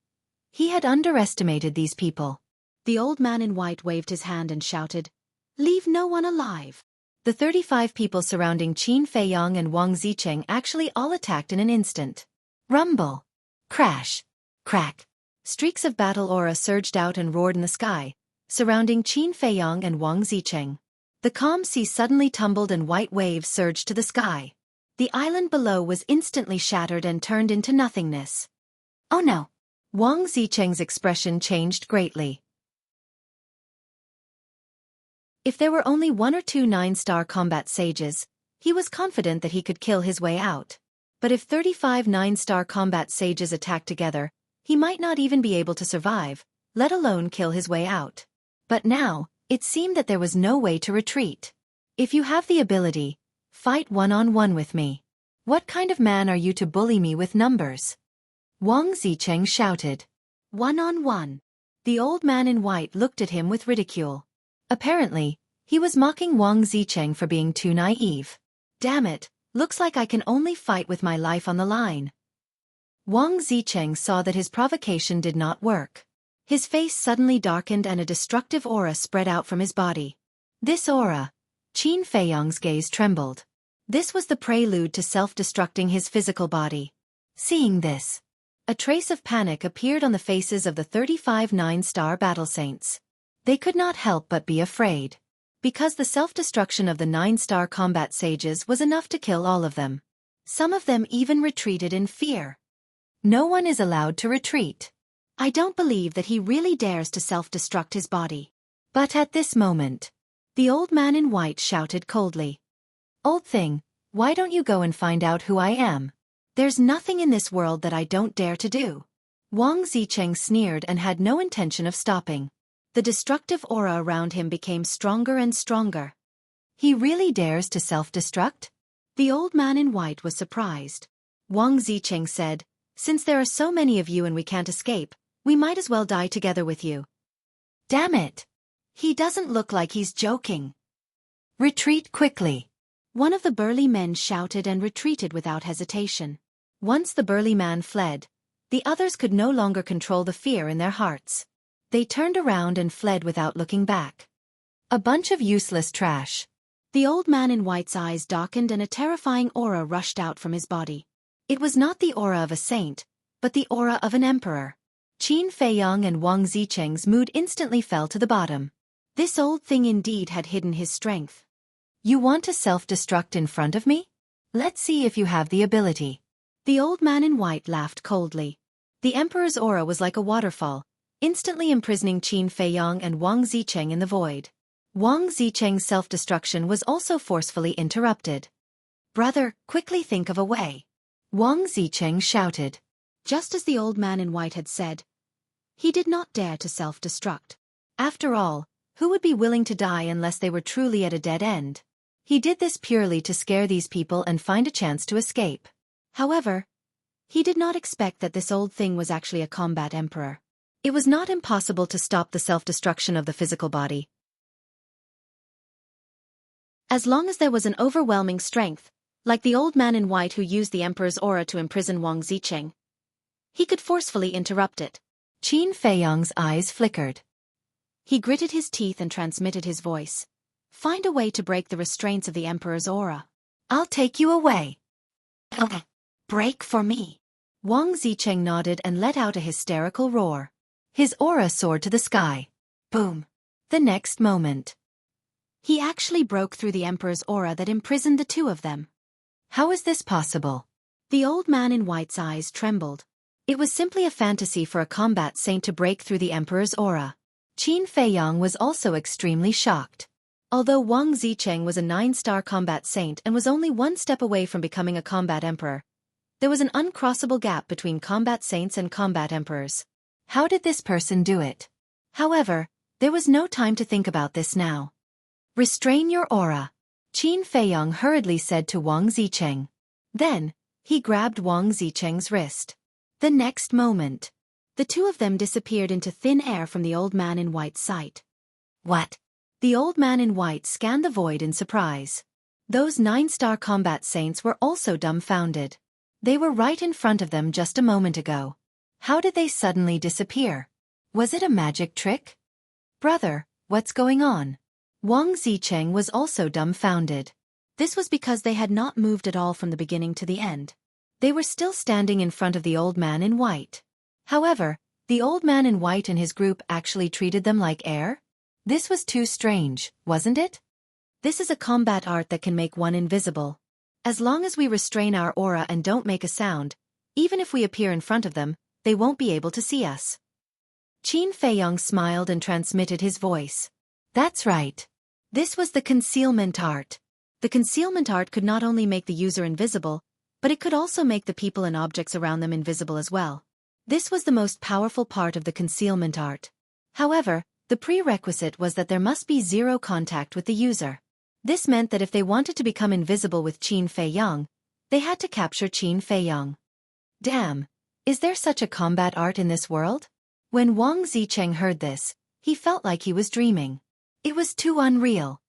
he had underestimated these people. The old man in white waved his hand and shouted, "Leave no one alive." The 35 people surrounding Qin Feiyang and Wang Zicheng actually all attacked in an instant. Rumble. Crash. Crack. Streaks of battle aura surged out and roared in the sky, surrounding Qin Feiyang and Wang Zicheng. The calm sea suddenly tumbled and white waves surged to the sky. The island below was instantly shattered and turned into nothingness. Oh no! Wang Zicheng's expression changed greatly. If there were only 1 or 2 9-star combat sages, he was confident that he could kill his way out. But if 35 9-star combat sages attacked together, he might not even be able to survive, let alone kill his way out. But now, it seemed that there was no way to retreat. "If you have the ability, fight one-on-one with me. What kind of man are you to bully me with numbers?" Wang Zicheng shouted. "One-on-one." The old man in white looked at him with ridicule. Apparently, he was mocking Wang Zicheng for being too naive. "Damn it, looks like I can only fight with my life on the line." Wang Zicheng saw that his provocation did not work. His face suddenly darkened and a destructive aura spread out from his body. This aura, Qin Feiyang's gaze trembled. This was the prelude to self-destructing his physical body. Seeing this, a trace of panic appeared on the faces of the 35 9-star battle saints. They could not help but be afraid. Because the self-destruction of the 9-star combat sages was enough to kill all of them. Some of them even retreated in fear. No one is allowed to retreat. I don't believe that he really dares to self-destruct his body. But at this moment, the old man in white shouted coldly. "Old thing, why don't you go and find out who I am? There's nothing in this world that I don't dare to do." Wang Zicheng sneered and had no intention of stopping. The destructive aura around him became stronger and stronger. He really dares to self-destruct? The old man in white was surprised. Wang Zicheng said, "Since there are so many of you and we can't escape, we might as well die together with you." Damn it! He doesn't look like he's joking. "Retreat quickly!" One of the burly men shouted and retreated without hesitation. Once the burly man fled, the others could no longer control the fear in their hearts. They turned around and fled without looking back. A bunch of useless trash. The old man in white's eyes darkened and a terrifying aura rushed out from his body. It was not the aura of a saint, but the aura of an emperor. Qin Feiyang and Wang Zicheng's mood instantly fell to the bottom. This old thing indeed had hidden his strength. "You want to self-destruct in front of me? Let's see if you have the ability." The old man in white laughed coldly. The emperor's aura was like a waterfall, instantly imprisoning Qin Feiyang and Wang Zicheng in the void. Wang Zicheng's self-destruction was also forcefully interrupted. "Brother, quickly think of a way." Wang Zicheng shouted. Just as the old man in white had said, he did not dare to self-destruct. After all, who would be willing to die unless they were truly at a dead end? He did this purely to scare these people and find a chance to escape. However, he did not expect that this old thing was actually a combat emperor. It was not impossible to stop the self-destruction of the physical body. As long as there was an overwhelming strength, like the old man in white who used the emperor's aura to imprison Wang Zicheng, he could forcefully interrupt it. Qin Feiyang's eyes flickered. He gritted his teeth and transmitted his voice. Find a way to break the restraints of the emperor's aura. I'll take you away. Break for me. Wang Zicheng nodded and let out a hysterical roar. His aura soared to the sky. Boom. The next moment, he actually broke through the emperor's aura that imprisoned the two of them. How is this possible? The old man in white's eyes trembled. It was simply a fantasy for a combat saint to break through the emperor's aura. Qin Feiyang was also extremely shocked. Although Wang Zicheng was a 9-star combat saint and was only one step away from becoming a combat emperor, there was an uncrossable gap between combat saints and combat emperors. How did this person do it? However, there was no time to think about this now. Restrain your aura, Qin Feiyang hurriedly said to Wang Zicheng. Then, he grabbed Wang Zicheng's wrist. The next moment, the two of them disappeared into thin air from the old man in white's sight. What? The old man in white scanned the void in surprise. Those 9-star combat saints were also dumbfounded. They were right in front of them just a moment ago. How did they suddenly disappear? Was it a magic trick? Brother, what's going on? Wang Zicheng was also dumbfounded. This was because they had not moved at all from the beginning to the end. They were still standing in front of the old man in white. However, the old man in white and his group actually treated them like air? This was too strange, wasn't it? This is a combat art that can make one invisible. As long as we restrain our aura and don't make a sound, even if we appear in front of them, they won't be able to see us. Qin Feiyang smiled and transmitted his voice. That's right. This was the concealment art. The concealment art could not only make the user invisible, but it could also make the people and objects around them invisible as well. This was the most powerful part of the concealment art. However, the prerequisite was that there must be zero contact with the user. This meant that if they wanted to become invisible with Qin Feiyang, they had to capture Qin Feiyang. Damn, is there such a combat art in this world? When Wang Zicheng heard this, he felt like he was dreaming. It was too unreal.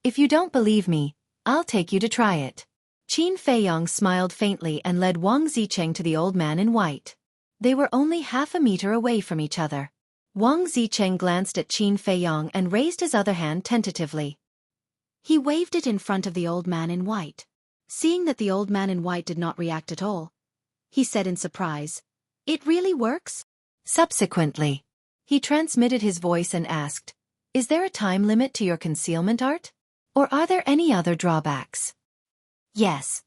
If you don't believe me, I'll take you to try it. Qin Feiyang smiled faintly and led Wang Zicheng to the old man in white. They were only half a meter away from each other. Wang Zicheng glanced at Qin Feiyang and raised his other hand tentatively. He waved it in front of the old man in white. Seeing that the old man in white did not react at all, he said in surprise, "It really works?" Subsequently, he transmitted his voice and asked, "Is there a time limit to your concealment art? Or are there any other drawbacks?" "Yes.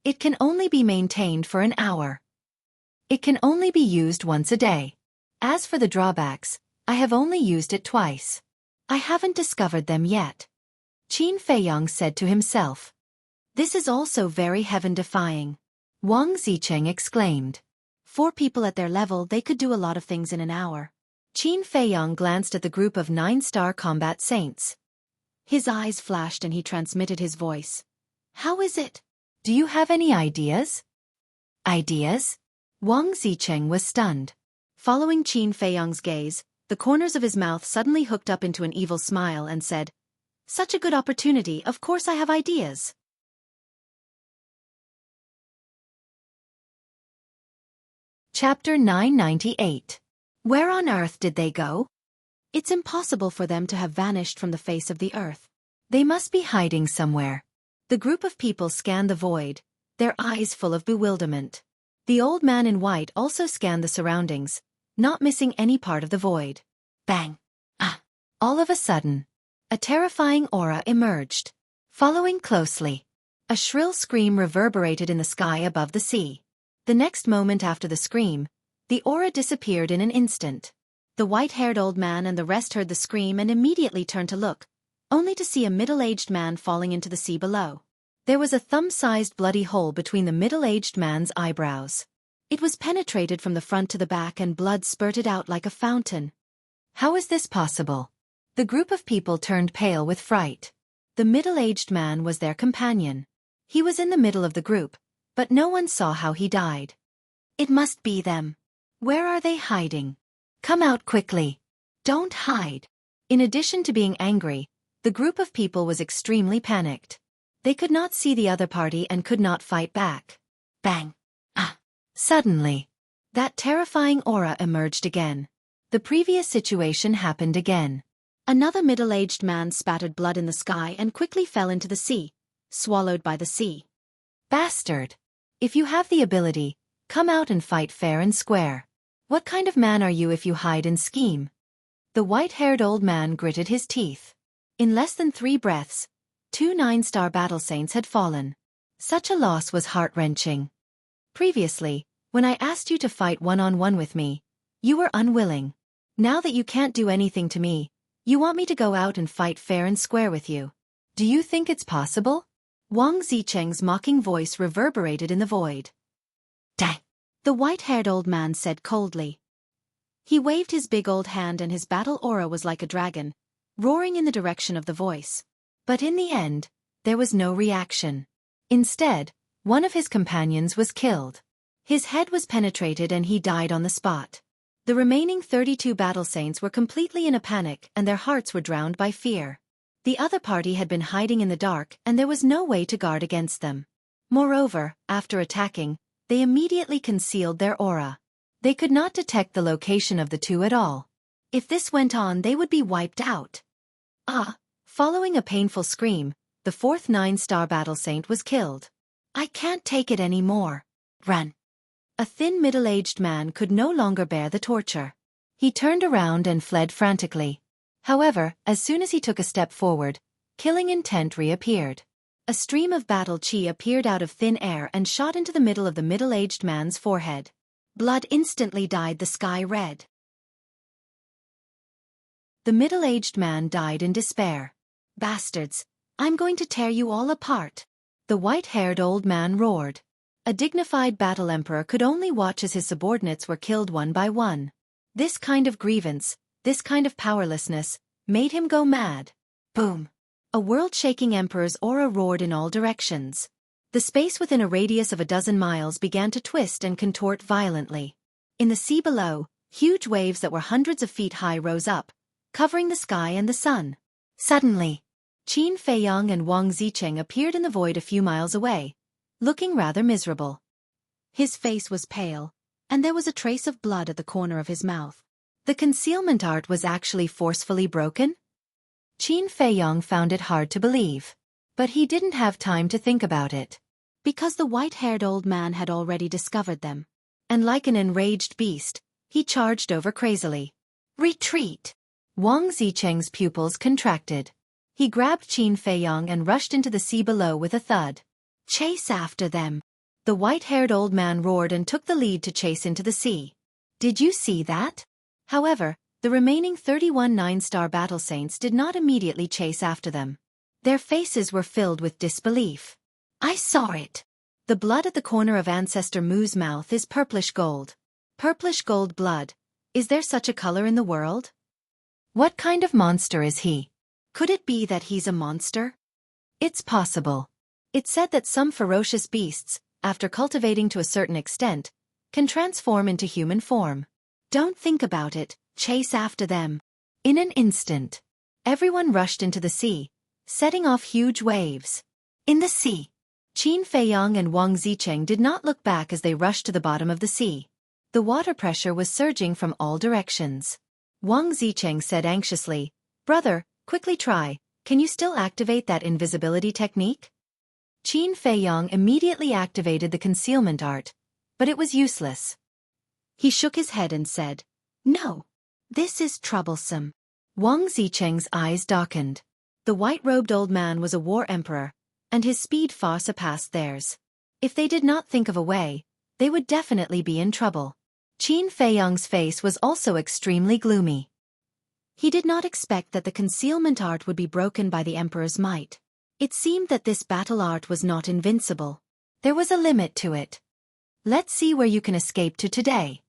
It can only be maintained for an hour. It can only be used once a day. As for the drawbacks, I have only used it twice. I haven't discovered them yet." Qin Feiyang said to himself. This is also very heaven-defying. Wang Zicheng exclaimed. 4 people at their level, they could do a lot of things in an hour. Qin Feiyang glanced at the group of 9-star combat saints. His eyes flashed and he transmitted his voice. "How is it? Do you have any ideas?" "Ideas?" Wang Zicheng was stunned. Following Qin Feiyang's gaze, the corners of his mouth suddenly hooked up into an evil smile and said, "Such a good opportunity, of course I have ideas." Chapter 998. Where on earth did they go? It's impossible for them to have vanished from the face of the earth. They must be hiding somewhere. The group of people scanned the void, their eyes full of bewilderment. The old man in white also scanned the surroundings, not missing any part of the void. Bang! Ah! All of a sudden, a terrifying aura emerged. Following closely, a shrill scream reverberated in the sky above the sea. The next moment after the scream, the aura disappeared in an instant. The white-haired old man and the rest heard the scream and immediately turned to look, only to see a middle-aged man falling into the sea below. There was a thumb-sized bloody hole between the middle-aged man's eyebrows. It was penetrated from the front to the back and blood spurted out like a fountain. How is this possible? The group of people turned pale with fright. The middle-aged man was their companion. He was in the middle of the group, but no one saw how he died. It must be them. Where are they hiding? Come out quickly. Don't hide. In addition to being angry, the group of people was extremely panicked. They could not see the other party and could not fight back. Bang! Ah! Suddenly, that terrifying aura emerged again. The previous situation happened again. Another middle-aged man spattered blood in the sky and quickly fell into the sea, swallowed by the sea. Bastard! If you have the ability, come out and fight fair and square. What kind of man are you if you hide and scheme? The white-haired old man gritted his teeth. In less than 3 breaths, 2 9-star battle saints had fallen. Such a loss was heart-wrenching. Previously, when I asked you to fight one-on-one with me, you were unwilling. Now that you can't do anything to me, you want me to go out and fight fair and square with you. Do you think it's possible? Wang Zicheng's mocking voice reverberated in the void. Dang! The white-haired old man said coldly. He waved his big old hand and his battle aura was like a dragon, roaring in the direction of the voice. But in the end, there was no reaction. Instead, one of his companions was killed. His head was penetrated and he died on the spot. The remaining 32 battle saints were completely in a panic and their hearts were drowned by fear. The other party had been hiding in the dark and there was no way to guard against them. Moreover, after attacking, they immediately concealed their aura. They could not detect the location of the two at all. If this went on, they would be wiped out. Following a painful scream, the 4th 9-star battle saint was killed. I can't take it anymore. Run. A thin middle-aged man could no longer bear the torture. He turned around and fled frantically. However, as soon as he took a step forward, killing intent reappeared. A stream of battle chi appeared out of thin air and shot into the middle of the middle-aged man's forehead. Blood instantly dyed the sky red. The middle-aged man died in despair. Bastards, I'm going to tear you all apart. The white-haired old man roared. A dignified battle emperor could only watch as his subordinates were killed one by one. This kind of grievance, this kind of powerlessness, made him go mad. Boom! A world-shaking emperor's aura roared in all directions. The space within a radius of 12 miles began to twist and contort violently. In the sea below, huge waves that were hundreds of feet high rose up, covering the sky and the sun. Suddenly, Qin Feiyang and Wang Zicheng appeared in the void a few miles away, looking rather miserable. His face was pale, and there was a trace of blood at the corner of his mouth. The concealment art was actually forcefully broken? Qin Feiyang found it hard to believe. But he didn't have time to think about it. Because the white-haired old man had already discovered them. And like an enraged beast, he charged over crazily. Retreat! Wang Zicheng's pupils contracted. He grabbed Qin Feiyang and rushed into the sea below with a thud. Chase after them! The white-haired old man roared and took the lead to chase into the sea. Did you see that? However, the remaining 31 9-star battle saints did not immediately chase after them. Their faces were filled with disbelief. I saw it. The blood at the corner of Ancestor Mu's mouth is purplish gold. Purplish gold blood. Is there such a color in the world? What kind of monster is he? Could it be that he's a monster? It's possible. It's said that some ferocious beasts, after cultivating to a certain extent, can transform into human form. Don't think about it, chase after them. In an instant, everyone rushed into the sea, setting off huge waves. In the sea, Qin Feiyang and Wang Zicheng did not look back as they rushed to the bottom of the sea. The water pressure was surging from all directions. Wang Zicheng said anxiously, Brother, quickly try, can you still activate that invisibility technique? Qin Feiyang immediately activated the concealment art, but it was useless. He shook his head and said, No. This is troublesome. Wang Zicheng's eyes darkened. The white-robed old man was a war emperor, and his speed far surpassed theirs. If they did not think of a way, they would definitely be in trouble. Qin Feiyang's face was also extremely gloomy. He did not expect that the concealment art would be broken by the emperor's might. It seemed that this battle art was not invincible. There was a limit to it. Let's see where you can escape to today.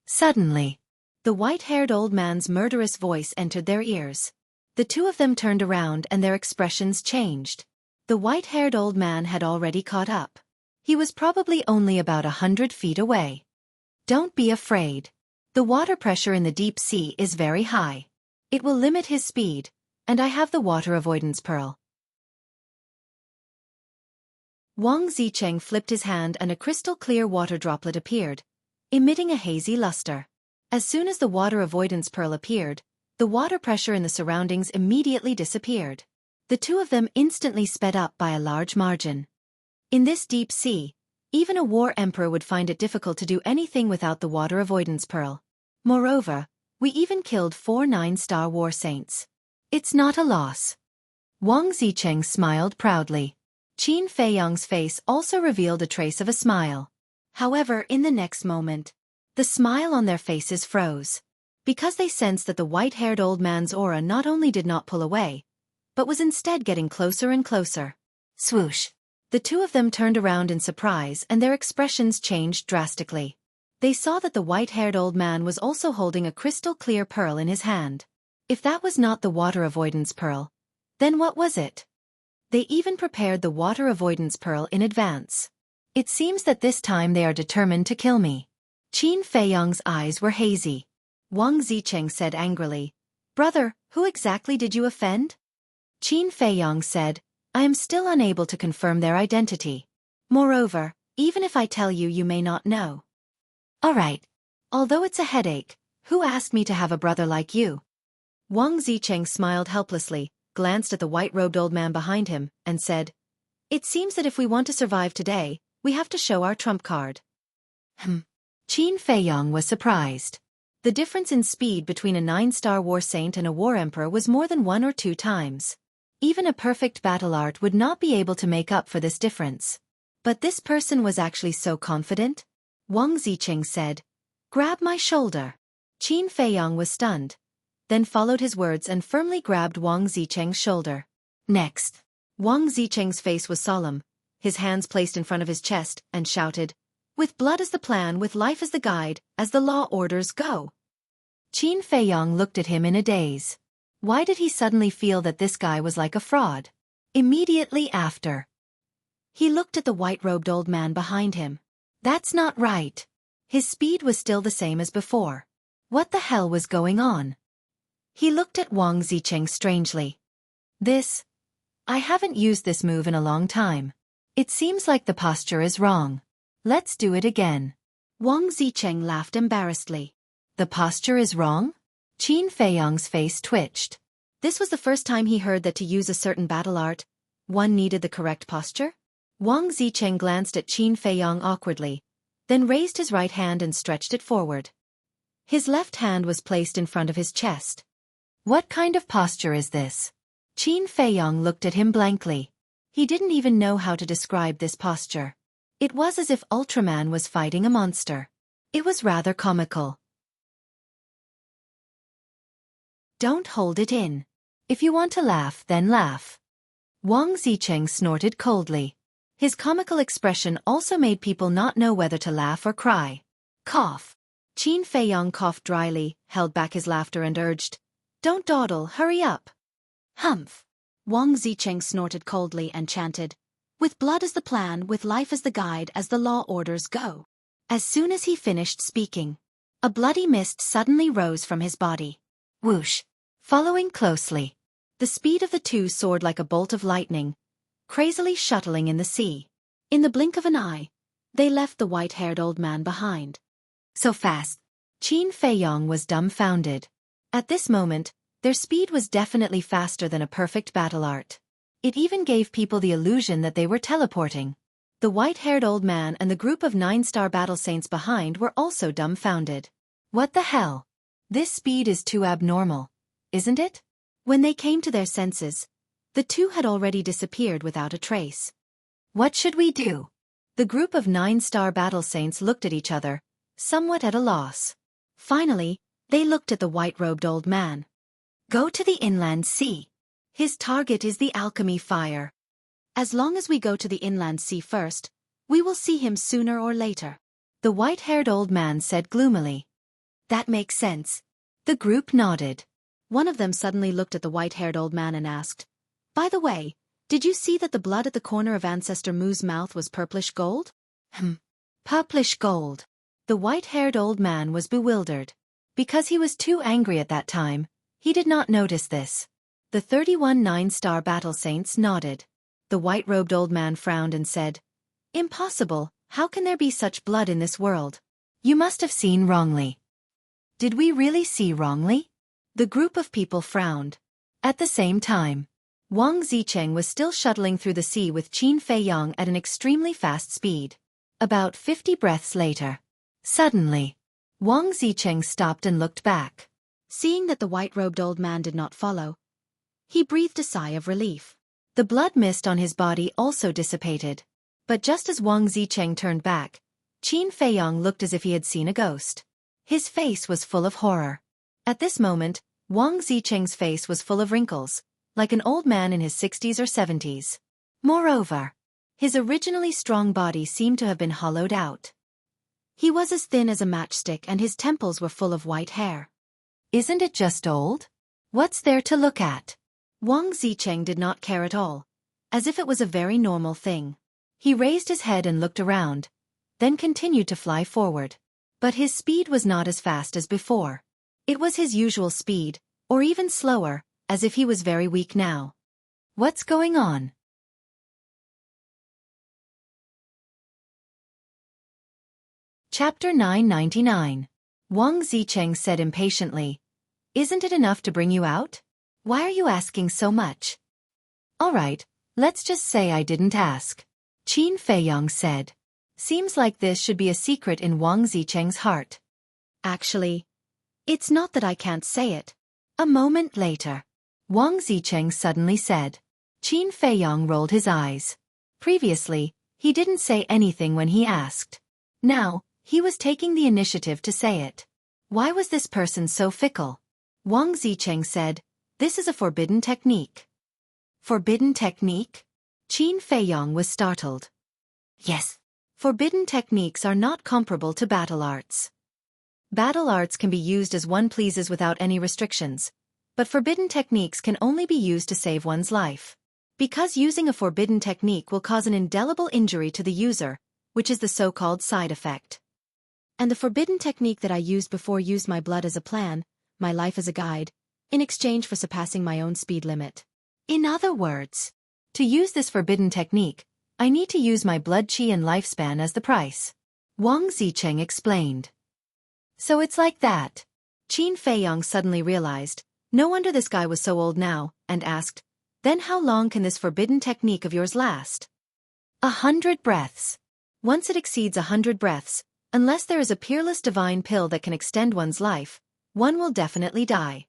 Suddenly, the white-haired old man's murderous voice entered their ears. The two of them turned around and their expressions changed. The white-haired old man had already caught up. He was probably only about 100 feet away. Don't be afraid. The water pressure in the deep sea is very high. It will limit his speed, and I have the water avoidance pearl. Wang Zicheng flipped his hand and a crystal-clear water droplet appeared, emitting a hazy luster. As soon as the water avoidance pearl appeared, the water pressure in the surroundings immediately disappeared. The two of them instantly sped up by a large margin. In this deep sea, even a war emperor would find it difficult to do anything without the water avoidance pearl. Moreover, we even killed 4 9-star war saints. It's not a loss. Wang Zicheng smiled proudly. Qin Feiyang's face also revealed a trace of a smile. However, in the next moment, the smile on their faces froze, because they sensed that the white-haired old man's aura not only did not pull away, but was instead getting closer and closer. Swoosh! The two of them turned around in surprise and their expressions changed drastically. They saw that the white-haired old man was also holding a crystal-clear pearl in his hand. If that was not the water avoidance pearl, then what was it? They even prepared the water avoidance pearl in advance. It seems that this time they are determined to kill me. Qin Feiyang's eyes were hazy. Wang Zicheng said angrily, "Brother, who exactly did you offend?" Qin Feiyang said, "I am still unable to confirm their identity. Moreover, even if I tell you, you may not know." "Alright. Although it's a headache, who asked me to have a brother like you?" Wang Zicheng smiled helplessly, glanced at the white-robed old man behind him, and said, "It seems that if we want to survive today, we have to show our trump card." Qin Feiyang was surprised. The difference in speed between a 9-star war saint and a war emperor was more than 1 or 2 times. Even a perfect battle art would not be able to make up for this difference. But this person was actually so confident? Wang Zicheng said, "Grab my shoulder." Qin Feiyang was stunned, then followed his words and firmly grabbed Wang Zicheng's shoulder. Next, Wang Zicheng's face was solemn, his hands placed in front of his chest, and shouted, "With blood as the plan, with life as the guide, as the law orders, go." Qin Feiyang looked at him in a daze. Why did he suddenly feel that this guy was like a fraud? Immediately after, he looked at the white-robed old man behind him. That's not right. His speed was still the same as before. What the hell was going on? He looked at Wang Zicheng strangely. I haven't used this move in a long time. It seems like the posture is wrong. Let's do it again. Wang Zicheng laughed embarrassedly. The posture is wrong? Qin Feiyang's face twitched. This was the first time he heard that to use a certain battle art, one needed the correct posture? Wang Zicheng glanced at Qin Feiyang awkwardly, then raised his right hand and stretched it forward. His left hand was placed in front of his chest. What kind of posture is this? Qin Feiyang looked at him blankly. He didn't even know how to describe this posture. It was as if Ultraman was fighting a monster. It was rather comical. Don't hold it in. If you want to laugh, then laugh. Wang Zicheng snorted coldly. His comical expression also made people not know whether to laugh or cry. Cough. Qin Feiyang coughed dryly, held back his laughter and urged, "Don't dawdle, hurry up." Humph. Wang Zicheng snorted coldly and chanted, "With blood as the plan, with life as the guide, as the law orders, go." As soon as he finished speaking, a bloody mist suddenly rose from his body. Whoosh. Following closely, the speed of the two soared like a bolt of lightning, crazily shuttling in the sea. In the blink of an eye, they left the white-haired old man behind. So fast. Qin Feiyang was dumbfounded. At this moment, their speed was definitely faster than a perfect battle art. It even gave people the illusion that they were teleporting. The white-haired old man and the group of 9-star battle saints behind were also dumbfounded. What the hell? This speed is too abnormal, isn't it? When they came to their senses, the two had already disappeared without a trace. What should we do? The group of 9-star battle saints looked at each other, somewhat at a loss. Finally, they looked at the white-robed old man. Go to the inland sea. His target is the alchemy fire. As long as we go to the inland sea first, we will see him sooner or later. The white-haired old man said gloomily. That makes sense. The group nodded. One of them suddenly looked at the white-haired old man and asked, "By the way, did you see that the blood at the corner of Ancestor Mu's mouth was purplish gold?" Purplish gold. The white-haired old man was bewildered. Because he was too angry at that time, He did not notice this. The 31 nine-star battle saints nodded. The white-robed old man frowned and said, "Impossible, how can there be such blood in this world? You must have seen wrongly." Did we really see wrongly? The group of people frowned. At the same time, Wang Zicheng was still shuttling through the sea with Qin Feiyang at an extremely fast speed. About 50 breaths later. Suddenly, Wang Zicheng stopped and looked back. Seeing that the white-robed old man did not follow, he breathed a sigh of relief. The blood mist on his body also dissipated. But just as Wang Zicheng turned back, Qin Feiyang looked as if he had seen a ghost. His face was full of horror. At this moment, Wang Zicheng's face was full of wrinkles, like an old man in his 60s or 70s. Moreover, his originally strong body seemed to have been hollowed out. He was as thin as a matchstick and his temples were full of white hair. Isn't it just old? What's there to look at? Wang Zicheng did not care at all, as if it was a very normal thing. He raised his head and looked around, then continued to fly forward. But his speed was not as fast as before. It was his usual speed, or even slower, as if he was very weak now. What's going on? Chapter 999. Wang Zicheng said impatiently, "Isn't it enough to bring you out? Why are you asking so much?" "All right, let's just say I didn't ask," Qin Feiyang said. Seems like this should be a secret in Wang Zicheng's heart. "Actually, it's not that I can't say it." A moment later, Wang Zicheng suddenly said. Qin Feiyang rolled his eyes. Previously, he didn't say anything when he asked. Now, he was taking the initiative to say it. Why was this person so fickle? Wang Zicheng said, "This is a forbidden technique." Forbidden technique? Qin Feiyang was startled. Yes. Forbidden techniques are not comparable to battle arts. Battle arts can be used as one pleases without any restrictions, but forbidden techniques can only be used to save one's life. Because using a forbidden technique will cause an indelible injury to the user, which is the so-called side effect. And the forbidden technique that I used before used my blood as a plan, my life as a guide, in exchange for surpassing my own speed limit. In other words, to use this forbidden technique, I need to use my blood qi and lifespan as the price. Wang Zicheng explained. So it's like that. Qin Feiyang suddenly realized, no wonder this guy was so old now, and asked, "Then how long can this forbidden technique of yours last?" 100 breaths. Once it exceeds 100 breaths, unless there is a peerless divine pill that can extend one's life, one will definitely die.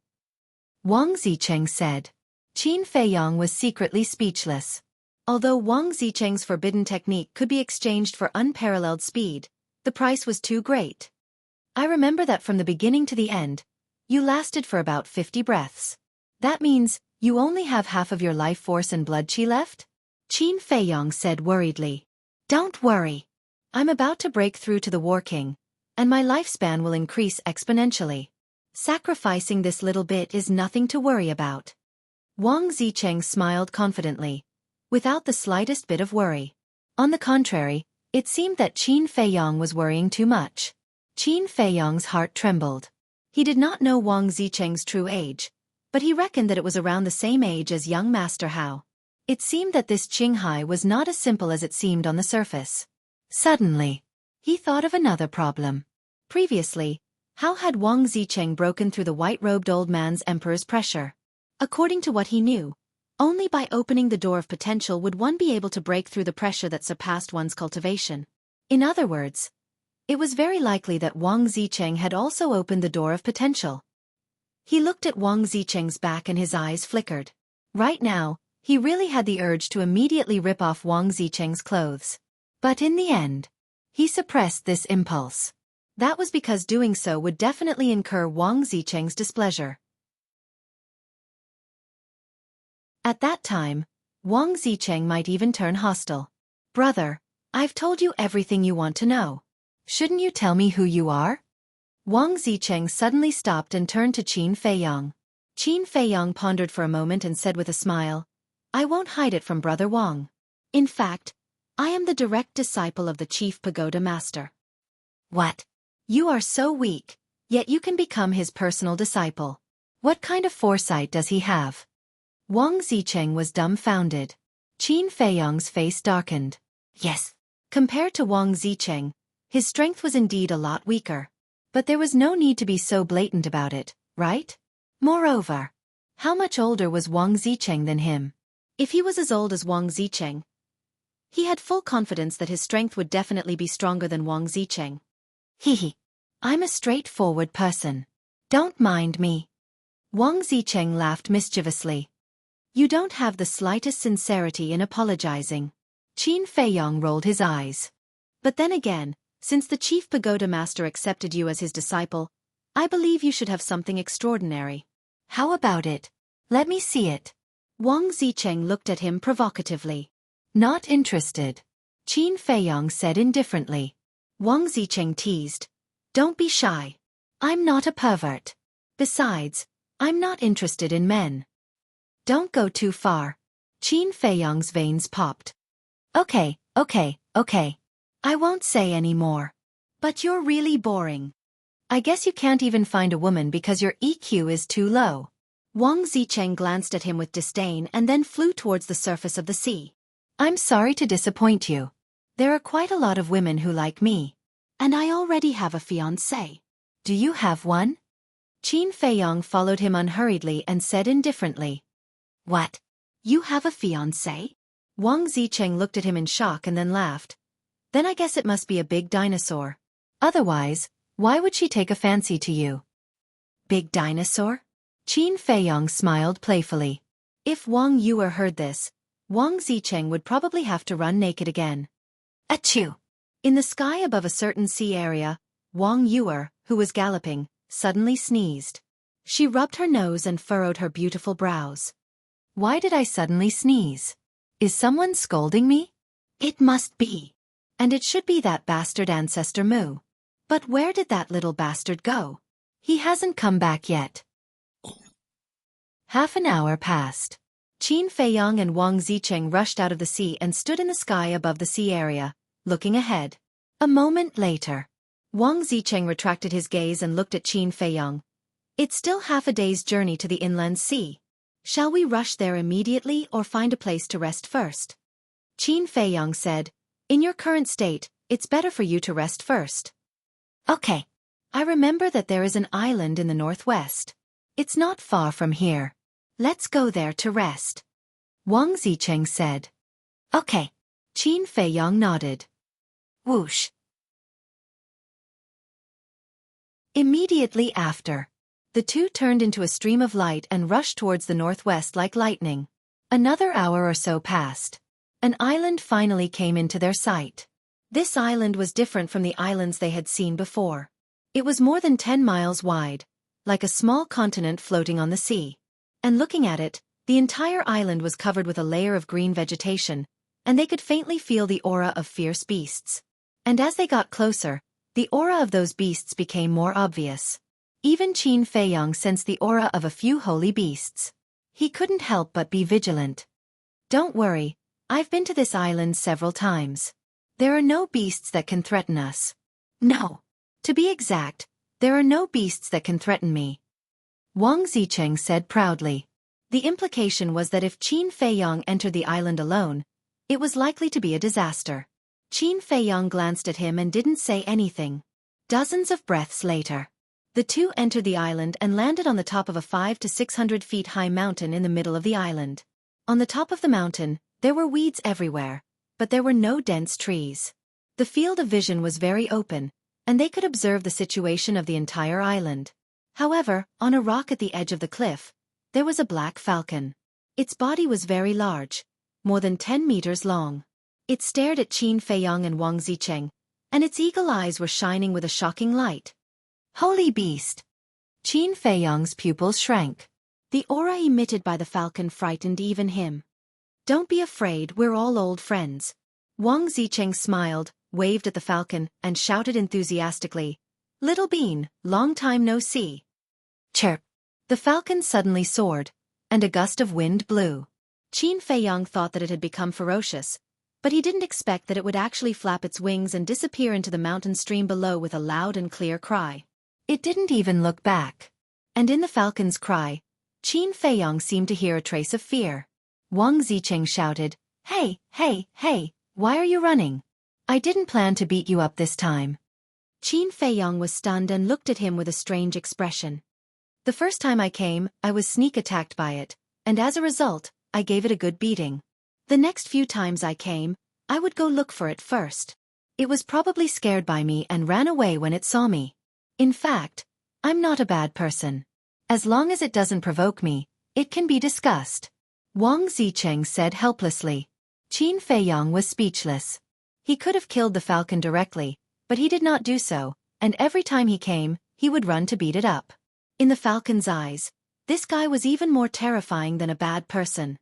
Wang Zicheng said. Qin Feiyang was secretly speechless. Although Wang Zicheng's forbidden technique could be exchanged for unparalleled speed, the price was too great. I remember that from the beginning to the end, you lasted for about 50 breaths. That means, you only have half of your life force and blood qi left? Qin Feiyang said worriedly. Don't worry. I'm about to break through to the War King, and my lifespan will increase exponentially. Sacrificing this little bit is nothing to worry about. Wang Zicheng smiled confidently, without the slightest bit of worry. On the contrary, it seemed that Qin Feiyang was worrying too much. Qin Feiyang's heart trembled. He did not know Wang Zicheng's true age, but he reckoned that it was around the same age as young Master Hao. It seemed that this Qinghai was not as simple as it seemed on the surface. Suddenly, he thought of another problem. Previously, how had Wang Zicheng broken through the white-robed old man's emperor's pressure? According to what he knew, only by opening the door of potential would one be able to break through the pressure that surpassed one's cultivation. In other words, it was very likely that Wang Zicheng had also opened the door of potential. He looked at Wang Zicheng's back and his eyes flickered. Right now, he really had the urge to immediately rip off Wang Zicheng's clothes. But in the end, he suppressed this impulse. That was because doing so would definitely incur Wang Zicheng's displeasure. At that time, Wang Zicheng might even turn hostile. Brother, I've told you everything you want to know. Shouldn't you tell me who you are? Wang Zicheng suddenly stopped and turned to Qin Feiyang. Qin Feiyang pondered for a moment and said with a smile, I won't hide it from Brother Wang. In fact, I am the direct disciple of the Chief Pagoda Master. What? You are so weak, yet you can become his personal disciple. What kind of foresight does he have? Wang Zicheng was dumbfounded. Qin Feiyang's face darkened. Yes. Compared to Wang Zicheng, his strength was indeed a lot weaker. But there was no need to be so blatant about it, right? Moreover, how much older was Wang Zicheng than him? If he was as old as Wang Zicheng, he had full confidence that his strength would definitely be stronger than Wang Zicheng. Hehe. I'm a straightforward person. Don't mind me. Wang Zicheng laughed mischievously. You don't have the slightest sincerity in apologizing. Qin Feiyang rolled his eyes. But then again, since the chief pagoda master accepted you as his disciple, I believe you should have something extraordinary. How about it? Let me see it. Wang Zicheng looked at him provocatively. Not interested. Qin Feiyang said indifferently. Wang Zicheng teased. Don't be shy. I'm not a pervert. Besides, I'm not interested in men. Don't go too far. Qin Feiyang's veins popped. Okay. I won't say any more. But you're really boring. I guess you can't even find a woman because your EQ is too low. Wang Zicheng glanced at him with disdain and then flew towards the surface of the sea. I'm sorry to disappoint you. There are quite a lot of women who like me. And I already have a fiancé. Do you have one? Qin Feiyang followed him unhurriedly and said indifferently. What? You have a fiancé? Wang Zicheng looked at him in shock and then laughed. Then I guess it must be a big dinosaur. Otherwise, why would she take a fancy to you? Big dinosaur? Qin Feiyang smiled playfully. If Wang Yue heard this, Wang Zicheng would probably have to run naked again. Achoo! In the sky above a certain sea area, Wang Yue, who was galloping, suddenly sneezed. She rubbed her nose and furrowed her beautiful brows. Why did I suddenly sneeze? Is someone scolding me? It must be. And it should be that bastard ancestor Mu. But where did that little bastard go? He hasn't come back yet. Half an hour passed. Qin Feiyang and Wang Zicheng rushed out of the sea and stood in the sky above the sea area, looking ahead. A moment later, Wang Zicheng retracted his gaze and looked at Qin Feiyang. It's still half a day's journey to the inland sea. Shall we rush there immediately or find a place to rest first? Qin Feiyang said, in your current state, it's better for you to rest first. Okay. I remember that there is an island in the northwest. It's not far from here. Let's go there to rest. Wang Zicheng said. Okay. Qin Feiyang nodded. Whoosh. Immediately after, the two turned into a stream of light and rushed towards the northwest like lightning. Another hour or so passed. An island finally came into their sight. This island was different from the islands they had seen before. It was more than 10 miles wide, like a small continent floating on the sea. And looking at it, the entire island was covered with a layer of green vegetation, and they could faintly feel the aura of fierce beasts. And as they got closer, the aura of those beasts became more obvious. Even Qin Feiyang sensed the aura of a few holy beasts. He couldn't help but be vigilant. Don't worry, I've been to this island several times. There are no beasts that can threaten us. No. To be exact, there are no beasts that can threaten me. Wang Zicheng said proudly. The implication was that if Qin Feiyang entered the island alone, it was likely to be a disaster. Qin Feiyang glanced at him and didn't say anything. Dozens of breaths later, the two entered the island and landed on the top of a 500 to 600 feet high mountain in the middle of the island. On the top of the mountain, there were weeds everywhere, but there were no dense trees. The field of vision was very open, and they could observe the situation of the entire island. However, on a rock at the edge of the cliff, there was a black falcon. Its body was very large, more than 10 meters long. It stared at Qin Feiyang and Wang Zicheng, and its eagle eyes were shining with a shocking light. Holy beast! Qin Feiyang's pupils shrank. The aura emitted by the falcon frightened even him. Don't be afraid, we're all old friends. Wang Zicheng smiled, waved at the falcon, and shouted enthusiastically, Little Bean, long time no see. Chirp! The falcon suddenly soared, and a gust of wind blew. Qin Feiyang thought that it had become ferocious, but he didn't expect that it would actually flap its wings and disappear into the mountain stream below with a loud and clear cry. It didn't even look back. And in the falcon's cry, Qin Feiyong seemed to hear a trace of fear. Wang Zicheng shouted, "Hey, hey, hey, why are you running? I didn't plan to beat you up this time." Qin Feiyong was stunned and looked at him with a strange expression. "The first time I came, I was sneak attacked by it, and as a result, I gave it a good beating. The next few times I came, I would go look for it first. It was probably scared by me and ran away when it saw me. In fact, I'm not a bad person. As long as it doesn't provoke me, it can be discussed." Wang Zicheng said helplessly. Qin Feiyong was speechless. He could have killed the falcon directly, but he did not do so, and every time he came, he would run to beat it up. In the falcon's eyes, this guy was even more terrifying than a bad person.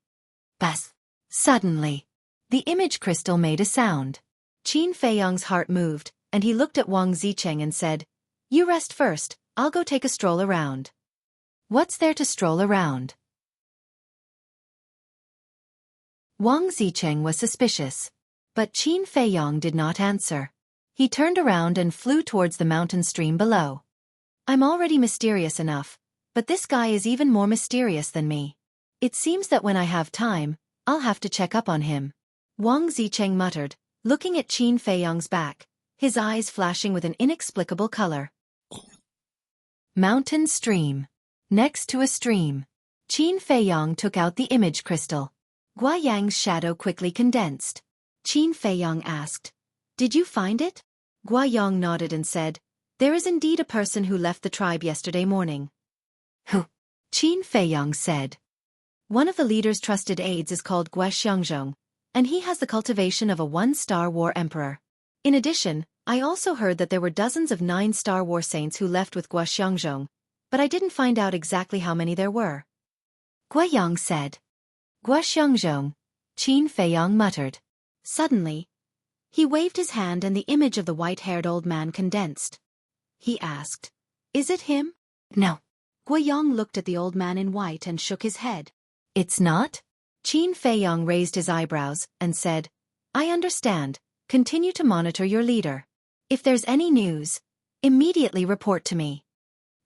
Bas! Suddenly, the image crystal made a sound. Qin Feiyong's heart moved, and he looked at Wang Zicheng and said, "You rest first, I'll go take a stroll around." "What's there to stroll around?" Wang Zicheng was suspicious. But Qin Feiyong did not answer. He turned around and flew towards the mountain stream below. "I'm already mysterious enough, but this guy is even more mysterious than me. It seems that when I have time, I'll have to check up on him," Wang Zicheng muttered, looking at Qin Feiyong's back, his eyes flashing with an inexplicable color. Mountain stream. Next to a stream. Qin Feiyong took out the image crystal. Guayang's shadow quickly condensed. Qin Feiyong asked, "Did you find it?" Guayang nodded and said, "There is indeed a person who left the tribe yesterday morning." "Who?" Qin Feiyong said. "One of the leader's trusted aides is called Guaxiangzhong, and he has the cultivation of a 1-star war emperor. In addition, I also heard that there were dozens of 9-star war saints who left with Guaxiangzhong, but I didn't find out exactly how many there were." Guayang said. "Guaxiangzhong," Qin Feiyong muttered. Suddenly, he waved his hand and the image of the white-haired old man condensed. He asked, "Is it him?" "No." Guayang looked at the old man in white and shook his head. "It's not?" Qin Feiyong raised his eyebrows and said, "I understand. Continue to monitor your leader. If there's any news, immediately report to me."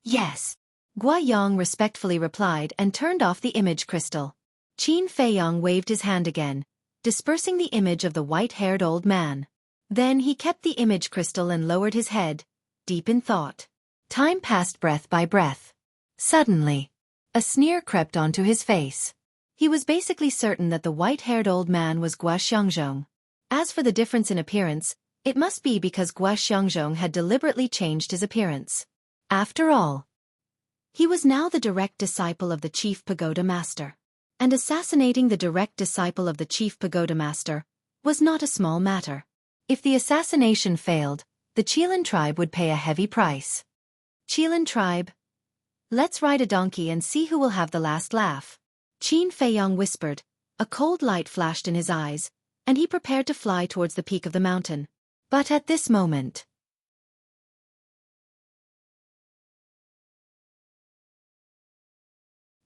"Yes." Guayang respectfully replied and turned off the image crystal. Qin Feiyong waved his hand again, dispersing the image of the white-haired old man. Then he kept the image crystal and lowered his head, deep in thought. Time passed breath by breath. Suddenly, a sneer crept onto his face. He was basically certain that the white-haired old man was Guaxiangzhong. As for the difference in appearance, it must be because Guaxiangzhong had deliberately changed his appearance. After all, he was now the direct disciple of the chief pagoda master. And assassinating the direct disciple of the chief pagoda master was not a small matter. If the assassination failed, the Qilin tribe would pay a heavy price. "Qilin tribe, let's ride a donkey and see who will have the last laugh," Qin Feiyong whispered. A cold light flashed in his eyes, and he prepared to fly towards the peak of the mountain. But at this moment,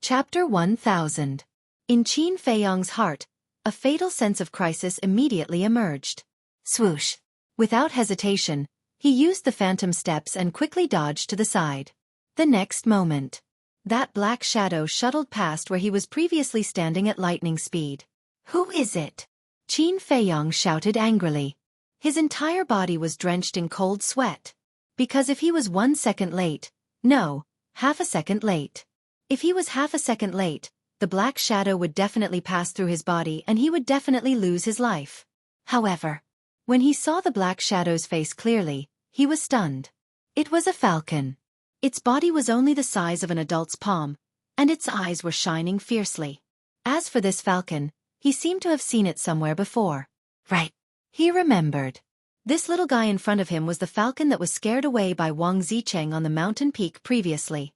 Chapter 1000. In Qin Feiyong's heart, a fatal sense of crisis immediately emerged. Swoosh! Without hesitation, he used the phantom steps and quickly dodged to the side. The next moment, that black shadow shuttled past where he was previously standing at lightning speed. "Who is it?" Qin Feiyong shouted angrily. His entire body was drenched in cold sweat. Because if he was 1 second late, no, half a second late. If he was half a second late, the black shadow would definitely pass through his body and he would definitely lose his life. However, when he saw the black shadow's face clearly, he was stunned. It was a falcon. Its body was only the size of an adult's palm, and its eyes were shining fiercely. As for this falcon, he seemed to have seen it somewhere before. Right. He remembered. This little guy in front of him was the falcon that was scared away by Wang Zicheng on the mountain peak previously.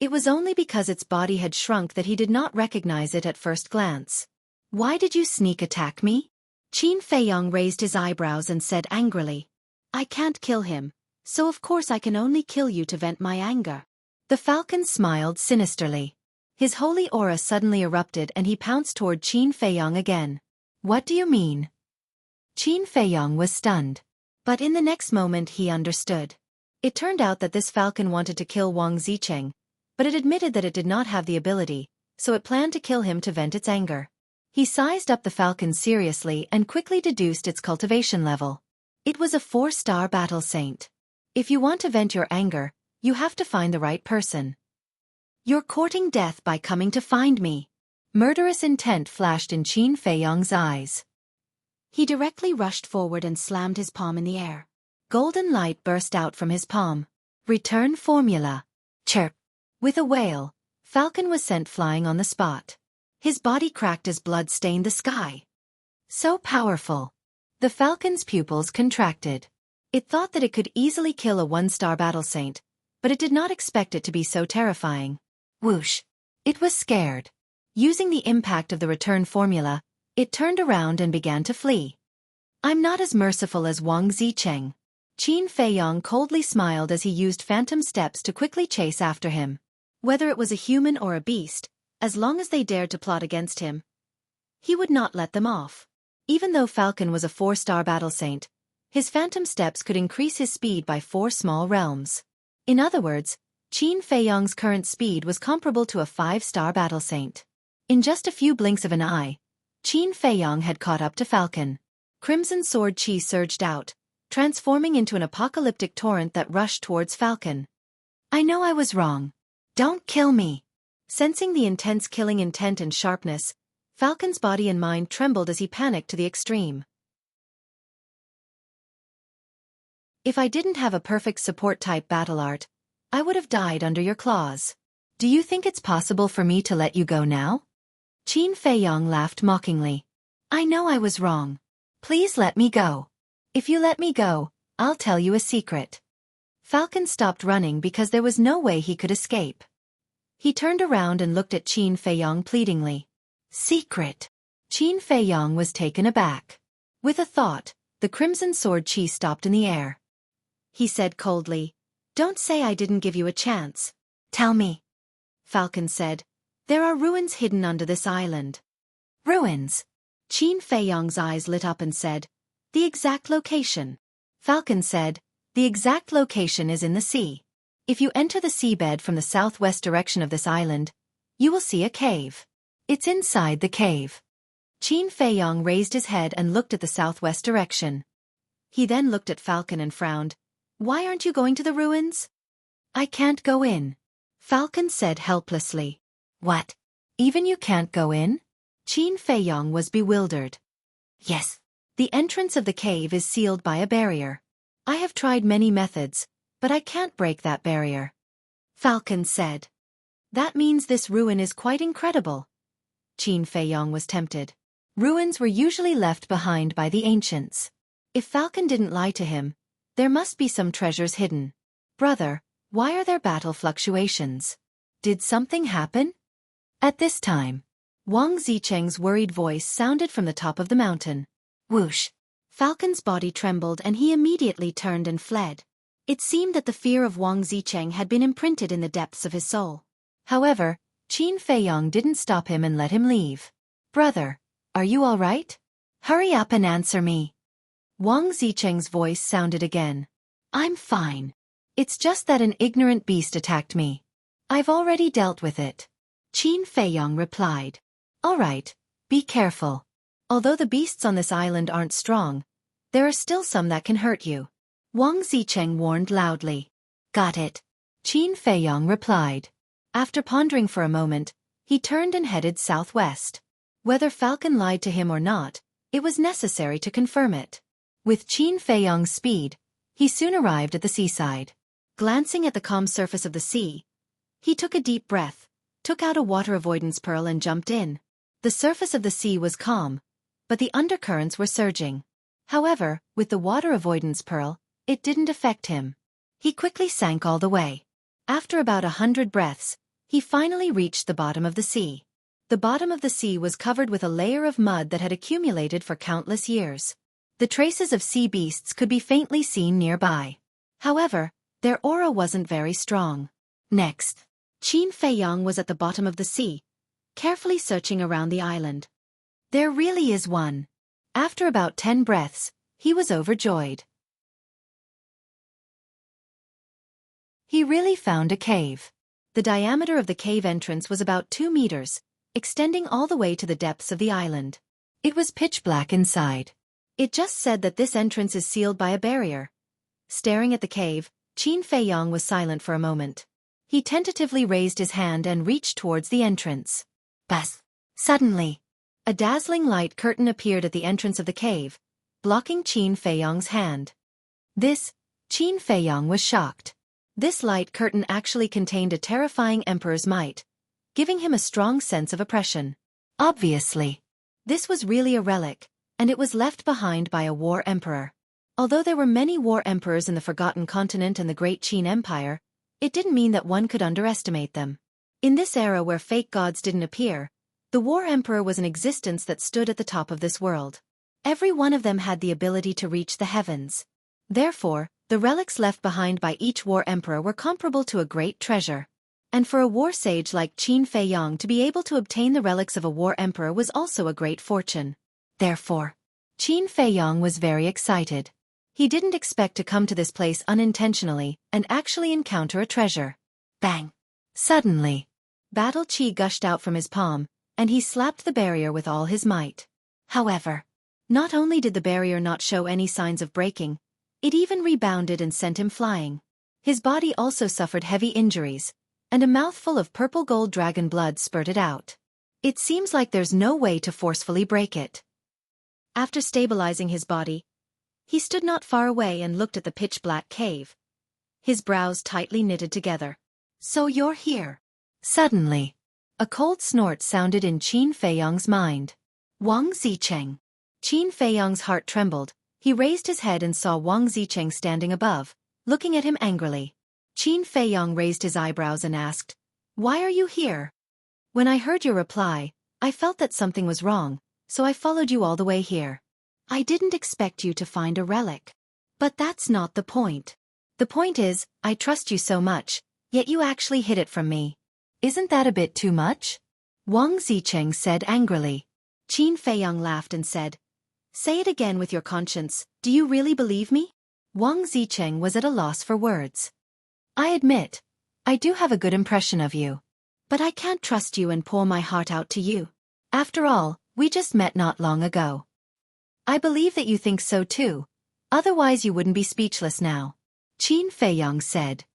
It was only because its body had shrunk that he did not recognize it at first glance. "Why did you sneak attack me?" Qin Feiyong raised his eyebrows and said angrily. "I can't kill him, so of course I can only kill you to vent my anger." The falcon smiled sinisterly. His holy aura suddenly erupted and he pounced toward Qin Feiyong again. "What do you mean?" Qin Feiyong was stunned. But in the next moment he understood. It turned out that this falcon wanted to kill Wang Zicheng, but it admitted that it did not have the ability, so it planned to kill him to vent its anger. He sized up the falcon seriously and quickly deduced its cultivation level. It was a 4-star battle saint. If you want to vent your anger, you have to find the right person. You're courting death by coming to find me. Murderous intent flashed in Qin Feiyong's eyes. He directly rushed forward and slammed his palm in the air. Golden light burst out from his palm. Return formula. Chirp. With a wail, Falcon was sent flying on the spot. His body cracked as blood stained the sky. So powerful. The falcon's pupils contracted. It thought that it could easily kill a 1-star battle saint, but it did not expect it to be so terrifying. Whoosh. It was scared. Using the impact of the return formula, it turned around and began to flee. I'm not as merciful as Wang Zicheng. Qin Feiyong coldly smiled as he used phantom steps to quickly chase after him. Whether it was a human or a beast, as long as they dared to plot against him, he would not let them off. Even though Falcon was a 4-star battle saint, his phantom steps could increase his speed by 4 small realms. In other words, Qin Feiyong's current speed was comparable to a 5-star battle saint. In just a few blinks of an eye, Qin Feiyong had caught up to Falcon. Crimson sword chi surged out, transforming into an apocalyptic torrent that rushed towards Falcon. I know I was wrong. Don't kill me. Sensing the intense killing intent and sharpness, Falcon's body and mind trembled as he panicked to the extreme. If I didn't have a perfect support-type battle art, I would have died under your claws. Do you think it's possible for me to let you go now? Qin Feiyong laughed mockingly. I know I was wrong. Please let me go. If you let me go, I'll tell you a secret. Falcon stopped running because there was no way he could escape. He turned around and looked at Qin Feiyong pleadingly. Secret. Qin Feiyong was taken aback. With a thought, the crimson sword chi stopped in the air. He said coldly, Don't say I didn't give you a chance. Tell me. Falcon said, There are ruins hidden under this island. Ruins. Qin Feiyong's eyes lit up and said, The exact location. Falcon said, The exact location is in the sea. If you enter the seabed from the southwest direction of this island, you will see a cave. It's inside the cave. Qin Feiyong raised his head and looked at the southwest direction. He then looked at Falcon and frowned. Why aren't you going to the ruins? I can't go in. Falcon said helplessly. What? Even you can't go in? Qin Feiyong was bewildered. Yes. The entrance of the cave is sealed by a barrier. I have tried many methods, but I can't break that barrier. Falcon said. That means this ruin is quite incredible. Qin Feiyong was tempted. Ruins were usually left behind by the ancients. If Falcon didn't lie to him, there must be some treasures hidden. Brother, why are there battle fluctuations? Did something happen? At this time, Wang Zicheng's worried voice sounded from the top of the mountain. Whoosh! Falcon's body trembled and he immediately turned and fled. It seemed that the fear of Wang Zicheng had been imprinted in the depths of his soul. However, Qin Feiyong didn't stop him and let him leave. Brother, are you all right? Hurry up and answer me. Wang Zicheng's voice sounded again. I'm fine. It's just that an ignorant beast attacked me. I've already dealt with it. Qin Feiyong replied. All right, be careful. Although the beasts on this island aren't strong, there are still some that can hurt you. Wang Zicheng warned loudly. Got it. Qin Feiyong replied. After pondering for a moment, he turned and headed southwest. Whether Falcon lied to him or not, it was necessary to confirm it. With Qin Feiyong's speed, he soon arrived at the seaside. Glancing at the calm surface of the sea, he took a deep breath, took out a water avoidance pearl and jumped in. The surface of the sea was calm, but the undercurrents were surging. However, with the water avoidance pearl, it didn't affect him. He quickly sank all the way. After about 100 breaths, he finally reached the bottom of the sea. The bottom of the sea was covered with a layer of mud that had accumulated for countless years. The traces of sea beasts could be faintly seen nearby. However, their aura wasn't very strong. Next, Qin Feiyong was at the bottom of the sea, carefully searching around the island. There really is one. After about 10 breaths, he was overjoyed. He really found a cave. The The diameter of the cave entrance was about 2 meters, extending all the way to the depths of the island. It was pitch black inside. It just said that this entrance is sealed by a barrier. Staring at the cave, Qin Feiyong was silent for a moment. He tentatively raised his hand and reached towards the entrance. Bas! Suddenly, a dazzling light curtain appeared at the entrance of the cave, blocking Qin Feiyong's hand. Qin Feiyong was shocked. This light curtain actually contained a terrifying emperor's might, giving him a strong sense of oppression. Obviously, this was really a relic, and it was left behind by a war emperor. Although there were many war emperors in the Forgotten Continent and the Great Qin Empire, it didn't mean that one could underestimate them. In this era where fake gods didn't appear, the war emperor was an existence that stood at the top of this world. Every one of them had the ability to reach the heavens. Therefore, the relics left behind by each war emperor were comparable to a great treasure. And for a war sage like Qin Feiyong to be able to obtain the relics of a war emperor was also a great fortune. Therefore, Qin Feiyong was very excited. He didn't expect to come to this place unintentionally and actually encounter a treasure. Bang! Suddenly, battle chi gushed out from his palm, and he slapped the barrier with all his might. However, not only did the barrier not show any signs of breaking, it even rebounded and sent him flying. His body also suffered heavy injuries, and a mouthful of purple gold dragon blood spurted out. It seems like there's no way to forcefully break it. After stabilizing his body, he stood not far away and looked at the pitch-black cave. His brows tightly knitted together. So you're here. Suddenly, a cold snort sounded in Qin Feiyong's mind. Wang Zicheng. Qin Feiyong's heart trembled. He raised his head and saw Wang Zicheng standing above, looking at him angrily. Qin Feiyong raised his eyebrows and asked, "Why are you here?" "When I heard your reply, I felt that something was wrong, so I followed you all the way here. I didn't expect you to find a relic. But that's not the point. The point is, I trust you so much, yet you actually hid it from me. Isn't that a bit too much?" Wang Zicheng said angrily. Qin Feiyong laughed and said, "Say it again with your conscience, do you really believe me?" Wang Zicheng was at a loss for words. "I admit, I do have a good impression of you. But I can't trust you and pour my heart out to you. After all, we just met not long ago. I believe that you think so too, otherwise you wouldn't be speechless now," Qin Feiyong said.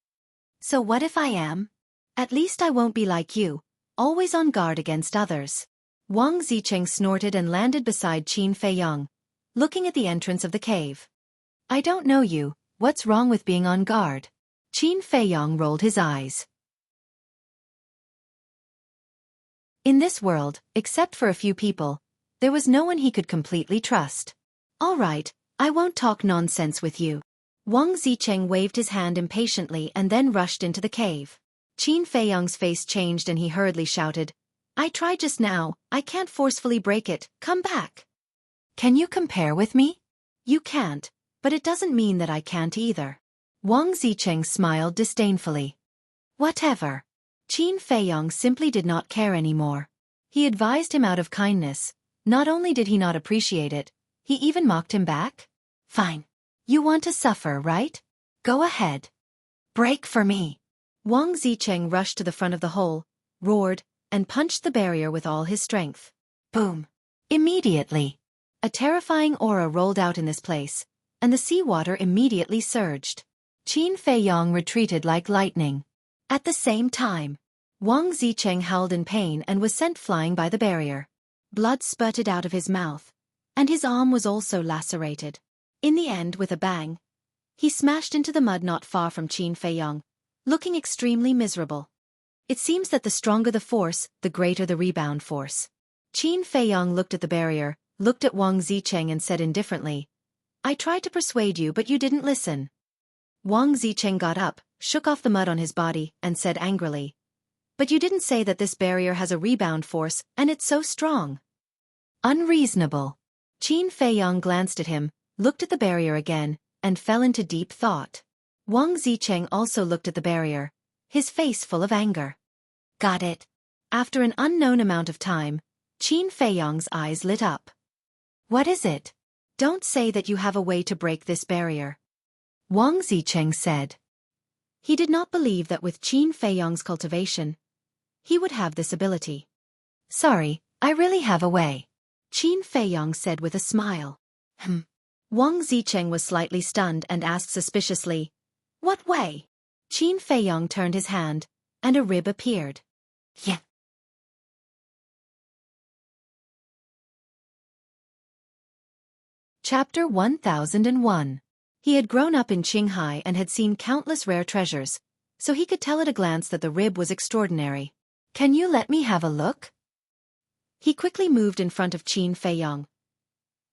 "So what if I am? At least I won't be like you, always on guard against others." Wang Zicheng snorted and landed beside Qin Feiyong, looking at the entrance of the cave. "I don't know you, what's wrong with being on guard?" Qin Feiyong rolled his eyes. In this world, except for a few people, there was no one he could completely trust. "All right, I won't talk nonsense with you." Wang Zicheng waved his hand impatiently and then rushed into the cave. Qin Feiyong's face changed and he hurriedly shouted, "I tried just now, I can't forcefully break it, come back." "Can you compare with me?" "You can't, but it doesn't mean that I can't either." Wang Zicheng smiled disdainfully. Whatever. Qin Feiyong simply did not care anymore. He advised him out of kindness. Not only did he not appreciate it, he even mocked him back. "Fine. You want to suffer, right? Go ahead. Break for me." Wang Zicheng rushed to the front of the hole, roared, and punched the barrier with all his strength. Boom. Immediately, a terrifying aura rolled out in this place, and the seawater immediately surged. Qin Feiyong retreated like lightning. At the same time, Wang Zicheng howled in pain and was sent flying by the barrier. Blood spurted out of his mouth, and his arm was also lacerated. In the end, with a bang, he smashed into the mud not far from Qin Feiyong, looking extremely miserable. It seems that the stronger the force, the greater the rebound force. Qin Feiyong looked at the barrier, looked at Wang Zicheng and said indifferently, "I tried to persuade you but you didn't listen." Wang Zicheng got up, shook off the mud on his body, and said angrily, "But you didn't say that this barrier has a rebound force, and it's so strong." Unreasonable. Qin Feiyong glanced at him, looked at the barrier again, and fell into deep thought. Wang Zicheng also looked at the barrier, his face full of anger. Got it. After an unknown amount of time, Qin Feiyong's eyes lit up. "What is it? Don't say that you have a way to break this barrier," Wang Zicheng said. He did not believe that with Qin Feiyang's cultivation, he would have this ability. Sorry, I really have a way, Qin Feiyang said with a smile. Wang Zicheng was slightly stunned and asked suspiciously, "What way?" Qin Feiyang turned his hand, and a rib appeared. Yeah. Chapter 1001. He had grown up in Qinghai and had seen countless rare treasures, so he could tell at a glance that the rib was extraordinary. "Can you let me have a look?" He quickly moved in front of Qin Feiyang,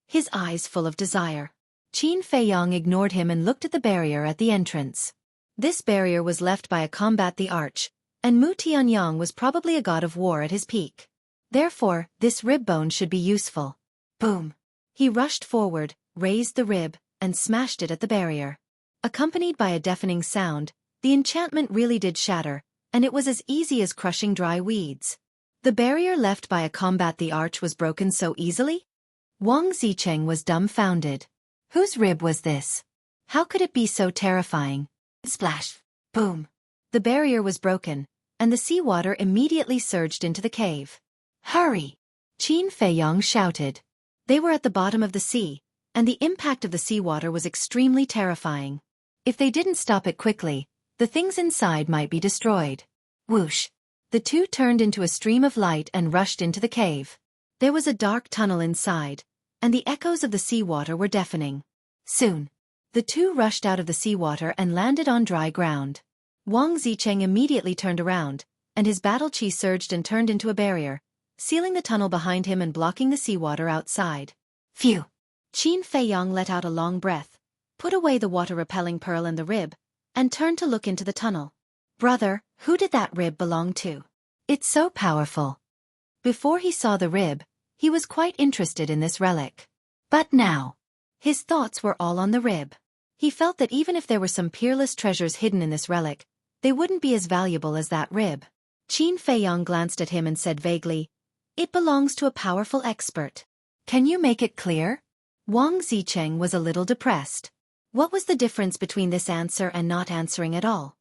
his eyes full of desire. Qin Feiyang ignored him and looked at the barrier at the entrance. This barrier was left by a combat the arch, and Mu Tianyang was probably a god of war at his peak. Therefore, this rib bone should be useful. Boom! He rushed forward, raised the rib, and smashed it at the barrier. Accompanied by a deafening sound, the enchantment really did shatter, and it was as easy as crushing dry weeds. The barrier left by a combat the arch was broken so easily? Wang Zicheng was dumbfounded. Whose rib was this? How could it be so terrifying? Splash! Boom! The barrier was broken, and the seawater immediately surged into the cave. Hurry! Qin Feiyang shouted. They were at the bottom of the sea, and the impact of the seawater was extremely terrifying. If they didn't stop it quickly, the things inside might be destroyed. Whoosh! The two turned into a stream of light and rushed into the cave. There was a dark tunnel inside, and the echoes of the seawater were deafening. Soon, the two rushed out of the seawater and landed on dry ground. Wang Zicheng immediately turned around, and his battle chi surged and turned into a barrier, sealing the tunnel behind him and blocking the seawater outside. Phew! Qin Feiyang let out a long breath, put away the water-repelling pearl and the rib, and turned to look into the tunnel. Brother, who did that rib belong to? It's so powerful. Before he saw the rib, he was quite interested in this relic. But now, his thoughts were all on the rib. He felt that even if there were some peerless treasures hidden in this relic, they wouldn't be as valuable as that rib. Qin Feiyang glanced at him and said vaguely, "It belongs to a powerful expert. Can you make it clear?" Wang Zicheng was a little depressed. What was the difference between this answer and not answering at all?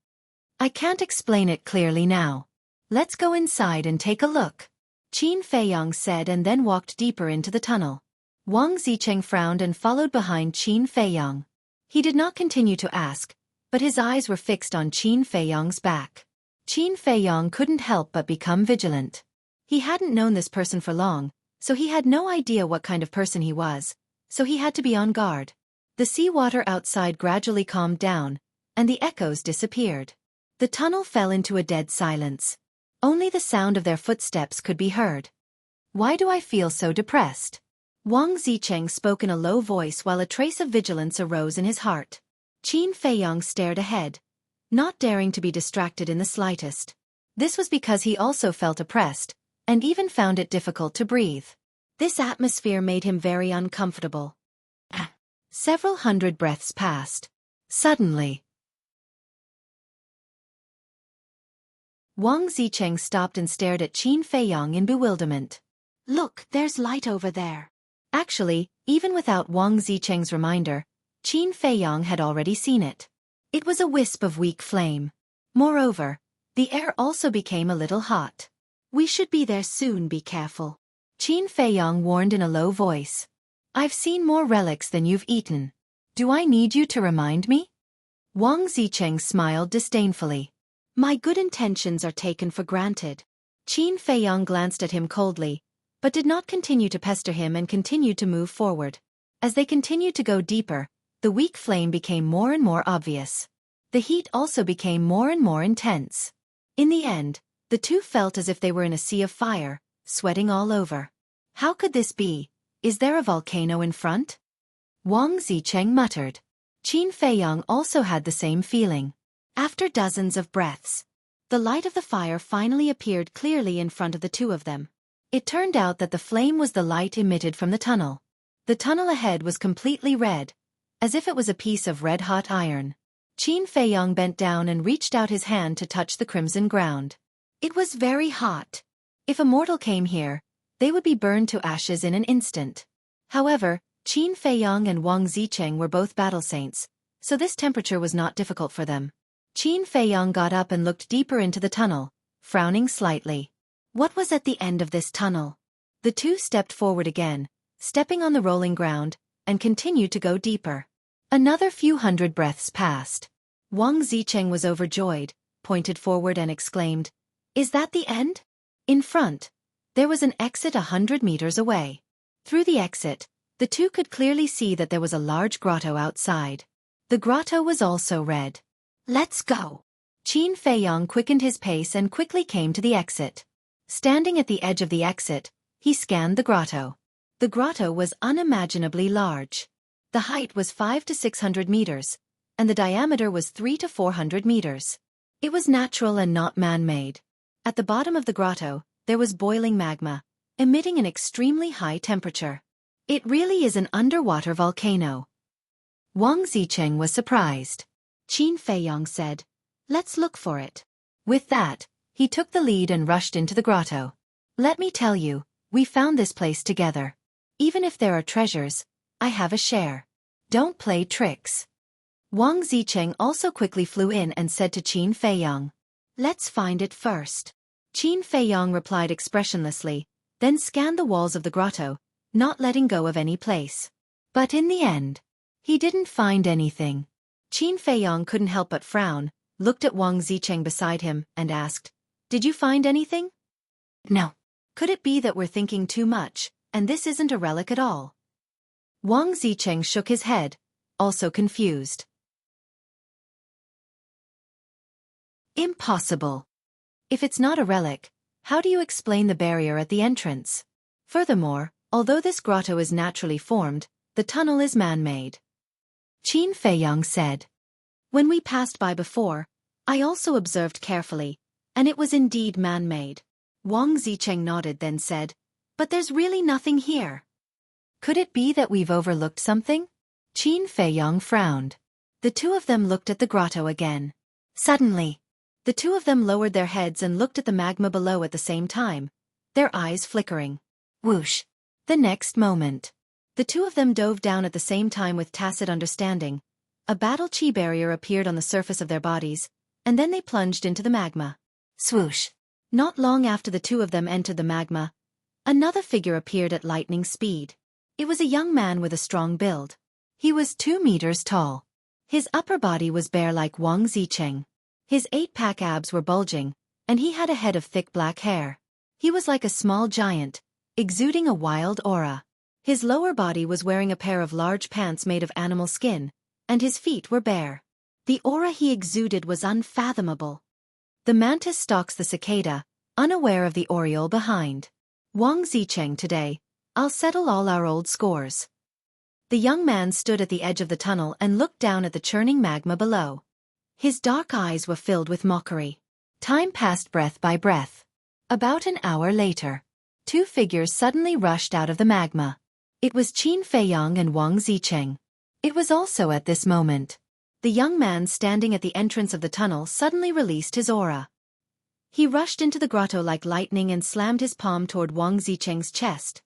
"I can't explain it clearly now. Let's go inside and take a look," Qin Feiyang said and then walked deeper into the tunnel. Wang Zicheng frowned and followed behind Qin Feiyang. He did not continue to ask, but his eyes were fixed on Qin Feiyang's back. Qin Feiyang couldn't help but become vigilant. He hadn't known this person for long, so he had no idea what kind of person he was, so he had to be on guard. The seawater outside gradually calmed down, and the echoes disappeared. The tunnel fell into a dead silence. Only the sound of their footsteps could be heard. "Why do I feel so depressed?" Wang Zicheng spoke in a low voice while a trace of vigilance arose in his heart. Qin Feiyang stared ahead, not daring to be distracted in the slightest. This was because he also felt oppressed, and even found it difficult to breathe. This atmosphere made him very uncomfortable. Several hundred breaths passed. Suddenly, Wang Zicheng stopped and stared at Qin Feiyang in bewilderment. "Look, there's light over there." Actually, even without Wang Zicheng's reminder, Qin Feiyang had already seen it. It was a wisp of weak flame. Moreover, the air also became a little hot. "We should be there soon, be careful," Qin Feiyang warned in a low voice. "I've seen more relics than you've eaten. Do I need you to remind me?" Wang Zicheng smiled disdainfully. "My good intentions are taken for granted." Qin Feiyang glanced at him coldly, but did not continue to pester him and continued to move forward. As they continued to go deeper, the weak flame became more and more obvious. The heat also became more and more intense. In the end, the two felt as if they were in a sea of fire, sweating all over. "How could this be? Is there a volcano in front?" Wang Zicheng muttered. Qin Feiyang also had the same feeling. After dozens of breaths, the light of the fire finally appeared clearly in front of the two of them. It turned out that the flame was the light emitted from the tunnel. The tunnel ahead was completely red, as if it was a piece of red-hot iron. Qin Feiyang bent down and reached out his hand to touch the crimson ground. It was very hot. If a mortal came here, they would be burned to ashes in an instant. However, Qin Feiyang and Wang Zicheng were both battle saints, so this temperature was not difficult for them. Qin Feiyang got up and looked deeper into the tunnel, frowning slightly. What was at the end of this tunnel? The two stepped forward again, stepping on the rolling ground, and continued to go deeper. Another few hundred breaths passed. Wang Zicheng was overjoyed, pointed forward and exclaimed, "Is that the end?" In front, there was an exit 100 meters away. Through the exit, the two could clearly see that there was a large grotto outside. The grotto was also red. "Let's go." Qin Feiyang quickened his pace and quickly came to the exit. Standing at the edge of the exit, he scanned the grotto. The grotto was unimaginably large. The height was 500 to 600 meters, and the diameter was 300 to 400 meters. It was natural and not man-made. At the bottom of the grotto, there was boiling magma, emitting an extremely high temperature. It really is an underwater volcano. Wang Zicheng was surprised. Qin Feiyang said, "Let's look for it." With that, he took the lead and rushed into the grotto. "Let me tell you, we found this place together. Even if there are treasures, I have a share. Don't play tricks." Wang Zicheng also quickly flew in and said to Qin Feiyang, "Let's find it first." Qin Feiyang replied expressionlessly, then scanned the walls of the grotto, not letting go of any place. But in the end, he didn't find anything. Qin Feiyang couldn't help but frown, looked at Wang Zicheng beside him, and asked, "Did you find anything?" "No." "Could it be that we're thinking too much, and this isn't a relic at all?" Wang Zicheng shook his head, also confused. "Impossible. If it's not a relic, how do you explain the barrier at the entrance? Furthermore, although this grotto is naturally formed, the tunnel is man-made." Qin Feiyang said, "When we passed by before, I also observed carefully, and it was indeed man-made." Wang Zicheng nodded, then said, "But there's really nothing here." "Could it be that we've overlooked something?" Qin Feiyang frowned. The two of them looked at the grotto again. Suddenly, the two of them lowered their heads and looked at the magma below at the same time, their eyes flickering. Whoosh! The next moment, the two of them dove down at the same time with tacit understanding. A battle chi barrier appeared on the surface of their bodies, and then they plunged into the magma. Swoosh! Not long after the two of them entered the magma, another figure appeared at lightning speed. It was a young man with a strong build. He was 2 meters tall. His upper body was bare like Wang Zicheng. His 8-pack abs were bulging, and he had a head of thick black hair. He was like a small giant, exuding a wild aura. His lower body was wearing a pair of large pants made of animal skin, and his feet were bare. The aura he exuded was unfathomable. The mantis stalks the cicada, unaware of the oriole behind. Wang Zicheng today, I'll settle all our old scores. The young man stood at the edge of the tunnel and looked down at the churning magma below. His dark eyes were filled with mockery. Time passed breath by breath. About an hour later, two figures suddenly rushed out of the magma. It was Qin Feiyang and Wang Zicheng. It was also at this moment. The young man standing at the entrance of the tunnel suddenly released his aura. He rushed into the grotto like lightning and slammed his palm toward Wang Zicheng's chest.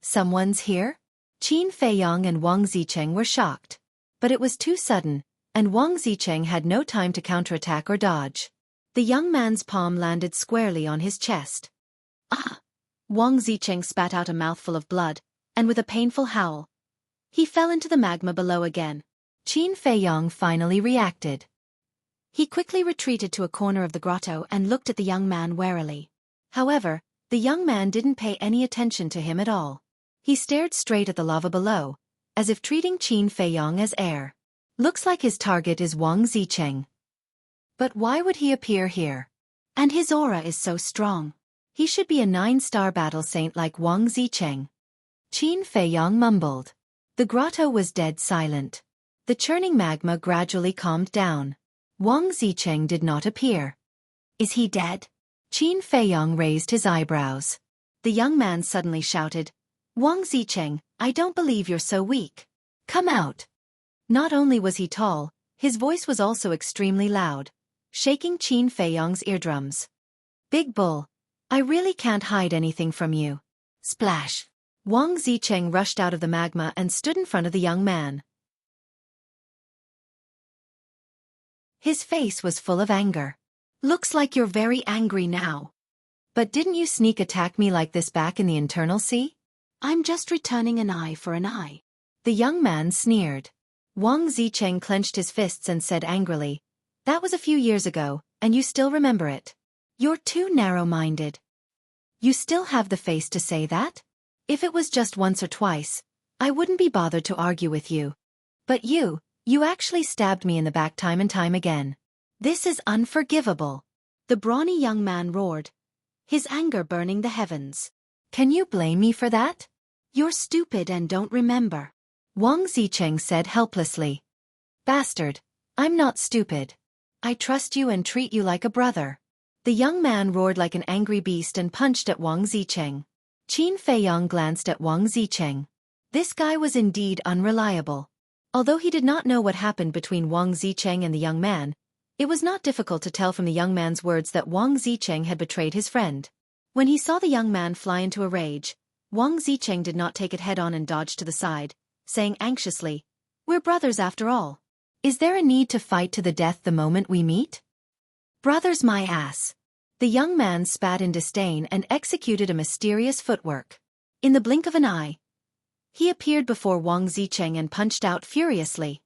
"Someone's here?" Qin Feiyang and Wang Zicheng were shocked. But it was too sudden, and Wang Zicheng had no time to counterattack or dodge. The young man's palm landed squarely on his chest. "Ah!" Wang Zicheng spat out a mouthful of blood, and with a painful howl, he fell into the magma below again. Qin Feiyang finally reacted. He quickly retreated to a corner of the grotto and looked at the young man warily. However, the young man didn't pay any attention to him at all. He stared straight at the lava below, as if treating Qin Feiyang as air. Looks like his target is Wang Zicheng. But why would he appear here? And his aura is so strong. He should be a 9-star battle saint like Wang Zicheng. Qin Feiyang mumbled. The grotto was dead silent. The churning magma gradually calmed down. Wang Zicheng did not appear. "Is he dead?" Qin Feiyang raised his eyebrows. The young man suddenly shouted, "Wang Zicheng, I don't believe you're so weak. Come out." Not only was he tall, his voice was also extremely loud, shaking Qin Feiyang's eardrums. "Big Bull, I really can't hide anything from you." Splash! Wang Zicheng rushed out of the magma and stood in front of the young man. His face was full of anger. Looks like you're very angry now. But didn't you sneak attack me like this back in the internal sea? I'm just returning an eye for an eye. The young man sneered. Wang Zicheng clenched his fists and said angrily, "That was a few years ago, and you still remember it. You're too narrow-minded. You still have the face to say that? If it was just once or twice, I wouldn't be bothered to argue with you. But you actually stabbed me in the back time and time again. This is unforgivable." The brawny young man roared, his anger burning the heavens. "Can you blame me for that?" "You're stupid and don't remember," Wang Zicheng said helplessly. "Bastard, I'm not stupid. I trust you and treat you like a brother." The young man roared like an angry beast and punched at Wang Zicheng. Qin Feiyong glanced at Wang Zicheng. This guy was indeed unreliable. Although he did not know what happened between Wang Zicheng and the young man, it was not difficult to tell from the young man's words that Wang Zicheng had betrayed his friend. When he saw the young man fly into a rage, Wang Zicheng did not take it head-on and dodged to the side, saying anxiously, "We're brothers after all. Is there a need to fight to the death the moment we meet?" "Brothers my ass." The young man spat in disdain and executed a mysterious footwork. In the blink of an eye, he appeared before Wang Zicheng and punched out furiously.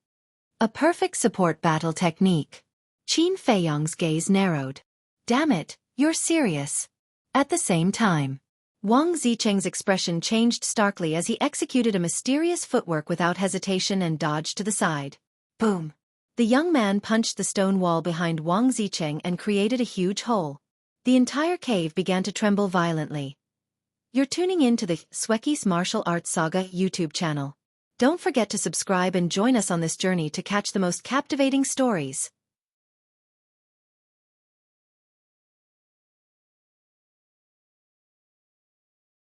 A perfect support battle technique. Qin Feiyong's gaze narrowed. "Damn it, you're serious." At the same time, Wang Zicheng's expression changed starkly as he executed a mysterious footwork without hesitation and dodged to the side. Boom! The young man punched the stone wall behind Wang Zicheng and created a huge hole. The entire cave began to tremble violently. You're tuning in to the Xueqi's Martial Arts Saga YouTube channel. Don't forget to subscribe and join us on this journey to catch the most captivating stories.